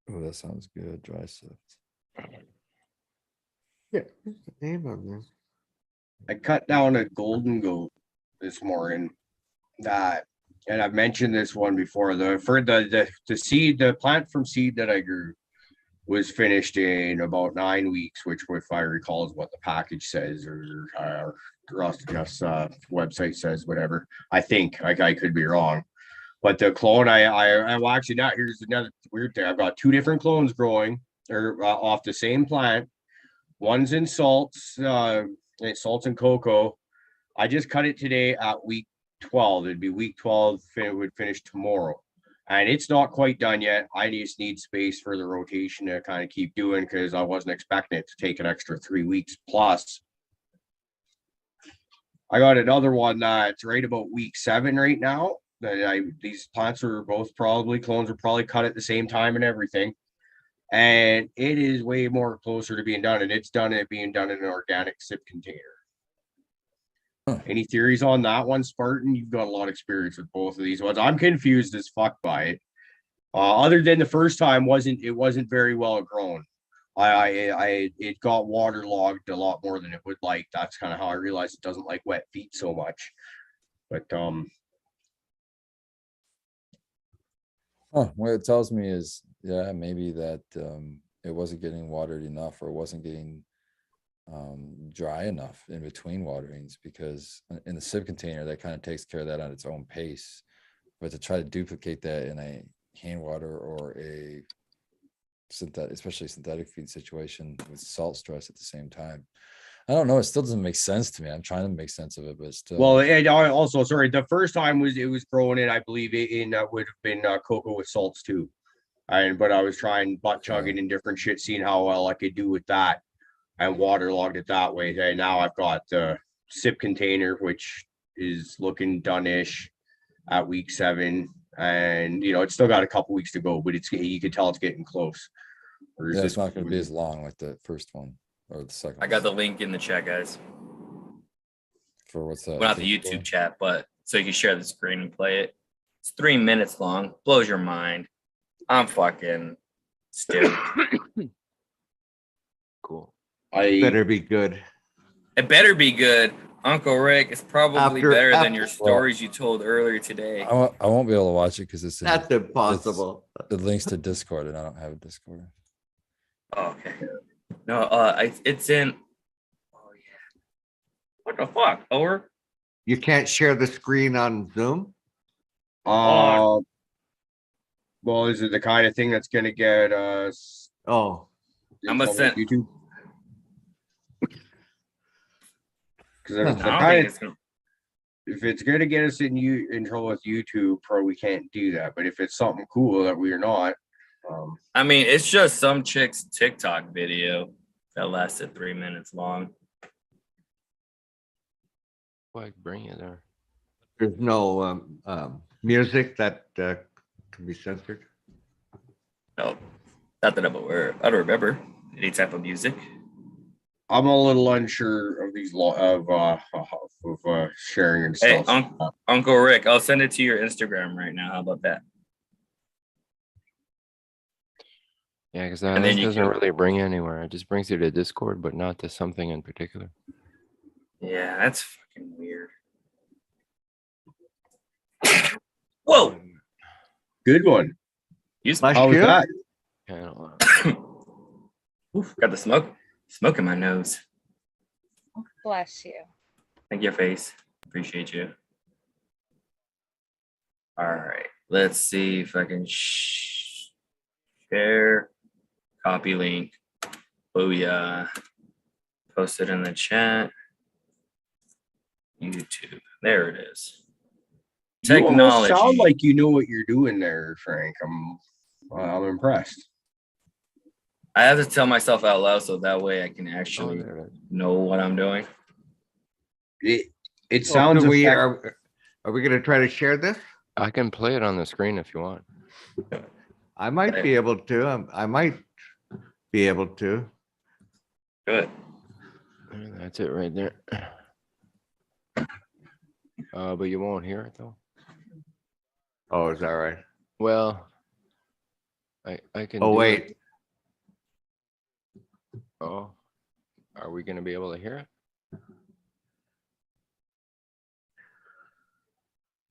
Oh, that sounds good. Dry sift. Yeah, what's the name of this? I cut down a golden goat this morning. That, and I've mentioned this one before. The seed, the plant from seed that I grew was finished in about 9 weeks, which, if I recall, is what the package says, or Russ website says, whatever. I think I could be wrong, but the clone well, actually not. Here's another weird thing. I've got 2 different clones growing, or off the same plant. One's in salts, salts and cocoa. I just cut it today at week 12. It'd be week 12. It would finish tomorrow. And it's not quite done yet. I just need space for the rotation to kind of keep doing, because I wasn't expecting it to take an extra 3 weeks plus. I got another one that's right about week 7 right now. These plants are both clones are probably cut at the same time and everything. And it is way more closer to being done. And it's being done in an organic sip container. Any theories on that one, Spartan? You've got a lot of experience with both of these ones. I'm confused as fuck by it. Other than the first time, it wasn't very well grown. It got waterlogged a lot more than it would like. That's kind of how I realized it doesn't like wet feet so much. But what it tells me is, yeah, maybe that it wasn't getting watered enough, or it wasn't getting dry enough in between waterings, because in the sieve container that kind of takes care of that on its own pace. But to try to duplicate that in a hand water or a especially synthetic feed situation with salt stress at the same time, I don't know, it still doesn't make sense to me. I'm trying to make sense of it, but still. Well, and also, sorry, the first time it was growing in, I believe it would have been cocoa with salts too. But I was trying butt chugging and different shit, seeing how well I could do with that, and waterlogged it that way. And now I've got the sip container, which is looking done-ish at week 7, and it's still got a couple weeks to go, but you can tell it's getting close. Yeah, it's not going to be as long like the first one or the second. I got the link in the chat, guys. For what's that? Well, not the YouTube chat, but so you can share the screen and play it. It's 3 minutes long. Blows your mind. I'm fucking stupid. Cool. Better be good. It better be good. Uncle Rick, it's probably better than your stories you told earlier today. I won't be able to watch it because that's impossible. The links to Discord, and I don't have a Discord. Oh, okay. No, it's in. Oh yeah. What the fuck? Over. You can't share the screen on Zoom. Well, is it the kind of thing that's going to get us? Oh, I'm gonna send YouTube. Because if it's going to get us in trouble with YouTube, probably we can't do that. But if it's something cool that we're not, I mean, it's just some chick's TikTok video that lasted 3 minutes long. Like, bring it there. There's no music that can be censored. No, not that I'm aware. I don't remember any type of music. I'm a little unsure of these sharing and stuff. Hey, Uncle Rick, I'll send it to your Instagram right now. How about that? Yeah, because that doesn't really bring you anywhere. It just brings you to Discord, but not to something in particular. Yeah, that's fucking weird. Whoa. Good one. How was that? Oof, got the smoke in my nose. Bless you. Thank you, face. Appreciate you. All right. Let's see if I can share. Copy link. Booyah. Post it in the chat. YouTube. There it is. You almost Technology. sound like you know what you're doing there, Frank. I'm impressed. I have to tell myself out loud so that way I can actually know what I'm doing. It sounds. Are we going to try to share this? I can play it on the screen if you want. I might be able to. I might be able to. Good. That's it right there. But you won't hear it though. Oh, is that right? Well, I can. Oh, do wait. It. Oh, are we going to be able to hear it?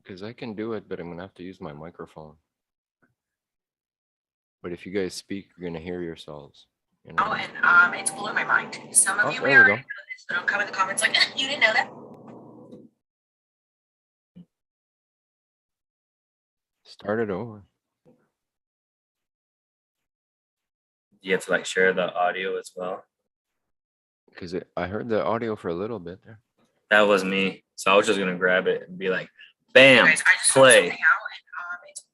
Because I can do it, but I'm going to have to use my microphone. But if you guys speak, you're going to hear yourselves. You know? Oh, and it's blowing my mind. Some of you there we go. know this, so don't come in the comments like, you didn't know that. Start it over. You have to like share the audio as well. Because I heard the audio for a little bit there. That was me. So I was just going to grab it and be like, bam, Guys, I just found play. something out, and it's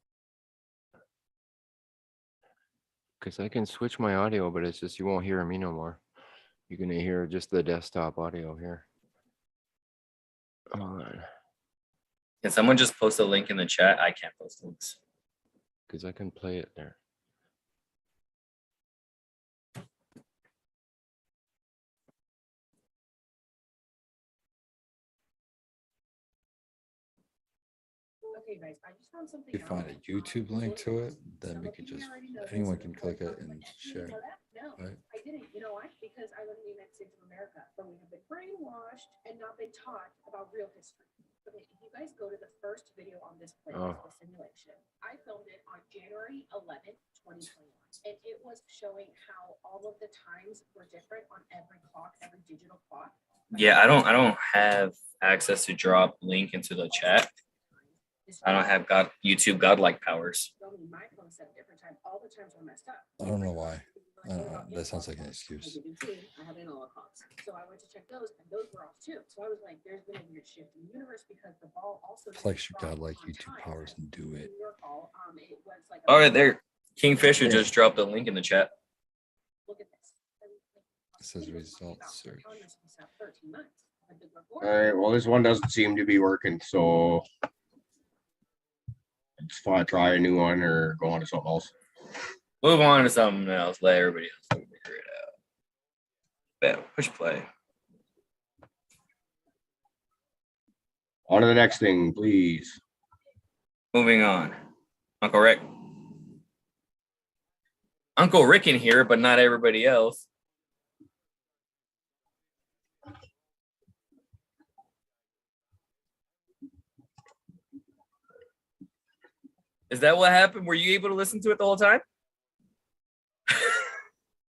Because I can switch my audio, but it's just you won't hear me no more. You're going to hear just the desktop audio here. Hold on. Can someone just post a link in the chat? I can't post links. Because I can play it there. okay, guys. I just found something If you find a YouTube link to it, then we could just, anyone can click it and share. No, Right? I didn't. You know why? Because I live in the United States of America, but we have been brainwashed and not been taught about real history. Okay, if you guys go to the first video on this playlist, the simulation, I filmed it on January 11th, 2021, and it was showing how all of the times were different on every clock, every digital clock. Yeah, I don't have access to drop link into the chat. I don't have YouTube godlike powers. My phone set a different time. All the times were messed up. I don't know why. That sounds like an excuse. I have analog clocks. So I went to check those, and those were off too. So I was like, there's been a weird shift in the universe because the ball also Flex your godlike YouTube powers and do it. All right, there. Kingfisher just dropped a link in the chat. Look at this. It says results search. All right. Well, this one doesn't seem to be working, so let's try a new one or go on to something else. Move on to something else. Let everybody else figure it out. Bam, push play. On to the next thing, please. Moving on. Uncle Rick. Uncle Rick in here, but not everybody else. Is that what happened? Were you able to listen to it the whole time?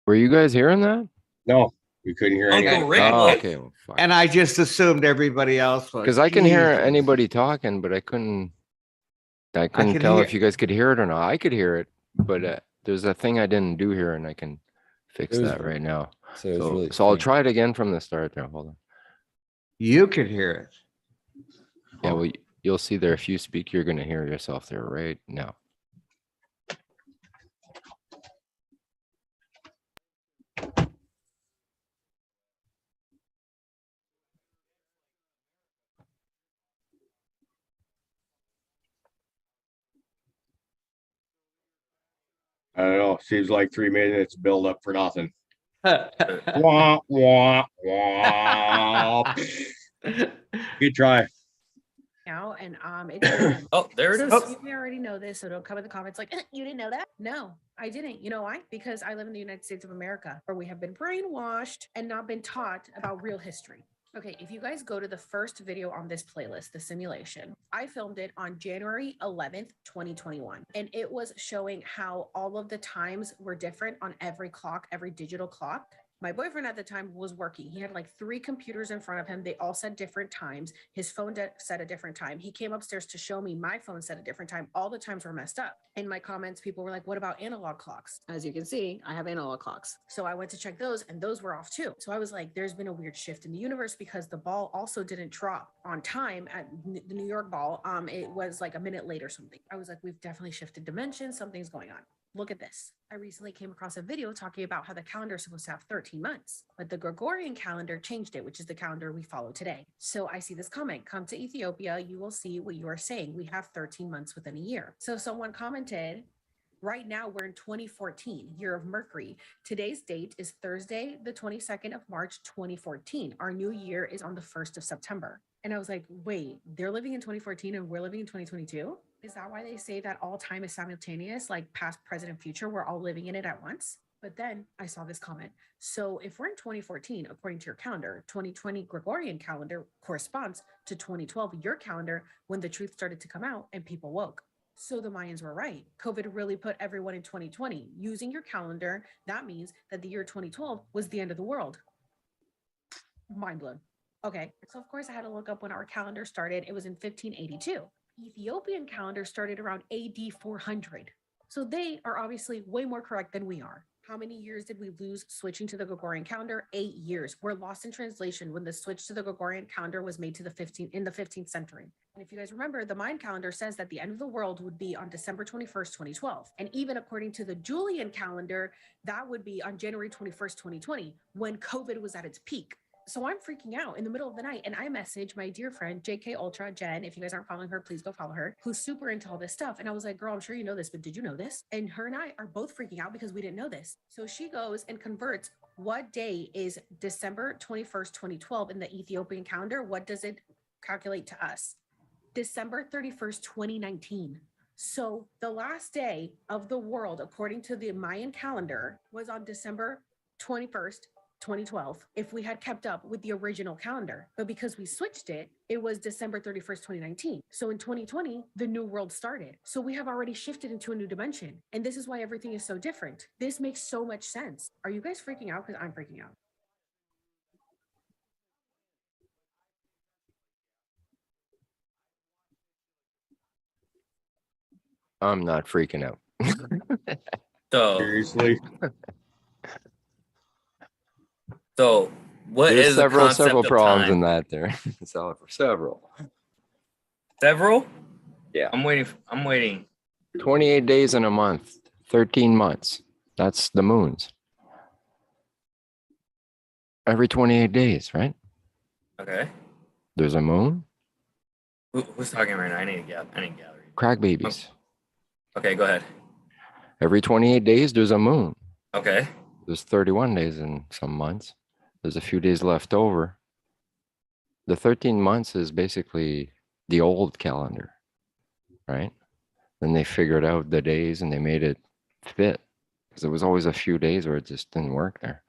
Were you guys hearing that? No, we couldn't hear anything. Uncle Rick. Oh, okay. Well, And I just assumed everybody else was. because I can hear Jesus. anybody talking, but I couldn't could tell hear- if you guys could hear it or not. I could hear it, but there's a thing I didn't do here, and I can fix It was- that right now. So it was really So I'll faint. try it again from the start there. Hold on. You could hear it. Yeah, well, you'll see there. If you speak, you're going to hear yourself there right now. I don't know. Seems like 3 minutes build up for nothing. Wah, wah, wah. Good try. Now and Oh, there it is. You may already know this, so don't come in the comments like you didn't know that. No, I didn't. You know why? Because I live in the United States of America, where we have been brainwashed and not been taught about real history. Okay, if you guys go to the first video on this playlist, the simulation, I filmed it on January 11th, 2021, and it was showing how all of the times were different on every clock, every digital clock. My boyfriend at the time was working. He had like 3 computers in front of him. They all said different times. His phone said a different time. He came upstairs to show me my phone said a different time. All the times were messed up. In my comments, people were like, what about analog clocks? As you can see, I have analog clocks. So I went to check those and those were off too. So I was like, there's been a weird shift in the universe because the ball also didn't drop on time at the New York ball. It was like a minute late or something. I was like, we've definitely shifted dimensions. Something's going on. Look at this. I recently came across a video talking about how the calendar is supposed to have 13 months, but the Gregorian calendar changed it, which is the calendar we follow today. So I see this comment, come to Ethiopia, you will see what you are saying. We have 13 months within a year. So someone commented, right now we're in 2014, year of Mercury. Today's date is Thursday, the 22nd of March, 2014. Our new year is on the 1st of September. And I was like, wait, they're living in 2014 and we're living in 2022? Is that why they say that all time is simultaneous, like past, present, and future? We're all living in it at once? But then I saw this comment. So if we're in 2014, according to your calendar, 2020 Gregorian calendar corresponds to 2012, your calendar, when the truth started to come out and people woke. So the Mayans were right. COVID really put everyone in 2020. Using your calendar, that means that the year 2012 was the end of the world. Mind blown. Okay, so of course I had to look up when our calendar started. It was in 1582. Ethiopian calendar started around AD 400. So they are obviously way more correct than we are. How many years did we lose switching to the Gregorian calendar? 8 years. We're lost in translation when the switch to the Gregorian calendar was made to the 15th century. And if you guys remember, the Mayan calendar says that the end of the world would be on December 21st, 2012. And even according to the Julian calendar, that would be on January 21st, 2020, when COVID was at its peak. So I'm freaking out in the middle of the night and I message my dear friend, JK Ultra, Jen. If you guys aren't following her, please go follow her, who's super into all this stuff. And I was like, girl, I'm sure you know this, but did you know this? And her and I are both freaking out because we didn't know this. So she goes and converts what day is December 21st, 2012 in the Ethiopian calendar. What does it calculate to us? December 31st, 2019. So the last day of the world, according to the Mayan calendar, was on December 21st, 2012, if we had kept up with the original calendar. But because we switched it, it was December 31st, 2019. So in 2020, the new world started. So we have already shifted into a new dimension. And this is why everything is so different. This makes so much sense. Are you guys freaking out? Because I'm freaking out. I'm not freaking out. So seriously. So what There's is the concept several of problems time? in that there. Several. Yeah. I'm waiting. 28 days in a month, 13 months. That's the moons. Every 28 days, right? Okay. There's a moon. Who's talking right now? I need to gather. Crack babies. Okay, go ahead. Every 28 days, there's a moon. Okay. There's 31 days in some months. There's a few days left over. The 13 months is basically the old calendar, right? Then they figured out the days and they made it fit because there was always a few days where it just didn't work there.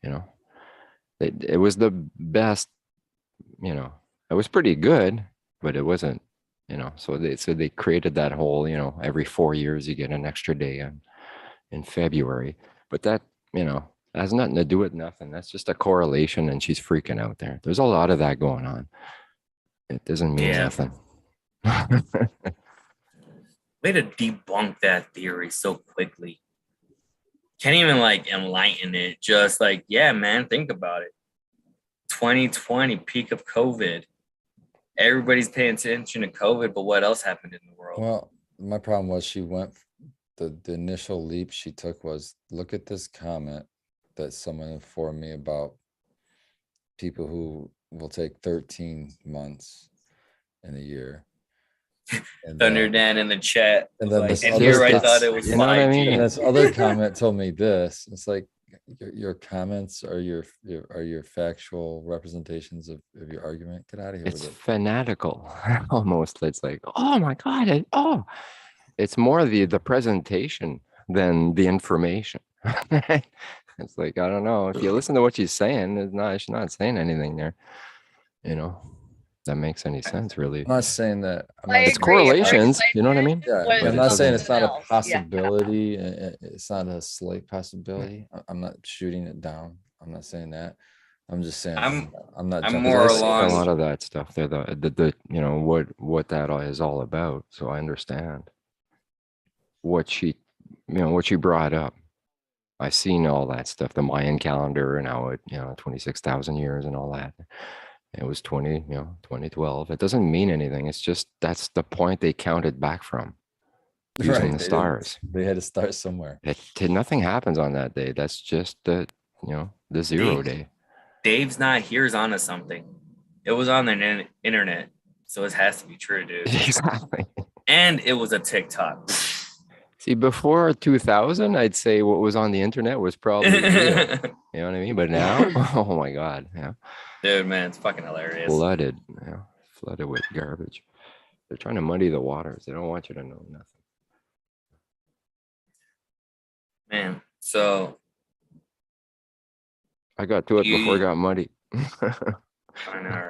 You know, it was the best, you know, it was pretty good, but it wasn't, you know, so they created that whole, you know, every 4 years you get an extra day in February, but that, you know, has nothing to do with nothing. That's just a correlation and she's freaking out there. There's a lot of that going on. It doesn't mean nothing. Way to debunk that theory so quickly. Can't even like enlighten it. Just like, yeah, man, think about it. 2020, peak of COVID. Everybody's paying attention to COVID, but what else happened in the world? Well, my problem was she went, the initial leap she took was, look at this comment that someone informed me about people who will take 13 months in a year. And Thunder Dan in the chat. And then like, and here I thought it was 5G. I mean? And this other comment told me this. It's like your comments are your factual representations of your argument. Get out of here It's with it. fanatical almost. It's like, oh my God. It's more the presentation than the information. It's like, I don't know. If you listen to what she's saying, she's not saying anything there, you know, that makes any sense, really. I'm not saying that. It's correlations, you know what I mean? Yeah, but I'm not saying it's not a possibility. It's not a slight possibility. I'm not shooting it down. I'm not saying that. I'm just saying I'm not I'm jumping. more I've seen a along. lot of that stuff there, the you know what that is all about. So I understand what she, what she brought up. I've seen all that stuff, the Mayan calendar and how it, 26,000 years and all that. It was 2012. It doesn't mean anything. It's just that's the point they counted back from using Right, the they stars. they had to start somewhere. Nothing happens on that day. That's just the zero day. Dave's not here's onto something. It was on the internet, so it has to be true, dude. Exactly. And it was a TikTok. See, before 2000, I'd say what was on the internet was probably real. You know what I mean? But now, oh my God, yeah. Dude, man, it's fucking hilarious. Flooded with garbage. They're trying to muddy the waters. They don't want you to know nothing. Man, so I got to it before it got muddy. I know,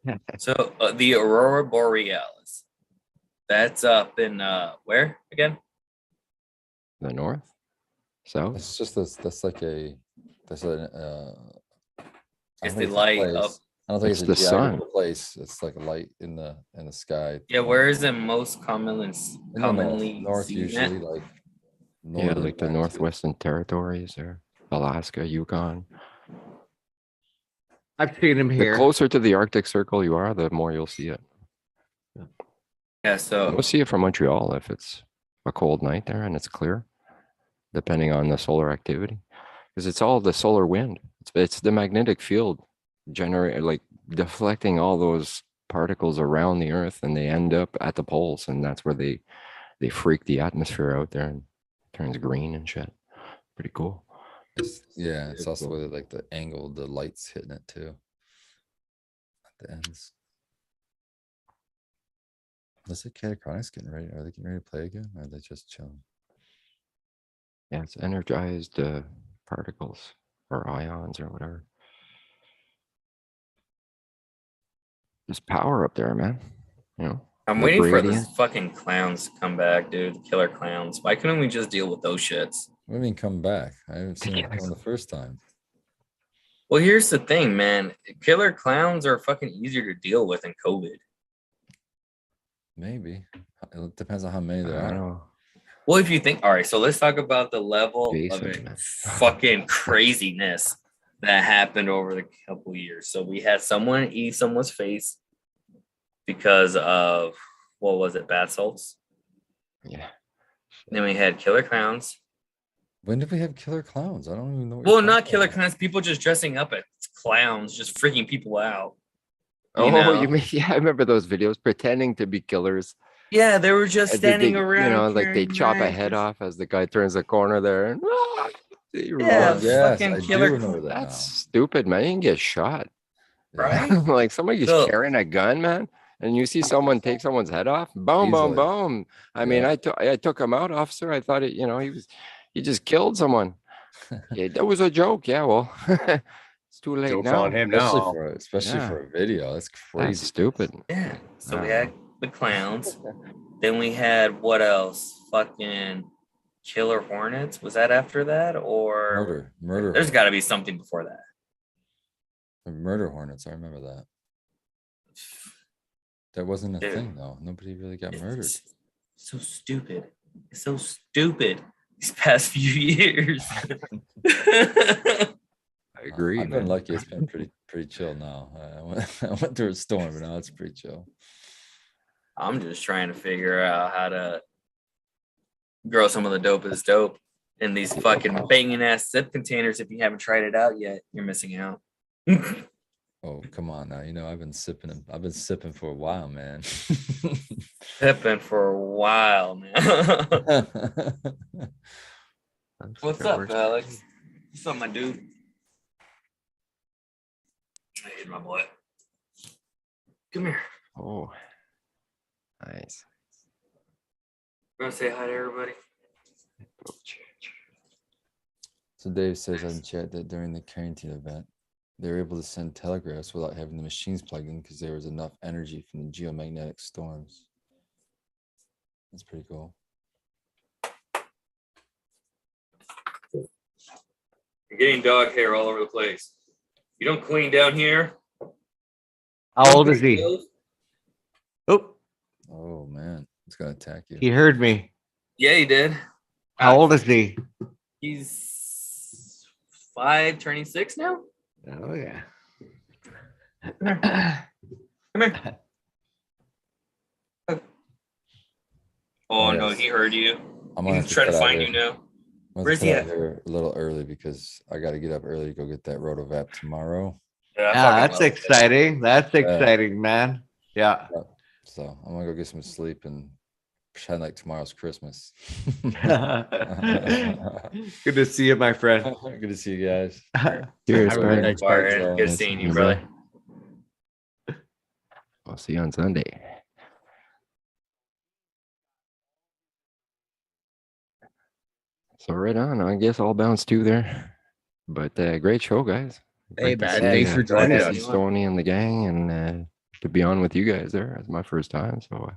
right? So the Aurora Borealis, that's up in where again? The north, south. It's just this. That's like a. That's a. It's the light of. I don't think it's the a geographical sun. place. It's like a light in the sky. Yeah, where is it most commonly In the north seen usually at? like. Yeah, like the latitude. Northwestern Territories or Alaska, Yukon. I've seen him The here. closer to the Arctic Circle you are, the more you'll see it. Yeah, so You'll see it from Montreal if it's a cold night there and it's clear, depending on the solar activity, because it's all the solar wind. It's the magnetic field like deflecting all those particles around the Earth, and they end up at the poles, and that's where they freak the atmosphere out there and turns green and shit. Pretty cool. It's also where like the angle, the light's hitting it too. At the ends. Is it Catacronic's getting ready? Are they getting ready to play again? Or are they just chilling? Yeah, it's energized particles or ions or whatever. There's power up there, man. I'm the waiting for Bradian. those fucking clowns to come back, dude. The killer clowns. Why couldn't we just deal with those shits? What do you mean come back? I haven't seen it come the first time. Well, here's the thing, man. Killer clowns are fucking easier to deal with than COVID. Maybe. It depends on how many there I don't are. know. Well, if you think, all right, so let's talk about the level Jason, of man. fucking craziness that happened over the couple of years. So we had someone eat someone's face because of, what was it, bath salts? Yeah. Then we had killer clowns. When did we have killer clowns? I don't even know. Well, not killer clowns, people just dressing up as clowns, just freaking people out. Oh, know? you mean, yeah, I remember those videos pretending to be killers. Yeah, they were just And standing around. like they carrying chop a knives. head off as the guy turns the corner there. And, Yeah, yes, fucking I killer. do remember that That's now. stupid, man. You can get shot. Right? Like somebody's So- carrying a gun, man, and you see someone take someone's head off. Boom, boom, Easily. boom. I mean, Yeah. I took him out, officer. I thought he just killed someone. Yeah, that was a joke. Yeah, well, it's too late Joke's now. on him Especially now. Yeah. for a video. That's That's crazy. stupid. Yeah. So we Uh-huh. had the clowns. Then we had what else? Fucking killer hornets. Was that after that, or Murder. there's got to be something before that? Murder hornets. I remember that. That wasn't a Dude. thing though. Nobody really got murdered. So stupid. It's so stupid. These past few years. I agree. I've been man. lucky. It's been pretty chill now. I went through a storm, but now it's pretty chill. I'm just trying to figure out how to grow some of the dopest dope in these fucking banging ass zip containers. If you haven't tried it out yet, you're missing out. Oh, come on now. I've been sipping for a while, man. Sipping for a while now. What's up, Alex? What's up, my dude? Hey, my boy. Come here. Oh, nice. You want to say hi to everybody? So Dave says on chat that during the quarantine event, they were able to send telegraphs without having the machines plugged in because there was enough energy from the geomagnetic storms. That's pretty cool. I'm getting dog hair all over the place. You don't clean down here. How old is he? Oh man, it's gonna attack you. He heard me. Yeah, he did. How old is he? He's 5, turning 6 now. Oh yeah. Come here. Oh no, he heard you. I'm gonna He's trying to find you now. Where's he at? Here a little early because I got to get up early to go get that rotovap tomorrow. Yeah, that's exciting. That's exciting, man. Yeah. So I'm gonna go get some sleep and pretend like tomorrow's Christmas. Good to see you, my friend. Good to see you guys. Cheers, Have a man. good night, good seeing you, brother. I'll see you on Sunday. So right on. I guess I'll bounce too there. But great show, guys. Hey, Great to man. see, Thanks for joining us. Stoney and the gang, and to be on with you guys there. It's my first time. So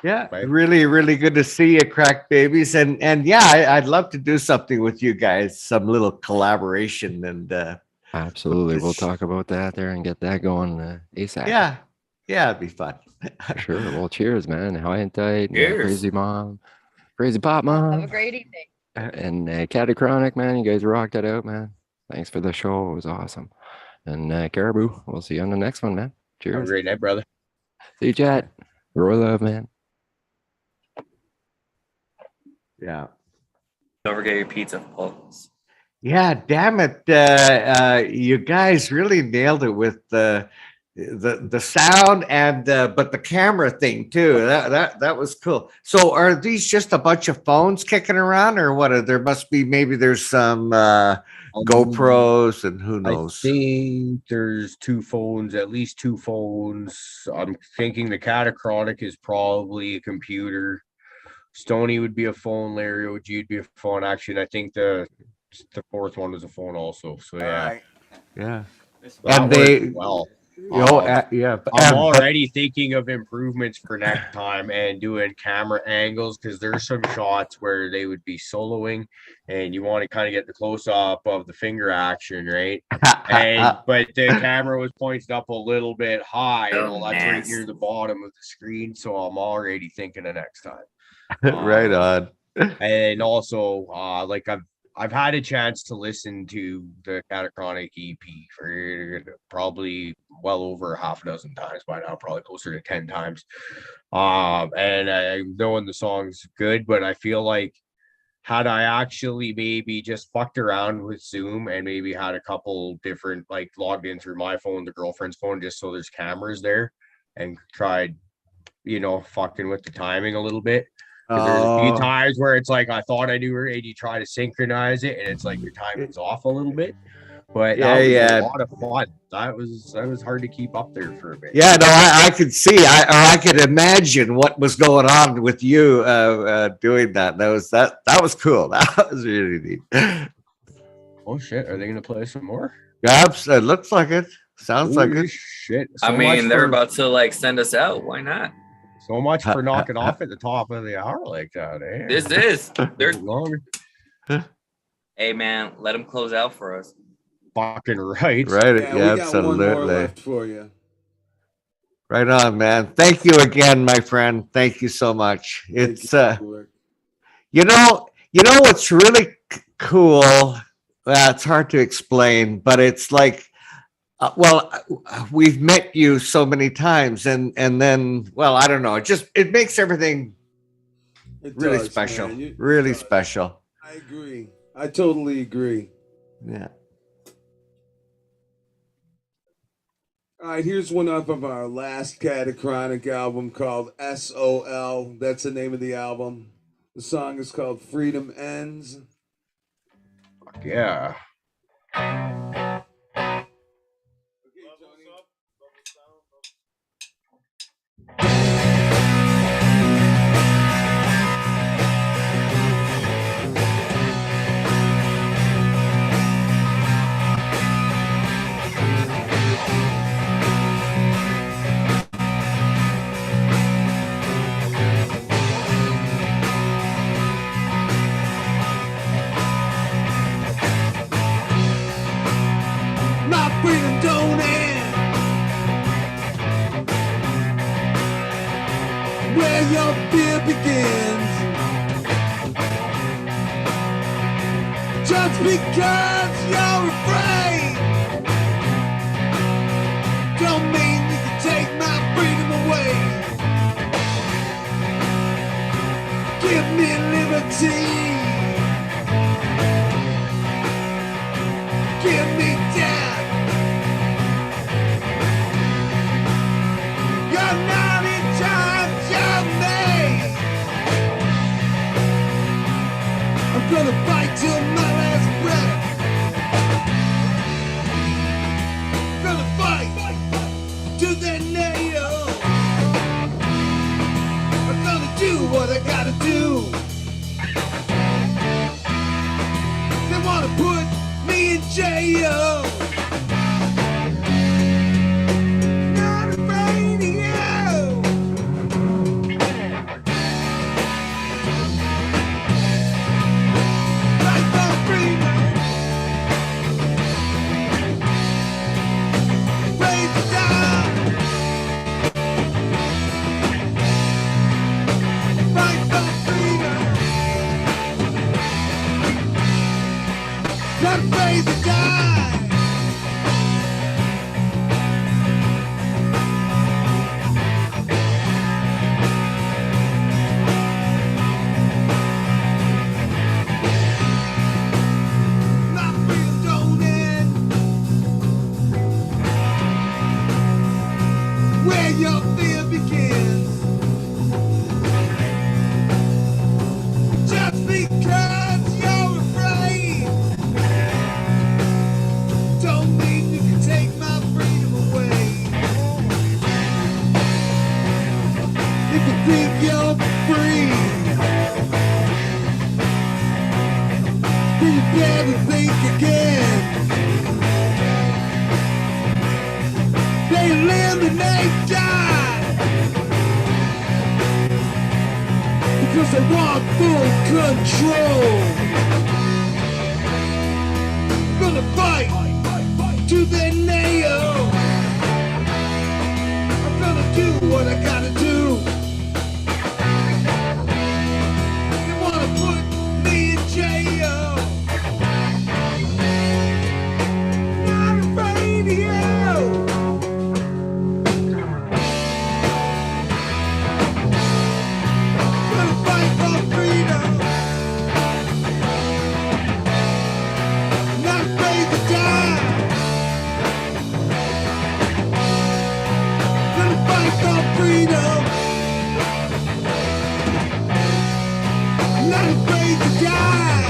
yeah, really, really good to see you, crack babies. And yeah, I'd love to do something with you guys, some little collaboration. And absolutely, we'll talk about that there and get that going ASAP. Yeah, it'd be fun. Sure. Well, cheers, man. High and tight. Cheers. Crazy mom, crazy pop mom. Have a great evening. And CataChronic, man, you guys rocked it out, man. Thanks for the show. It was awesome. And Caribou, we'll see you on the next one, man. Cheers. Have a great night, brother. See you, chat. Roy love, man. Yeah. Don't forget your pizza, folks. Yeah, damn it. You guys really nailed it with the sound and but the camera thing too. That was cool. So are these just a bunch of phones kicking around, or what? There must be, maybe there's some GoPros and who knows. I think there's at least two phones. I'm thinking the Catacronic is probably a computer. Stoney would be a phone. Larry OG would be a phone. Actually, I think the fourth one was a phone also. So yeah. Right. Yeah. And they well. Yeah. I'm already thinking of improvements for next time and doing camera angles, because there's some shots where they would be soloing and you want to kind of get the close up of the finger action, right? But the camera was pointed up a little bit high, and all that's right near the bottom of the screen. So I'm already thinking of next time. Right on. And also, like I've had a chance to listen to the Catacronic EP for probably well over half a dozen times by now, probably closer to 10 times. And I'm knowing the song's good, but I feel like had I actually maybe just fucked around with Zoom and maybe had a couple different, like logged in through my phone, the girlfriend's phone, just so there's cameras there, and tried, fucking with the timing a little bit. There's a few times where it's like I thought I knew where you try to synchronize it, and it's like your timing's off a little bit. But that was a lot of fun. That was hard to keep up there for a bit. Yeah, no, I could see. I could imagine what was going on with you doing that. That was cool. That was really neat. Oh shit! Are they gonna play some more? Yeah, it looks like it. Sounds like it. Shit! I mean, they're about to send us out. Why not? So much for knocking off at the top of the hour like that, eh? This is. They're longer. Hey man, let them close out for us. Fucking right. Right. Yeah, we got one more left for you. Right on, man. Thank you again, my friend. Thank you so much. It's you know what's really cool. It's hard to explain, but it's like, we've met you so many times, and then, I don't know. It makes everything really special. Really special. I agree. I totally agree. Yeah. All right, here's one off of our last Catachronic album called SOL. That's the name of the album. The song is called Freedom Ends. Fuck yeah. Just because you're afraid don't mean you can take my freedom away. Give me liberty. Give me death. You're not in charge of me. I'm gonna fight till my last breath. Gonna fight to the nail. I'm gonna do what I gotta do. They wanna put me in jail. Not afraid of you. Fight for freedom. Raise the tide. Fight for freedom. Not afraid to die. My freedom don't end where your fear begins. Just because you're afraid don't mean you can take my freedom away. If you think you're free, then you better think again. They eliminate God because they want full control. Gonna fight to the nail. I'm gonna do what I gotta do. They wanna put me in jail. Not afraid of you. Gonna fight for freedom. Not afraid to die. Gonna fight for freedom. Not afraid to die.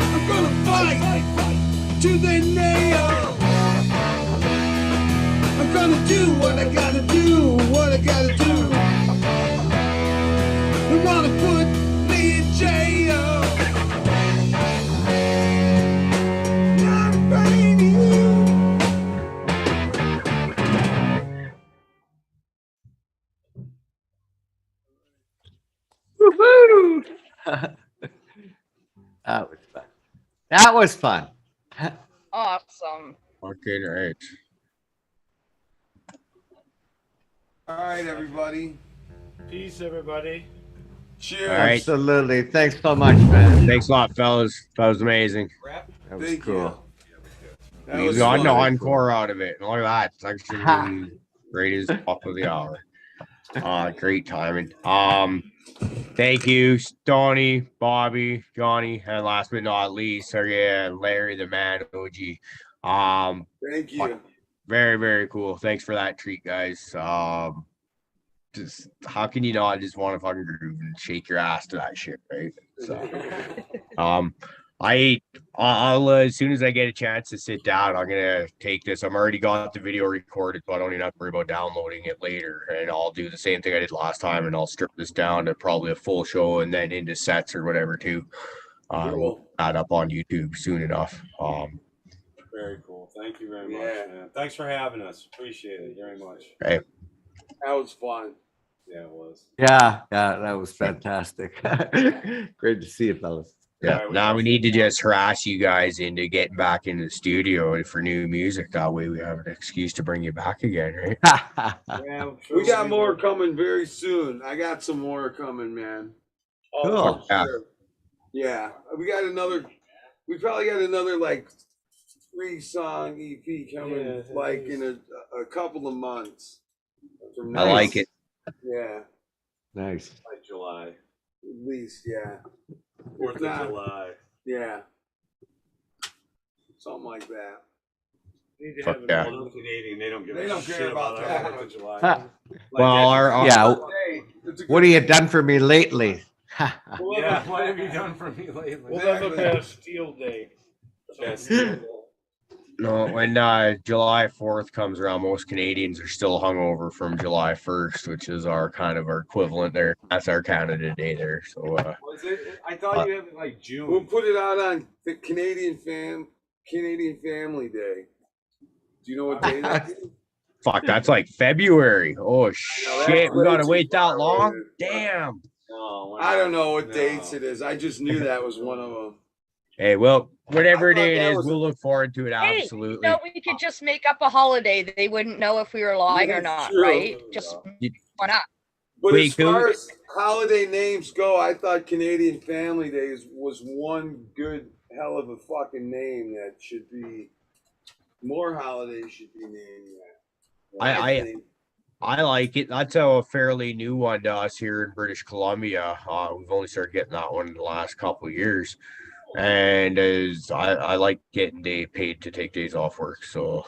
I'm gonna fight to the nail. I'm gonna do what I gotta do, what I gotta do. They wanna put me in jail. Not afraid of you. Woohoo! That was fun. That was fun. Awesome. Fucking right. All right, everybody. Peace, everybody. Cheers. All right. Absolutely. Thanks so much, man. Thanks a lot, fellas. That was amazing. That was Thank cool. you. That We was got an fun. encore out of it. Look at that. It's actually great as top of the hour. Great timing. Thank you, Stoney, Bobby, Johnny, and last but not least, Larry the man OG. Thank you. Very, very cool. Thanks for that treat, guys. Just how can you not just want to fucking groove and shake your ass to that shit, right? So, I'll as soon as I get a chance to sit down, I'm gonna take this. I'm already got the video recorded, but I don't even have to worry about downloading it later. And I'll do the same thing I did last time, and I'll strip this down to probably a full show and then into sets or whatever too. Cool. Add up on YouTube soon enough. Very cool. Thank you very much, man. Thanks for having us. Appreciate it very much. Hey. That was fun. Yeah, it was. Yeah, that was fantastic. Great to see you, fellas. Yeah. Now we need to just harass you guys into getting back into the studio for new music. That way we have an excuse to bring you back again, right? Yeah, we got more coming very soon. I got some more coming, man. Cool. Sure. Yeah, we probably got another like 3-song EP coming like in a couple of months from now. I like it. Yeah. Nice. By July. At least, yeah. 4th of July. Yeah. Something like that. Need to Fuck have yeah. an Canadian. They don't give They a don't shit care about our that. 4th of July. Huh. Well, Yeah. It's a What have you done for me lately? Yeah, what have you done for me lately? We'll have a Bastille Day. No, when July 4th comes around, most Canadians are still hungover from July 1st, which is our kind of our equivalent there. That's our Canada Day there. So Was it? I thought you had like June. We'll put it out on the Canadian Family Day. Do you know what day that is? fuck, that's like February. Oh shit, we gotta wait that long? Damn. No, I don't know what dates it is. I just knew that was one of them. Hey, well, whatever day it that is, was we'll look forward to it. Hey, Absolutely. we could just make up a holiday. They wouldn't know if we were lying or not, true. right? Just why not? But Wait, as far as holiday names go, I thought Canadian Family Days was one good hell of a fucking name that should be more holidays should be named that. I like it. That's a fairly new one to us here in British Columbia. We've only started getting that one in the last couple of years. And as I like getting paid to take days off work. So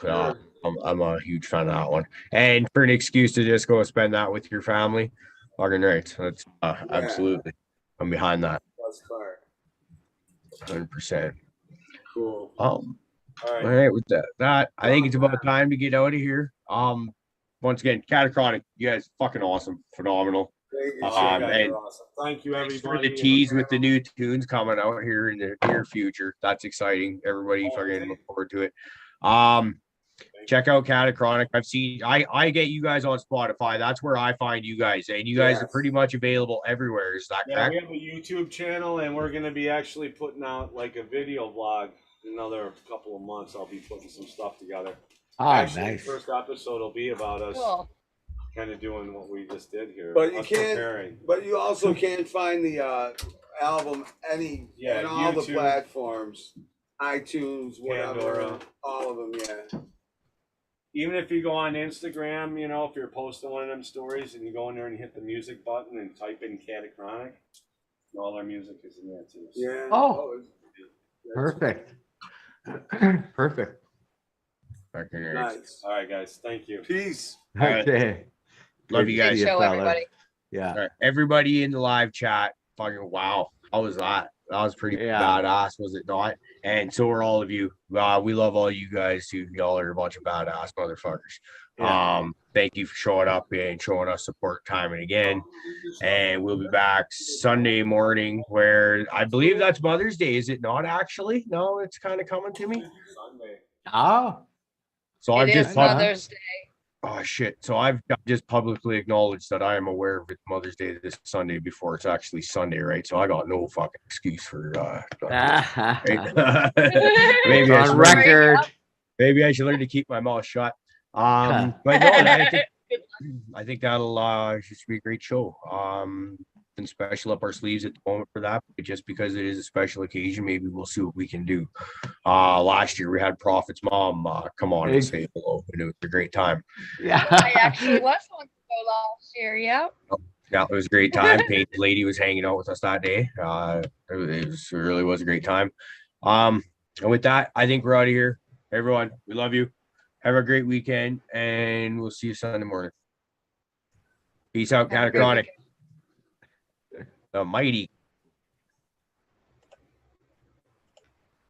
I'm a huge fan of that one. And for an excuse to just go spend that with your family, fucking right. That's absolutely. I'm behind that. That's part. 100%. Cool. All right, with that I think it's about time to get out of here. Once again, Catacronic, you guys fucking awesome, phenomenal. Thank you, And awesome. Thank you, thanks for everybody. the tease with the new tunes coming out here in the near future. That's exciting. Everybody fucking look forward to it. Check out Catachronic. I get you guys on Spotify. That's where I find you guys, and you guys are pretty much available everywhere. Is that correct? Yeah, we have a YouTube channel, and we're gonna be actually putting out like a video vlog in another couple of months. I'll be putting some stuff together. Actually, nice. The first episode will be about us Cool. kind of doing what we just did here. But you us can't. preparing. But you also can't find the album on all the YouTube, platforms, iTunes, whatever, Pandora. all of them. Yeah. Even if you go on Instagram, if you're posting one of them stories and you go in there and hit the music button and type in Catacronic, all our music is in there too. So. Yeah. Oh, perfect. Perfect. Nice. All right, guys. Thank you. Peace. Okay. Love you guys. Yeah. All right, everybody in the live chat. Fucking wow. How was that? That was pretty badass, was it not? And so are all of you. We love all you guys too. Y'all are a bunch of badass motherfuckers. Yeah. Thank you for showing up and showing us support time and again. And we'll be back Sunday morning, where I believe that's Mother's Day. Is it not actually? No, it's kind of coming to me. Sunday. Oh. So I've just Mother's Day. Oh shit! So I've just publicly acknowledged that I am aware of it Mother's Day this Sunday before it's actually Sunday, right? So I got no fucking excuse for maybe on record. Maybe I should learn to keep my mouth shut. But no, I think that'll should be a great show. And special up our sleeves at the moment for that, but just because it is a special occasion, maybe we'll see what we can do. Last year we had Prophet's mom come on and say hello, and it was a great time. Yeah, I actually was on the show last year. Yeah. Yeah, it was a great time. Paige Lady was hanging out with us that day. It really was a great time. And with that, I think we're out of here. Everyone, we love you. Have a great weekend, and we'll see you Sunday morning. Peace out, Catacronic. The mighty